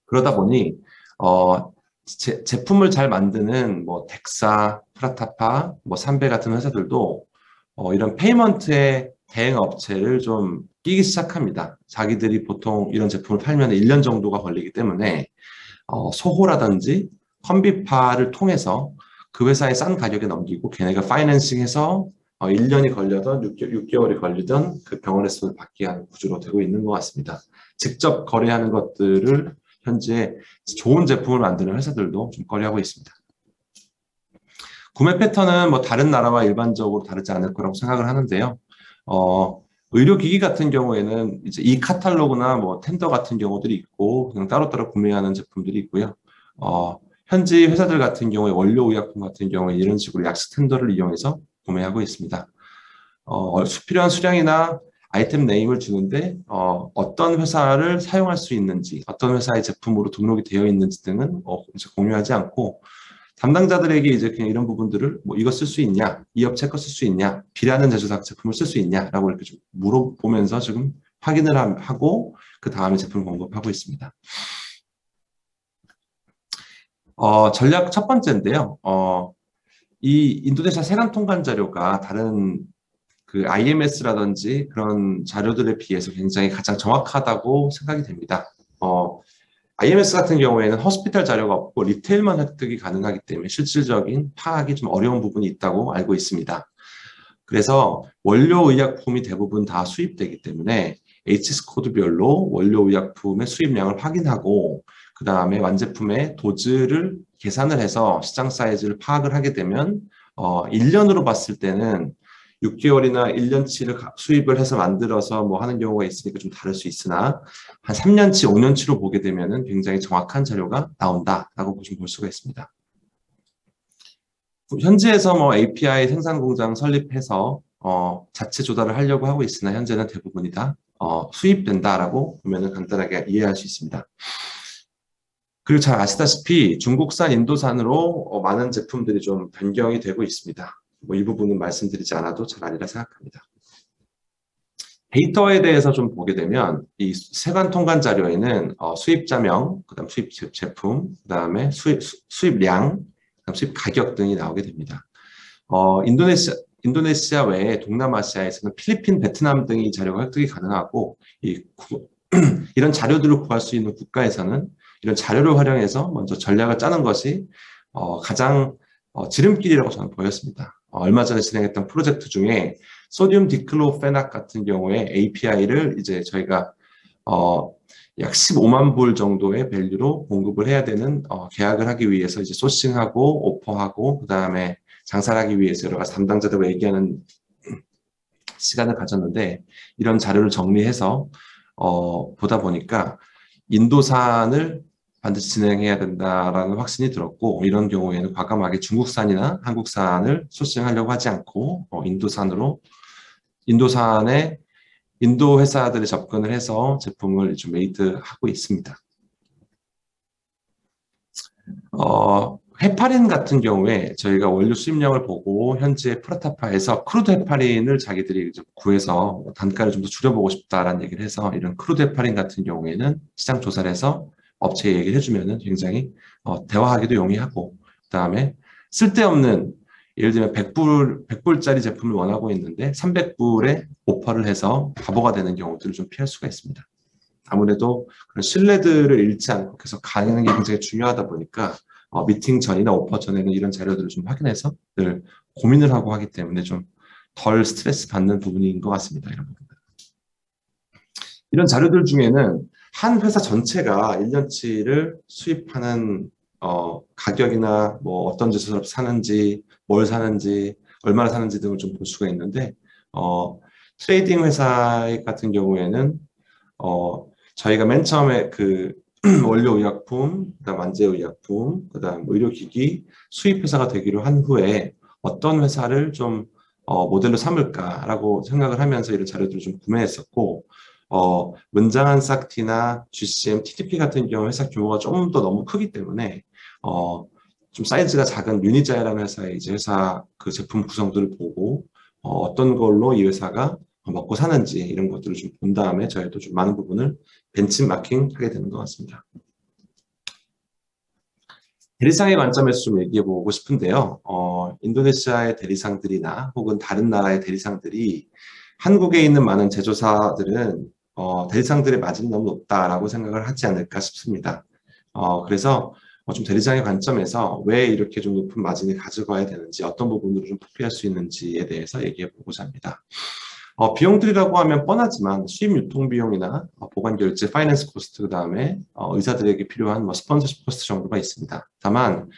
그러다 보니 제품을 잘 만드는 뭐 덱사, 프라타파, 뭐 삼배 같은 회사들도 이런 페이먼트의 대행 업체를 좀 끼기 시작합니다. 자기들이 보통 이런 제품을 팔면 1년 정도가 걸리기 때문에 소호라든지 컴비파를 통해서 그 회사에 싼 가격에 넘기고 걔네가 파이낸싱해서 1년이 걸려든 6개월이 걸리든 그 병원에서 돈을 받게 하는 구조로 되고 있는 것 같습니다. 직접 거래하는 것들을 현재 좋은 제품을 만드는 회사들도 좀 거래하고 있습니다. 구매 패턴은 뭐 다른 나라와 일반적으로 다르지 않을 거라고 생각을 하는데요. 의료기기 같은 경우에는 이제 이 카탈로그나 뭐 텐더 같은 경우들이 있고 그냥 따로따로 구매하는 제품들이 있고요. 현지 회사들 같은 경우에 원료 의약품 같은 경우에 이런 식으로 약식 텐더를 이용해서 구매하고 있습니다. 필요한 수량이나 아이템 네임을 주는데 어떤 회사를 사용할 수 있는지, 어떤 회사의 제품으로 등록이 되어 있는지 등은 이제 공유하지 않고 담당자들에게 이제 그냥 이런 부분들을 뭐 이거 쓸 수 있냐, 이 업체 거 쓸 수 있냐, 비라는 제조사 제품을 쓸 수 있냐라고 이렇게 좀 물어보면서 지금 확인을 하고 그 다음에 제품을 공급하고 있습니다. 전략 첫 번째인데요. 이 인도네시아 세관 통관 자료가 다른 그 IMS라든지 그런 자료들에 비해서 굉장히 가장 정확하다고 생각이 됩니다. IMS 같은 경우에는 허스피탈 자료가 없고 리테일만 획득이 가능하기 때문에 실질적인 파악이 좀 어려운 부분이 있다고 알고 있습니다. 그래서 원료 의약품이 대부분 다 수입되기 때문에 HS 코드별로 원료 의약품의 수입량을 확인하고 그 다음에 완제품의 도즈를 계산을 해서 시장 사이즈를 파악을 하게 되면 1년으로 봤을 때는 6개월이나 1년치를 수입을 해서 만들어서 뭐 하는 경우가 있으니까 좀 다를 수 있으나 한 3년치, 5년치로 보게 되면은 굉장히 정확한 자료가 나온다라고 좀 볼 수가 있습니다. 현지에서 뭐 API 생산 공장 설립해서 자체 조달을 하려고 하고 있으나 현재는 대부분이 다 수입된다라고 보면은 간단하게 이해할 수 있습니다. 그리고 잘 아시다시피 중국산, 인도산으로 많은 제품들이 좀 변경이 되고 있습니다. 뭐 이 부분은 말씀드리지 않아도 잘 알리라 생각합니다. 데이터에 대해서 좀 보게 되면 이 세관 통관 자료에는 수입자명, 그다음 수입 제품, 그다음에 수입량, 그다음 수입 가격 등이 나오게 됩니다. 인도네시아 외에 동남아시아에서는 필리핀, 베트남 등이 자료가 획득이 가능하고 이런 자료들을 구할 수 있는 국가에서는 이런 자료를 활용해서 먼저 전략을 짜는 것이 가장 지름길이라고 저는 보였습니다. 얼마 전에 진행했던 프로젝트 중에 소듐 디클로페낙 같은 경우에 API를 이제 저희가 약 15만 불 정도의 밸류로 공급을 해야 되는 계약을 하기 위해서 이제 소싱하고 오퍼하고 그 다음에 장사를 하기 위해서 여러 가지 담당자들과 얘기하는 시간을 가졌는데 이런 자료를 정리해서 보다 보니까 인도산을 반드시 진행해야 된다라는 확신이 들었고 이런 경우에는 과감하게 중국산이나 한국산을 소싱하려고 하지 않고 인도산에 인도 회사들이 접근을 해서 제품을 좀 메이드하고 있습니다. 헤파린 같은 경우에 저희가 원료 수입량을 보고 현재 프라타파에서 크루드 헤파린을 자기들이 구해서 단가를 좀 더 줄여보고 싶다라는 얘기를 해서 이런 크루드 헤파린 같은 경우에는 시장 조사를 해서 업체에 얘기를 해주면은 굉장히 대화하기도 용이하고 그 다음에 쓸데없는 예를 들면 100불짜리 제품을 원하고 있는데 300불에 오퍼를 해서 바보가 되는 경우들을 좀 피할 수가 있습니다. 아무래도 그런 신뢰들을 잃지 않고 계속 가는 게 굉장히 중요하다 보니까 미팅 전이나 오퍼 전에는 이런 자료들을 좀 확인해서 늘 고민을 하고 하기 때문에 좀 덜 스트레스 받는 부분인 것 같습니다. 이런 자료들 중에는 한 회사 전체가 1년치를 수입하는 가격이나 뭐 어떤 제조사를 사는지, 뭘 사는지, 얼마나 사는지 등을 좀 볼 수가 있는데 트레이딩 회사 같은 경우에는 저희가 맨 처음에 그 원료 의약품, 그다음 완제 의약품, 그다음 의료기기 수입 회사가 되기로 한 후에 어떤 회사를 좀 모델로 삼을까라고 생각을 하면서 이런 자료들을 좀 구매했었고 문장한 싹티나 GCM, TDP 같은 경우 회사 규모가 좀 더 너무 크기 때문에 좀 사이즈가 작은 유니자이라는 회사의 이제 회사 그 제품 구성들을 보고 어떤 걸로 이 회사가 먹고 사는지 이런 것들을 좀 본 다음에 저희도 좀 많은 부분을 벤치마킹 하게 되는 것 같습니다. 대리상의 관점에서 좀 얘기해 보고 싶은데요. 인도네시아의 대리상들이나 혹은 다른 나라의 대리상들이 한국에 있는 많은 제조사들은 대리상들의 마진이 너무 높다라고 생각을 하지 않을까 싶습니다. 그래서 좀 대리상의 관점에서 왜 이렇게 좀 높은 마진을 가져가야 되는지, 어떤 부분으로 좀 포기할 수 있는지에 대해서 얘기해 보고자 합니다. 비용들이라고 하면 뻔하지만 수입 유통 비용이나 보관 결제, 파이낸스 코스트, 그 다음에 의사들에게 필요한 스폰서십 코스트 정도가 있습니다. 다만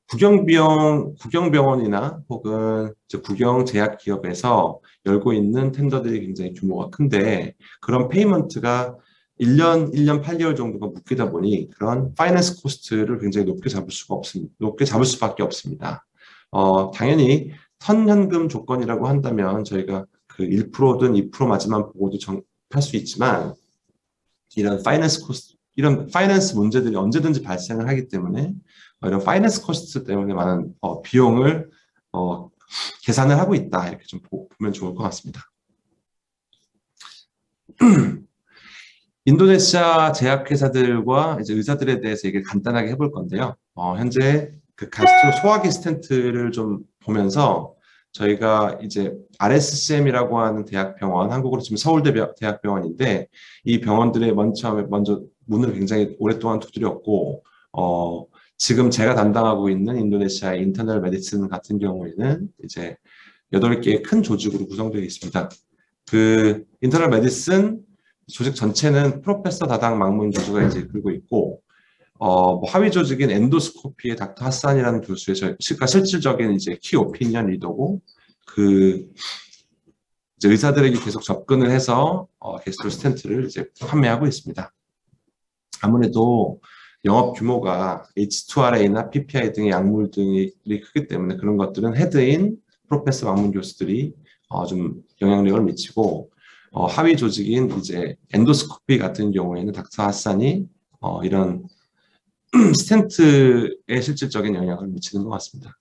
국영병원이나 혹은 국영제약 기업에서 열고 있는 텐더들이 굉장히 규모가 큰데 그런 페이먼트가 1년 8개월 정도가 묶이다 보니 그런 파이낸스 코스트를 굉장히 높게 잡을 수밖에 없습니다. 당연히 선현금 조건이라고 한다면 저희가 그 1%든 2% 마진만 보고도 할 수 있지만 이런 파이낸스 코스트, 이런 파이낸스 문제들이 언제든지 발생을 하기 때문에 이런 파이낸스 코스트 때문에 많은 비용을 계산을 하고 있다, 이렇게 좀 보면 좋을 것 같습니다. 인도네시아 제약회사들과 이제 의사들에 대해서 얘기를 간단하게 해볼 건데요. 현재 그 가스트로 소화기 스텐트를 좀 보면서 저희가 이제 RSCM이라고 하는 대학병원, 한국으로 치면 서울대 대학병원인데 이 병원들의 먼저 문을 굉장히 오랫동안 두드렸고 지금 제가 담당하고 있는 인도네시아 인터널 메디슨 같은 경우에는 이제 8개의 큰 조직으로 구성되어 있습니다. 그 인터널 메디슨 조직 전체는 프로페서 다당 망문 교수가 이제 이끌고 있고 하위 조직인 엔도스코피의 닥터 하산이라는 교수의 실질적인 이제 키 오피니언 리더고 그 이제 의사들에게 계속 접근을 해서 게스트로 스텐트를 이제 판매하고 있습니다. 아무래도 영업 규모가 H2RA나 PPI 등의 약물 등이 크기 때문에 그런 것들은 헤드인 프로페서 망문 교수들이 좀 영향력을 미치고 하위 조직인 이제 엔도스코피 같은 경우에는 닥터 하산이 이런 스텐트에 실질적인 영향을 미치는 것 같습니다.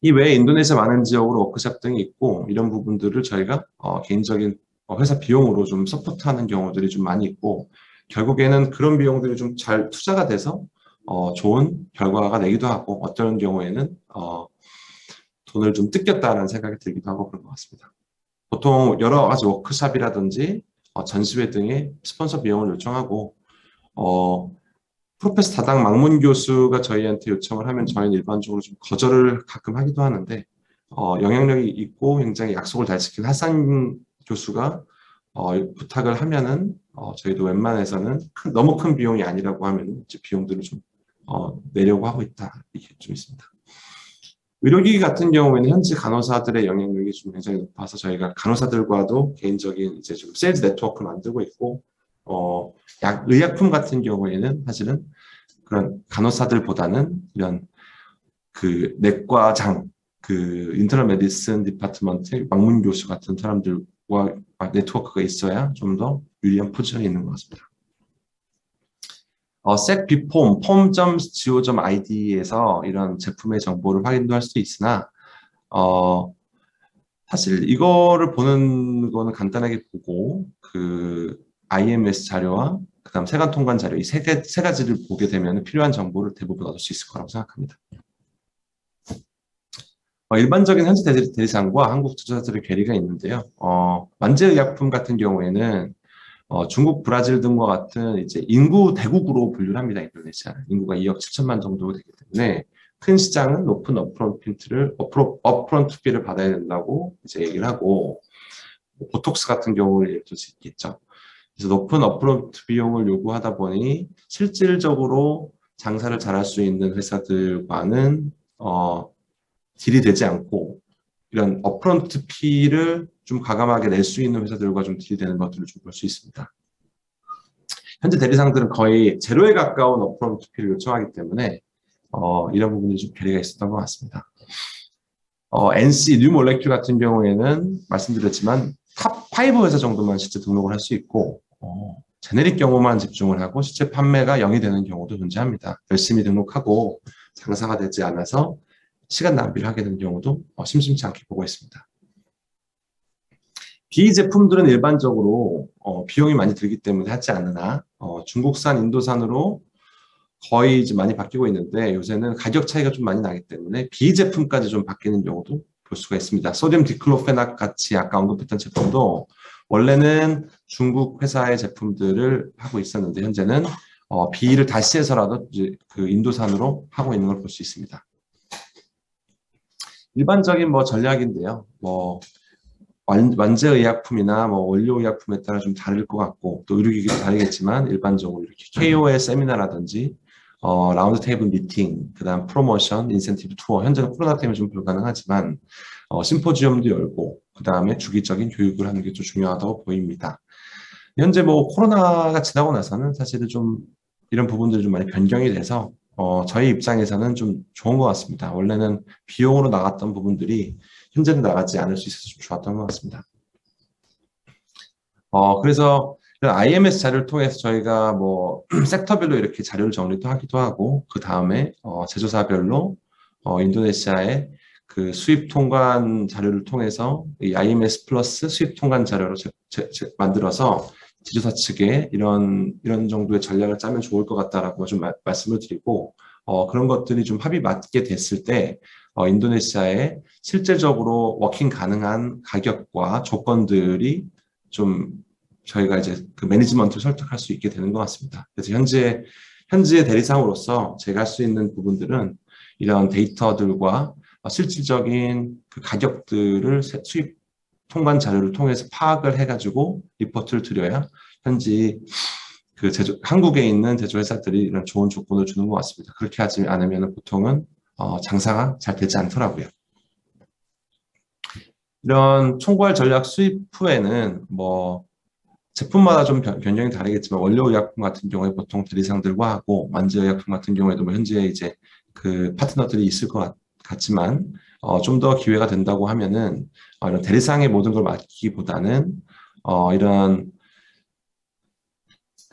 이 외에 인도네시아 많은 지역으로 워크숍 등이 있고 이런 부분들을 저희가 개인적인 회사 비용으로 좀 서포트하는 경우들이 좀 많이 있고 결국에는 그런 비용들이 좀 잘 투자가 돼서 좋은 결과가 내기도 하고 어떤 경우에는 돈을 좀 뜯겼다는 생각이 들기도 하고 그런 것 같습니다. 보통 여러 가지 워크숍이라든지 전시회 등의 스폰서 비용을 요청하고 프로페서 다당 망문 교수가 저희한테 요청을 하면 저희는 일반적으로 좀 거절을 가끔 하기도 하는데 영향력이 있고 굉장히 약속을 잘 지킨 하산 교수가 부탁을 하면은 저희도 웬만해서는 너무 큰 비용이 아니라고 하면 이제 비용들을 좀 내려고 하고 있다, 이게 좀 있습니다. 의료기기 같은 경우에는 현지 간호사들의 영향력이 좀 굉장히 높아서 저희가 간호사들과도 개인적인 이제 좀 세일즈 네트워크를 만들고 있고 의약품 같은 경우에는 사실은 그런 간호사들보다는 이런 그 내과장, 그 인터널 메디슨 디파트먼트 망문 교수 같은 사람들과 네트워크가 있어야 좀 더 유리한 포지션이 있는 것 같습니다. 섹비폼, 폼.go.id에서 이런 제품의 정보를 확인도 할 수 있으나 사실 이거를 보는 거는 간단하게 보고 그 IMS 자료와 그다음 세관 통관 자료 이 세 가지를 보게 되면 필요한 정보를 대부분 얻을 수 있을 거라고 생각합니다. 일반적인 현지 대리상과 한국 투자자들의 괴리가 있는데요. 만재의약품 같은 경우에는 중국, 브라질 등과 같은 이제 인구 대국으로 분류를 합니다. 인도네시아는 인구가 2억 7천만 정도 되기 때문에 큰 시장은 높은 업프론트 비를 받아야 된다고 이제 얘기를 하고 보톡스 같은 경우를 예를 들 수 있겠죠. 그래서 높은 업프론트 비용을 요구하다 보니 실질적으로 장사를 잘할 수 있는 회사들과는 딜이 되지 않고 이런 업프론트 피를 좀 과감하게 낼 수 있는 회사들과 좀 딜이 되는 것들을 좀 볼 수 있습니다. 현재 대리상들은 거의 제로에 가까운 업프론트 피를 요청하기 때문에 이런 부분이 좀 괴리가 있었던 것 같습니다. NC, 뉴몰레큘 같은 경우에는 말씀드렸지만 탑5 회사 정도만 실제 등록을 할 수 있고 제네릭 경우만 집중을 하고 실제 판매가 0이 되는 경우도 존재합니다. 열심히 등록하고 장사가 되지 않아서 시간 낭비를 하게 되는 경우도 심심치 않게 보고 있습니다. B 제품들은 일반적으로 비용이 많이 들기 때문에 하지 않으나 중국산, 인도산으로 거의 이제 많이 바뀌고 있는데 요새는 가격 차이가 좀 많이 나기 때문에 B 제품까지 좀 바뀌는 경우도 볼 수가 있습니다. 소듐 디클로페낙 같이 아까 언급했던 제품도 원래는 중국 회사의 제품들을 하고 있었는데 현재는 B를 다시 해서라도 이제 그 인도산으로 하고 있는 걸 볼 수 있습니다. 일반적인 전략인데요. 완제의약품이나 원료의약품에 따라 좀 다를 것 같고 또 의료기기도 다르겠지만 일반적으로 이렇게 KOL 세미나라든지 라운드 테이블 미팅, 그다음 프로모션, 인센티브 투어, 현재는 코로나 때문에 좀 불가능하지만 심포지엄도 열고 그다음에 주기적인 교육을 하는 게 좀 중요하다고 보입니다. 현재 코로나가 지나고 나서는 사실은 좀 이런 부분들이 좀 많이 변경이 돼서 저희 입장에서는 좀 좋은 것 같습니다. 원래는 비용으로 나갔던 부분들이 현재는 나가지 않을 수 있어서 좀 좋았던 것 같습니다. 그래서 IMS 자료를 통해서 저희가 섹터별로 이렇게 자료를 정리도 하기도 하고 그 다음에 제조사별로 인도네시아의 그 수입 통관 자료를 통해서 이 IMS 플러스 수입 통관 자료로 만들어서 제조사 측에 이런 정도의 전략을 짜면 좋을 것 같다라고 좀 말씀을 드리고 그런 것들이 좀 합이 맞게 됐을 때 인도네시아에 실제적으로 워킹 가능한 가격과 조건들이 좀 저희가 이제 그 매니지먼트를 설득할 수 있게 되는 것 같습니다. 그래서 현지의 대리상으로서 제가 할 수 있는 부분들은 이런 데이터들과 실질적인 그 가격들을 수입 통관 자료를 통해서 파악을 해가지고 리포트를 드려야 현지 그 한국에 있는 제조회사들이 이런 좋은 조건을 주는 것 같습니다. 그렇게 하지 않으면 보통은 장사가 잘 되지 않더라고요. 이런 총괄 전략 수입 후에는 제품마다 좀 변경이 다르겠지만 원료의약품 같은 경우에 보통 대리상들과 하고 완제의약품 같은 경우에도 현재 이제 그 파트너들이 있을 것 같지만 좀 더 기회가 된다고 하면은 이런 대리상의 모든 걸 맡기기보다는 이런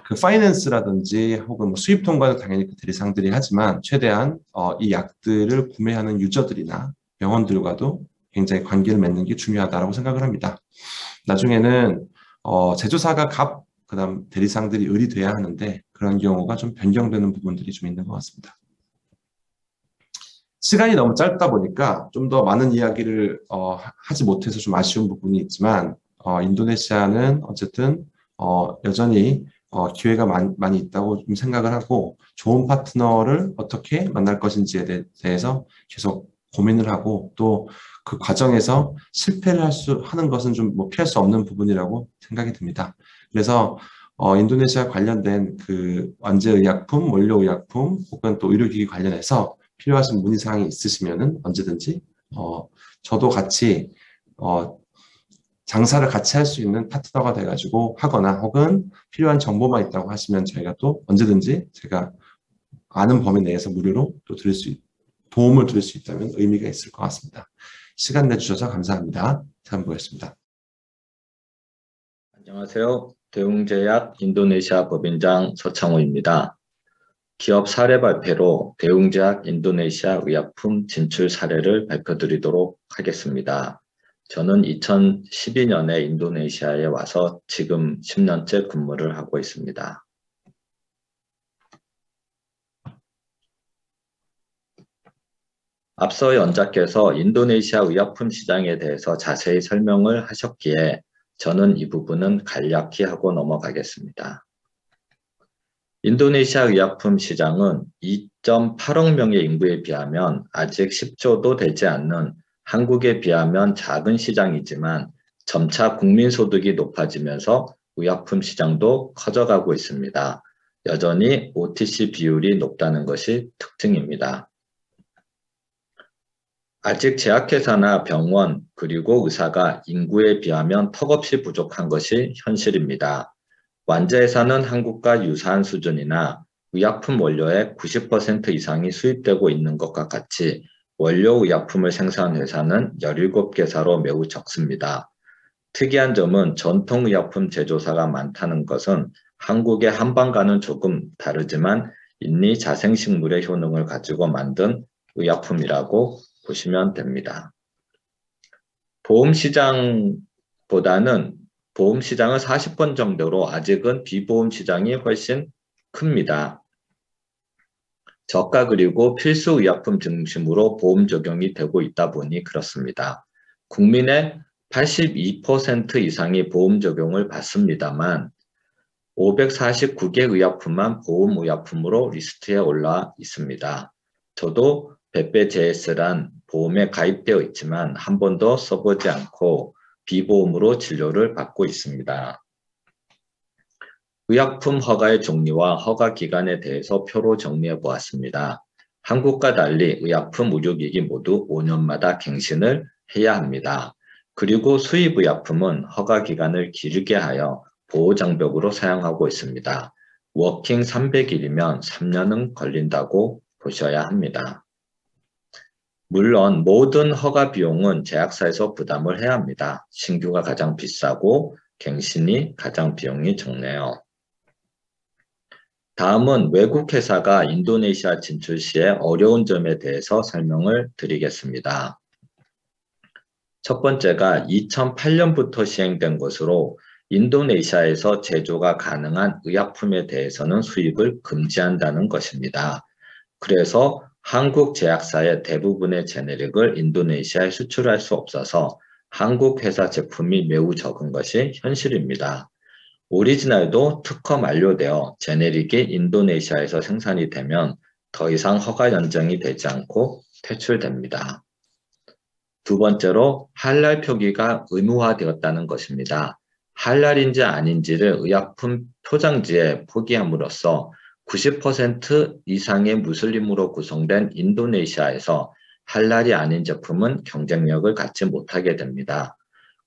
그 파이낸스라든지 혹은 수입 통과는 당연히 그 대리상들이 하지만 최대한 이 약들을 구매하는 유저들이나 병원들과도 굉장히 관계를 맺는 게 중요하다고 생각을 합니다. 나중에는 제조사가 그다음 대리상들이 을이 돼야 하는데 그런 경우가 좀 변경되는 부분들이 좀 있는 것 같습니다. 시간이 너무 짧다 보니까 좀 더 많은 이야기를 하지 못해서 좀 아쉬운 부분이 있지만 인도네시아는 어쨌든 여전히 기회가 많이 있다고 좀 생각을 하고 좋은 파트너를 어떻게 만날 것인지에 대해서 계속 고민을 하고 또 그 과정에서 실패를 하는 것은 좀 피할 수 없는 부분이라고 생각이 듭니다. 그래서 인도네시아 관련된 그 완제의약품, 원료의약품 혹은 또 의료기기 관련해서 필요하신 문의사항이 있으시면은 언제든지 저도 같이 장사를 같이 할 수 있는 파트너가 돼가지고 하거나 혹은 필요한 정보만 있다고 하시면 저희가 또 언제든지 제가 아는 범위 내에서 무료로 또 도움을 드릴 수 있다면 의미가 있을 것 같습니다. 시간 내주셔서 감사합니다. 다음 보겠습니다. 안녕하세요. 대웅제약 인도네시아 법인장 서창호입니다. 기업 사례 발표로 대웅제약 인도네시아 의약품 진출 사례를 발표드리도록 하겠습니다. 저는 2012년에 인도네시아에 와서 지금 10년째 근무를 하고 있습니다. 앞서 연자께서 인도네시아 의약품 시장에 대해서 자세히 설명을 하셨기에 저는 이 부분은 간략히 하고 넘어가겠습니다. 인도네시아 의약품 시장은 2.8억 명의 인구에 비하면 아직 10조도 되지 않는 한국에 비하면 작은 시장이지만 점차 국민소득이 높아지면서 의약품 시장도 커져가고 있습니다. 여전히 OTC 비율이 높다는 것이 특징입니다. 아직 제약회사나 병원 그리고 의사가 인구에 비하면 턱없이 부족한 것이 현실입니다. 완제회사는 한국과 유사한 수준이나 의약품 원료의 90% 이상이 수입되고 있는 것과 같이 원료 의약품을 생산한 회사는 17개사로 매우 적습니다. 특이한 점은 전통 의약품 제조사가 많다는 것은 한국의 한방과는 조금 다르지만 인리 자생식물의 효능을 가지고 만든 의약품이라고 보시면 됩니다. 보험시장은 40번 정도로 아직은 비보험 시장이 훨씬 큽니다. 저가 그리고 필수 의약품 중심으로 보험 적용이 되고 있다 보니 그렇습니다. 국민의 82% 이상이 보험 적용을 받습니다만 549개 의약품만 보험 의약품으로 리스트에 올라 있습니다. 저도 베페제스란 보험에 가입되어 있지만 한 번도 써보지 않고 비보험으로 진료를 받고 있습니다. 의약품 허가의 종류와 허가 기간에 대해서 표로 정리해 보았습니다. 한국과 달리 의약품 의료기기 모두 5년마다 갱신을 해야 합니다. 그리고 수입 의약품은 허가 기간을 길게 하여 보호장벽으로 사용하고 있습니다. 워킹 300일이면 3년은 걸린다고 보셔야 합니다. 물론 모든 허가 비용은 제약사에서 부담을 해야 합니다. 신규가 가장 비싸고 갱신이 가장 비용이 적네요. 다음은 외국 회사가 인도네시아 진출 시에 어려운 점에 대해서 설명을 드리겠습니다. 첫 번째가 2008년부터 시행된 것으로 인도네시아에서 제조가 가능한 의약품에 대해서는 수입을 금지한다는 것입니다. 그래서 한국 제약사의 대부분의 제네릭을 인도네시아에 수출할 수 없어서 한국 회사 제품이 매우 적은 것이 현실입니다. 오리지널도 특허 만료되어 제네릭이 인도네시아에서 생산이 되면 더 이상 허가 연장이 되지 않고 퇴출됩니다. 두 번째로 할랄 표기가 의무화되었다는 것입니다. 할랄인지 아닌지를 의약품 표장지에 표기함으로써 90% 이상의 무슬림으로 구성된 인도네시아에서 할랄이 아닌 제품은 경쟁력을 갖지 못하게 됩니다.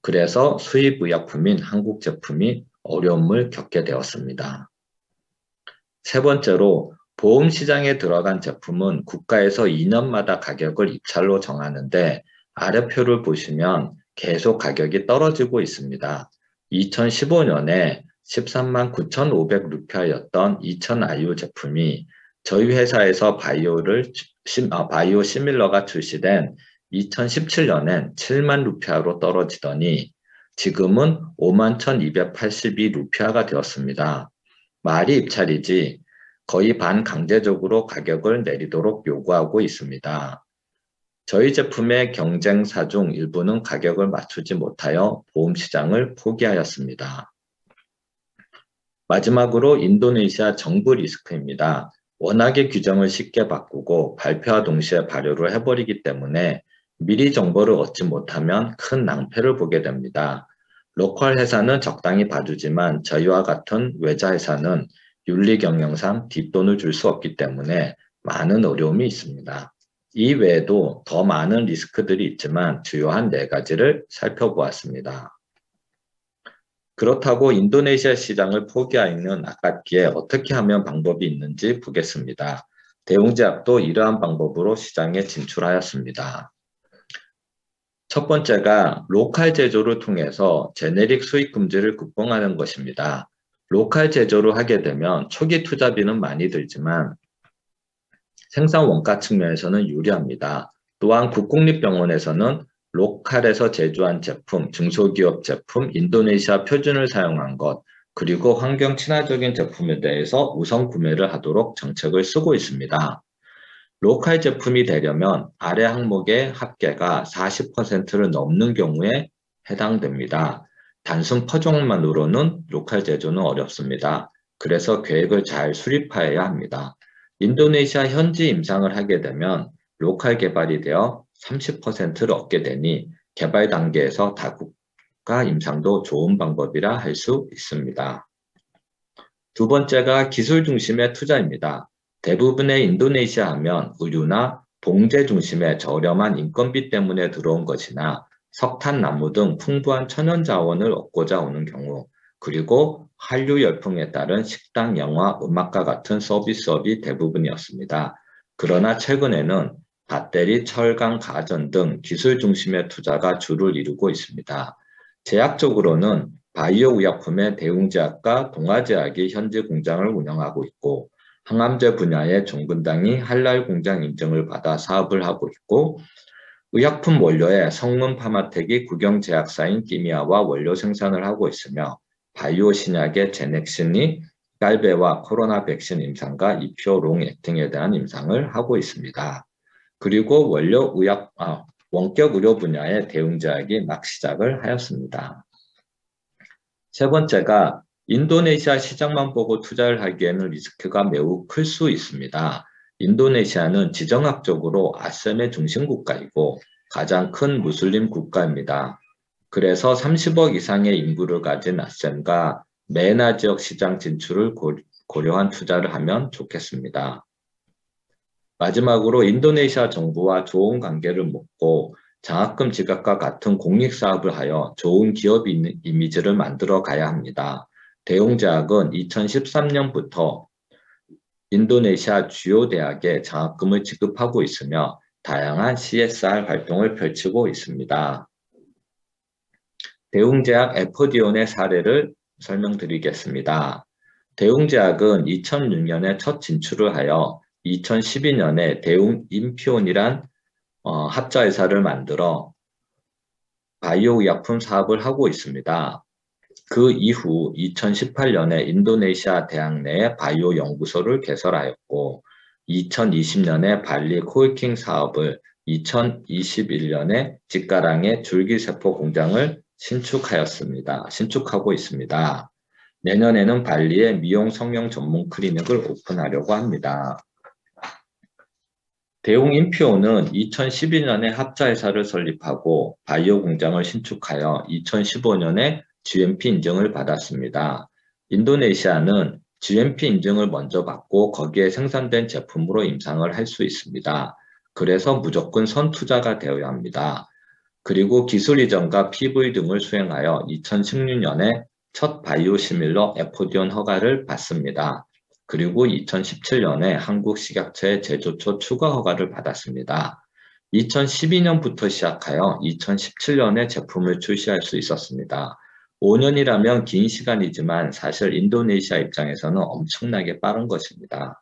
그래서 수입 의약품인 한국 제품이 어려움을 겪게 되었습니다. 세 번째로 보험 시장에 들어간 제품은 국가에서 2년마다 가격을 입찰로 정하는데 아래 표를 보시면 계속 가격이 떨어지고 있습니다. 2015년에 13만 9,500루피아였던 2000IU 제품이 저희 회사에서 바이오 시밀러가 출시된 2017년엔 7만 루피아로 떨어지더니 지금은 51,282루피아가 되었습니다. 말이 입찰이지 거의 반강제적으로 가격을 내리도록 요구하고 있습니다. 저희 제품의 경쟁사 중 일부는 가격을 맞추지 못하여 보험 시장을 포기하였습니다. 마지막으로 인도네시아 정부 리스크입니다. 워낙에 규정을 쉽게 바꾸고 발표와 동시에 발효를 해버리기 때문에 미리 정보를 얻지 못하면 큰 낭패를 보게 됩니다. 로컬 회사는 적당히 봐주지만 저희와 같은 외자 회사는 윤리 경영상 뒷돈을 줄 수 없기 때문에 많은 어려움이 있습니다. 이 외에도 더 많은 리스크들이 있지만 주요한 4가지를 살펴보았습니다. 그렇다고 인도네시아 시장을 포기하기는 아깝기에 어떻게 하면 방법이 있는지 보겠습니다. 대웅제약도 이러한 방법으로 시장에 진출하였습니다. 첫 번째가 로컬 제조를 통해서 제네릭 수입 금지를 극복하는 것입니다. 로컬 제조를 하게 되면 초기 투자비는 많이 들지만 생산 원가 측면에서는 유리합니다. 또한 국공립병원에서는 로컬에서 제조한 제품, 중소기업 제품, 인도네시아 표준을 사용한 것, 그리고 환경 친화적인 제품에 대해서 우선 구매를 하도록 정책을 쓰고 있습니다. 로컬 제품이 되려면 아래 항목의 합계가 40%를 넘는 경우에 해당됩니다. 단순 포장만으로는 로컬 제조는 어렵습니다. 그래서 계획을 잘 수립하여야 합니다. 인도네시아 현지 임상을 하게 되면 로컬 개발이 되어 30%를 얻게 되니 개발 단계에서 다국가 임상도 좋은 방법이라 할 수 있습니다. 두 번째가 기술 중심의 투자입니다. 대부분의 인도네시아 하면 의류나 봉제 중심의 저렴한 인건비 때문에 들어온 것이나 석탄, 나무 등 풍부한 천연 자원을 얻고자 오는 경우, 그리고 한류 열풍에 따른 식당, 영화, 음악과 같은 서비스업이 대부분이었습니다. 그러나 최근에는 배터리, 철강, 가전 등 기술 중심의 투자가 주를 이루고 있습니다. 제약적으로는 바이오 의약품의 대웅제약과 동아제약이 현지 공장을 운영하고 있고 항암제 분야의 종근당이 할랄 공장 인증을 받아 사업을 하고 있고, 의약품 원료의 성문 파마텍이 국영제약사인 끼미아와 원료 생산을 하고 있으며, 바이오 신약의 제넥신이 깔베와 코로나 백신 임상과 이표 롱액팅에 대한 임상을 하고 있습니다. 그리고 원격 의료 분야의 대웅제약이 막 시작을 하였습니다. 세 번째가 인도네시아 시장만 보고 투자를 하기에는 리스크가 매우 클 수 있습니다. 인도네시아는 지정학적으로 아셈의 중심 국가이고 가장 큰 무슬림 국가입니다. 그래서 30억 이상의 인구를 가진 아셈과 메나 지역 시장 진출을 고려한 투자를 하면 좋겠습니다. 마지막으로 인도네시아 정부와 좋은 관계를 맺고 장학금 지급과 같은 공익사업을 하여 좋은 기업 이미지를 만들어 가야 합니다. 대웅제약은 2013년부터 인도네시아 주요 대학에 장학금을 지급하고 있으며 다양한 CSR 활동을 펼치고 있습니다. 대웅제약 에포디온의 사례를 설명드리겠습니다. 대웅제약은 2006년에 첫 진출을 하여 2012년에 대웅인피온이란 합자회사를 만들어 바이오 의약품 사업을 하고 있습니다. 그 이후 2018년에 인도네시아 대학 내에 바이오 연구소를 개설하였고 2020년에 발리 코이킹 사업을 2021년에 직가랑의 줄기세포 공장을 신축하고 있습니다. 내년에는 발리에 미용 성형 전문 클리닉을 오픈하려고 합니다. 대웅인피온은 2012년에 합자회사를 설립하고 바이오 공장을 신축하여 2015년에 GMP 인증을 받았습니다. 인도네시아는 GMP 인증을 먼저 받고 거기에 생산된 제품으로 임상을 할 수 있습니다. 그래서 무조건 선투자가 되어야 합니다. 그리고 기술 이전과 PV 등을 수행하여 2016년에 첫 바이오 시밀러 에포디온 허가를 받습니다. 그리고 2017년에 한국식약처의 제조처 추가 허가를 받았습니다. 2012년부터 시작하여 2017년에 제품을 출시할 수 있었습니다. 5년이라면 긴 시간이지만 사실 인도네시아 입장에서는 엄청나게 빠른 것입니다.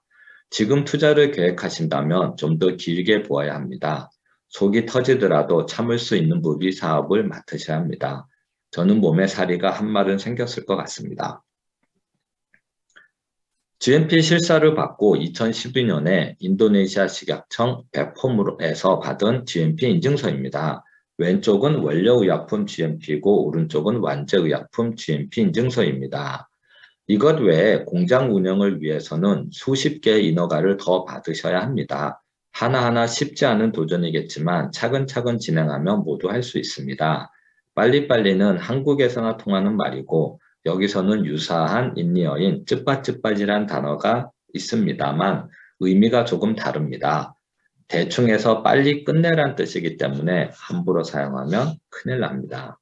지금 투자를 계획하신다면 좀 더 길게 보아야 합니다. 속이 터지더라도 참을 수 있는 부비 사업을 맡으셔야 합니다. 저는 몸에 사리가 한 마른 생겼을 것 같습니다. GMP 실사를 받고 2012년에 인도네시아 식약청 베폼에서 받은 GMP 인증서입니다. 왼쪽은 원료의약품 GMP고 오른쪽은 완제의약품 GMP 인증서입니다. 이것 외에 공장 운영을 위해서는 수십 개의 인허가를 더 받으셔야 합니다. 하나하나 쉽지 않은 도전이겠지만 차근차근 진행하면 모두 할 수 있습니다. 빨리빨리는 한국에서나 통하는 말이고 여기서는 유사한 인리어인 ጭ빠ጭ빠지란 단어가 있습니다만 의미가 조금 다릅니다. 대충 해서 빨리 끝내란 뜻이기 때문에 함부로 사용하면 큰일 납니다.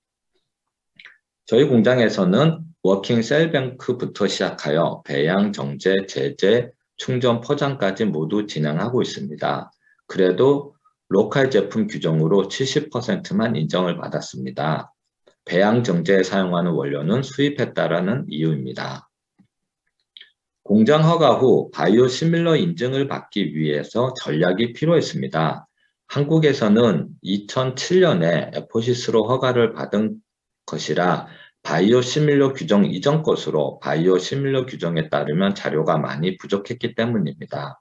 저희 공장에서는 워킹 셀뱅크부터 시작하여 배양, 정제, 제재, 충전, 포장까지 모두 진행하고 있습니다. 그래도 로컬 제품 규정으로 70%만 인정을 받았습니다. 배양 정제에 사용하는 원료는 수입했다라는 이유입니다. 공장 허가 후 바이오 시밀러 인증을 받기 위해서 전략이 필요했습니다. 한국에서는 2007년에 에포시스로 허가를 받은 것이라 바이오 시밀러 규정 이전 것으로 바이오 시밀러 규정에 따르면 자료가 많이 부족했기 때문입니다.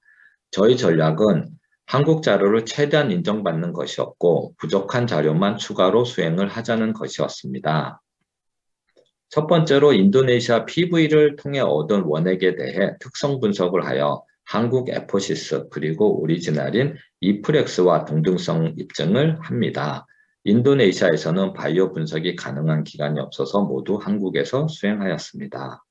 저희 전략은 한국 자료를 최대한 인정받는 것이었고 부족한 자료만 추가로 수행을 하자는 것이었습니다. 첫 번째로 인도네시아 PV를 통해 얻은 원액에 대해 특성 분석을 하여 한국 에포시스 그리고 오리지널인 이프렉스와 동등성 입증을 합니다. 인도네시아에서는 바이오 분석이 가능한 기관이 없어서 모두 한국에서 수행하였습니다.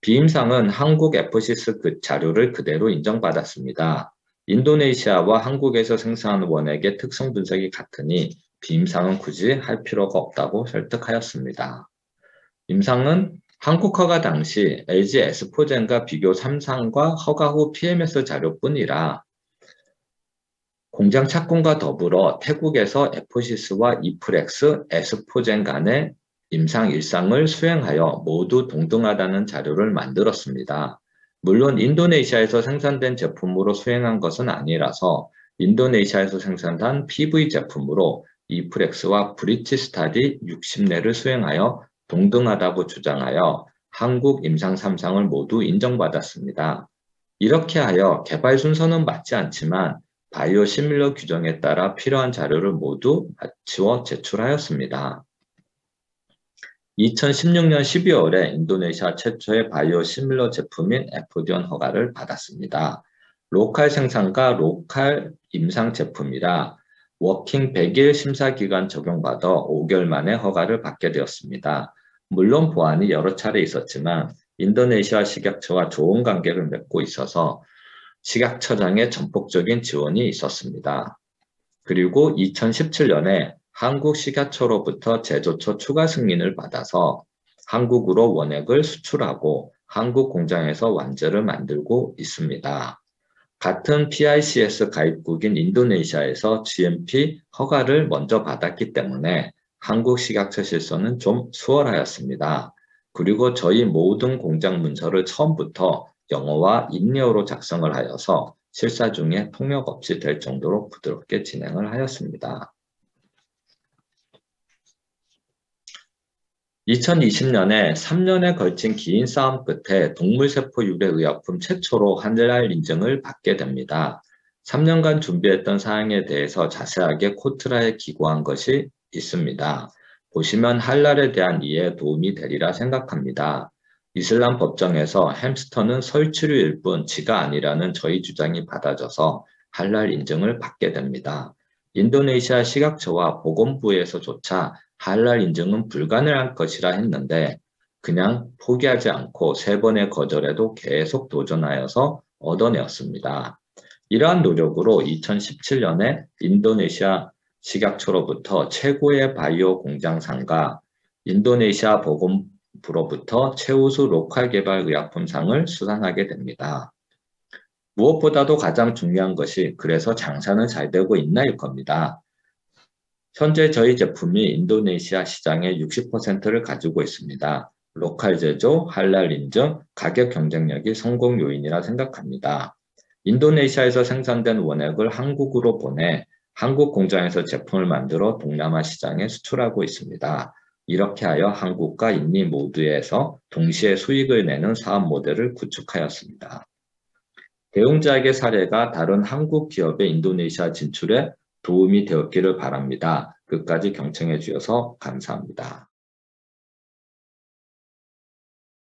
비임상은 한국 에포시스 자료를 그대로 인정받았습니다. 인도네시아와 한국에서 생산한 원액의 특성 분석이 같으니 비임상은 굳이 할 필요가 없다고 설득하였습니다. 임상은 한국 허가 당시 LG 에스포젠과 비교 3상과 허가 후 PMS 자료뿐이라 공장 착공과 더불어 태국에서 에포시스와 이프렉스, 에스포젠 간의 임상 1상을 수행하여 모두 동등하다는 자료를 만들었습니다. 물론 인도네시아에서 생산된 제품으로 수행한 것은 아니라서 인도네시아에서 생산한 PV 제품으로 이프렉스와 브리치스타디 60내를 수행하여 동등하다고 주장하여 한국 임상 3상을 모두 인정받았습니다. 이렇게 하여 개발 순서는 맞지 않지만 바이오 시밀러 규정에 따라 필요한 자료를 모두 맞추어 제출하였습니다. 2016년 12월에 인도네시아 최초의 바이오 시밀러 제품인 에프디온 허가를 받았습니다. 로컬 생산과 로컬 임상 제품이라 워킹 100일 심사기간 적용받아 5개월 만에 허가를 받게 되었습니다. 물론 보완이 여러 차례 있었지만 인도네시아 식약처와 좋은 관계를 맺고 있어서 식약처장의 전폭적인 지원이 있었습니다. 그리고 2017년에 한국 식약처로부터 제조처 추가 승인을 받아서 한국으로 원액을 수출하고 한국 공장에서 완제를 만들고 있습니다. 같은 PICS 가입국인 인도네시아에서 GMP 허가를 먼저 받았기 때문에 한국 식약처 실서는 좀 수월하였습니다. 그리고 저희 모든 공장 문서를 처음부터 영어와 인리어로 작성을 하여서 실사 중에 통역 없이 될 정도로 부드럽게 진행을 하였습니다. 2020년에 3년에 걸친 긴 싸움 끝에 동물세포 유래의약품 최초로 한랄 인증을 받게 됩니다. 3년간 준비했던 사항에 대해서 자세하게 코트라에 기고한 것이 있습니다. 보시면 할랄에 대한 이해에 도움이 되리라 생각합니다. 이슬람 법정에서 햄스터는 설치류일 뿐 쥐가 아니라는 저희 주장이 받아져서 할랄 인증을 받게 됩니다. 인도네시아 식약처와 보건부에서조차 할랄 인증은 불가능할 것이라 했는데 그냥 포기하지 않고 3번의 거절에도 계속 도전하여서 얻어내었습니다. 이러한 노력으로 2017년에 인도네시아 식약처로부터 최고의 바이오 공장상과 인도네시아 보건부로부터 최우수 로컬 개발 의약품상을 수상하게 됩니다. 무엇보다도 가장 중요한 것이 그래서 장사는 잘 되고 있나일 겁니다. 현재 저희 제품이 인도네시아 시장의 60%를 가지고 있습니다. 로컬 제조, 할랄 인증, 가격 경쟁력이 성공 요인이라 생각합니다. 인도네시아에서 생산된 원액을 한국으로 보내 한국 공장에서 제품을 만들어 동남아 시장에 수출하고 있습니다. 이렇게 하여 한국과 인도 모두에서 동시에 수익을 내는 사업 모델을 구축하였습니다. 대웅제약의 사례가 다른 한국 기업의 인도네시아 진출에 도움이 되었기를 바랍니다. 끝까지 경청해 주셔서 감사합니다.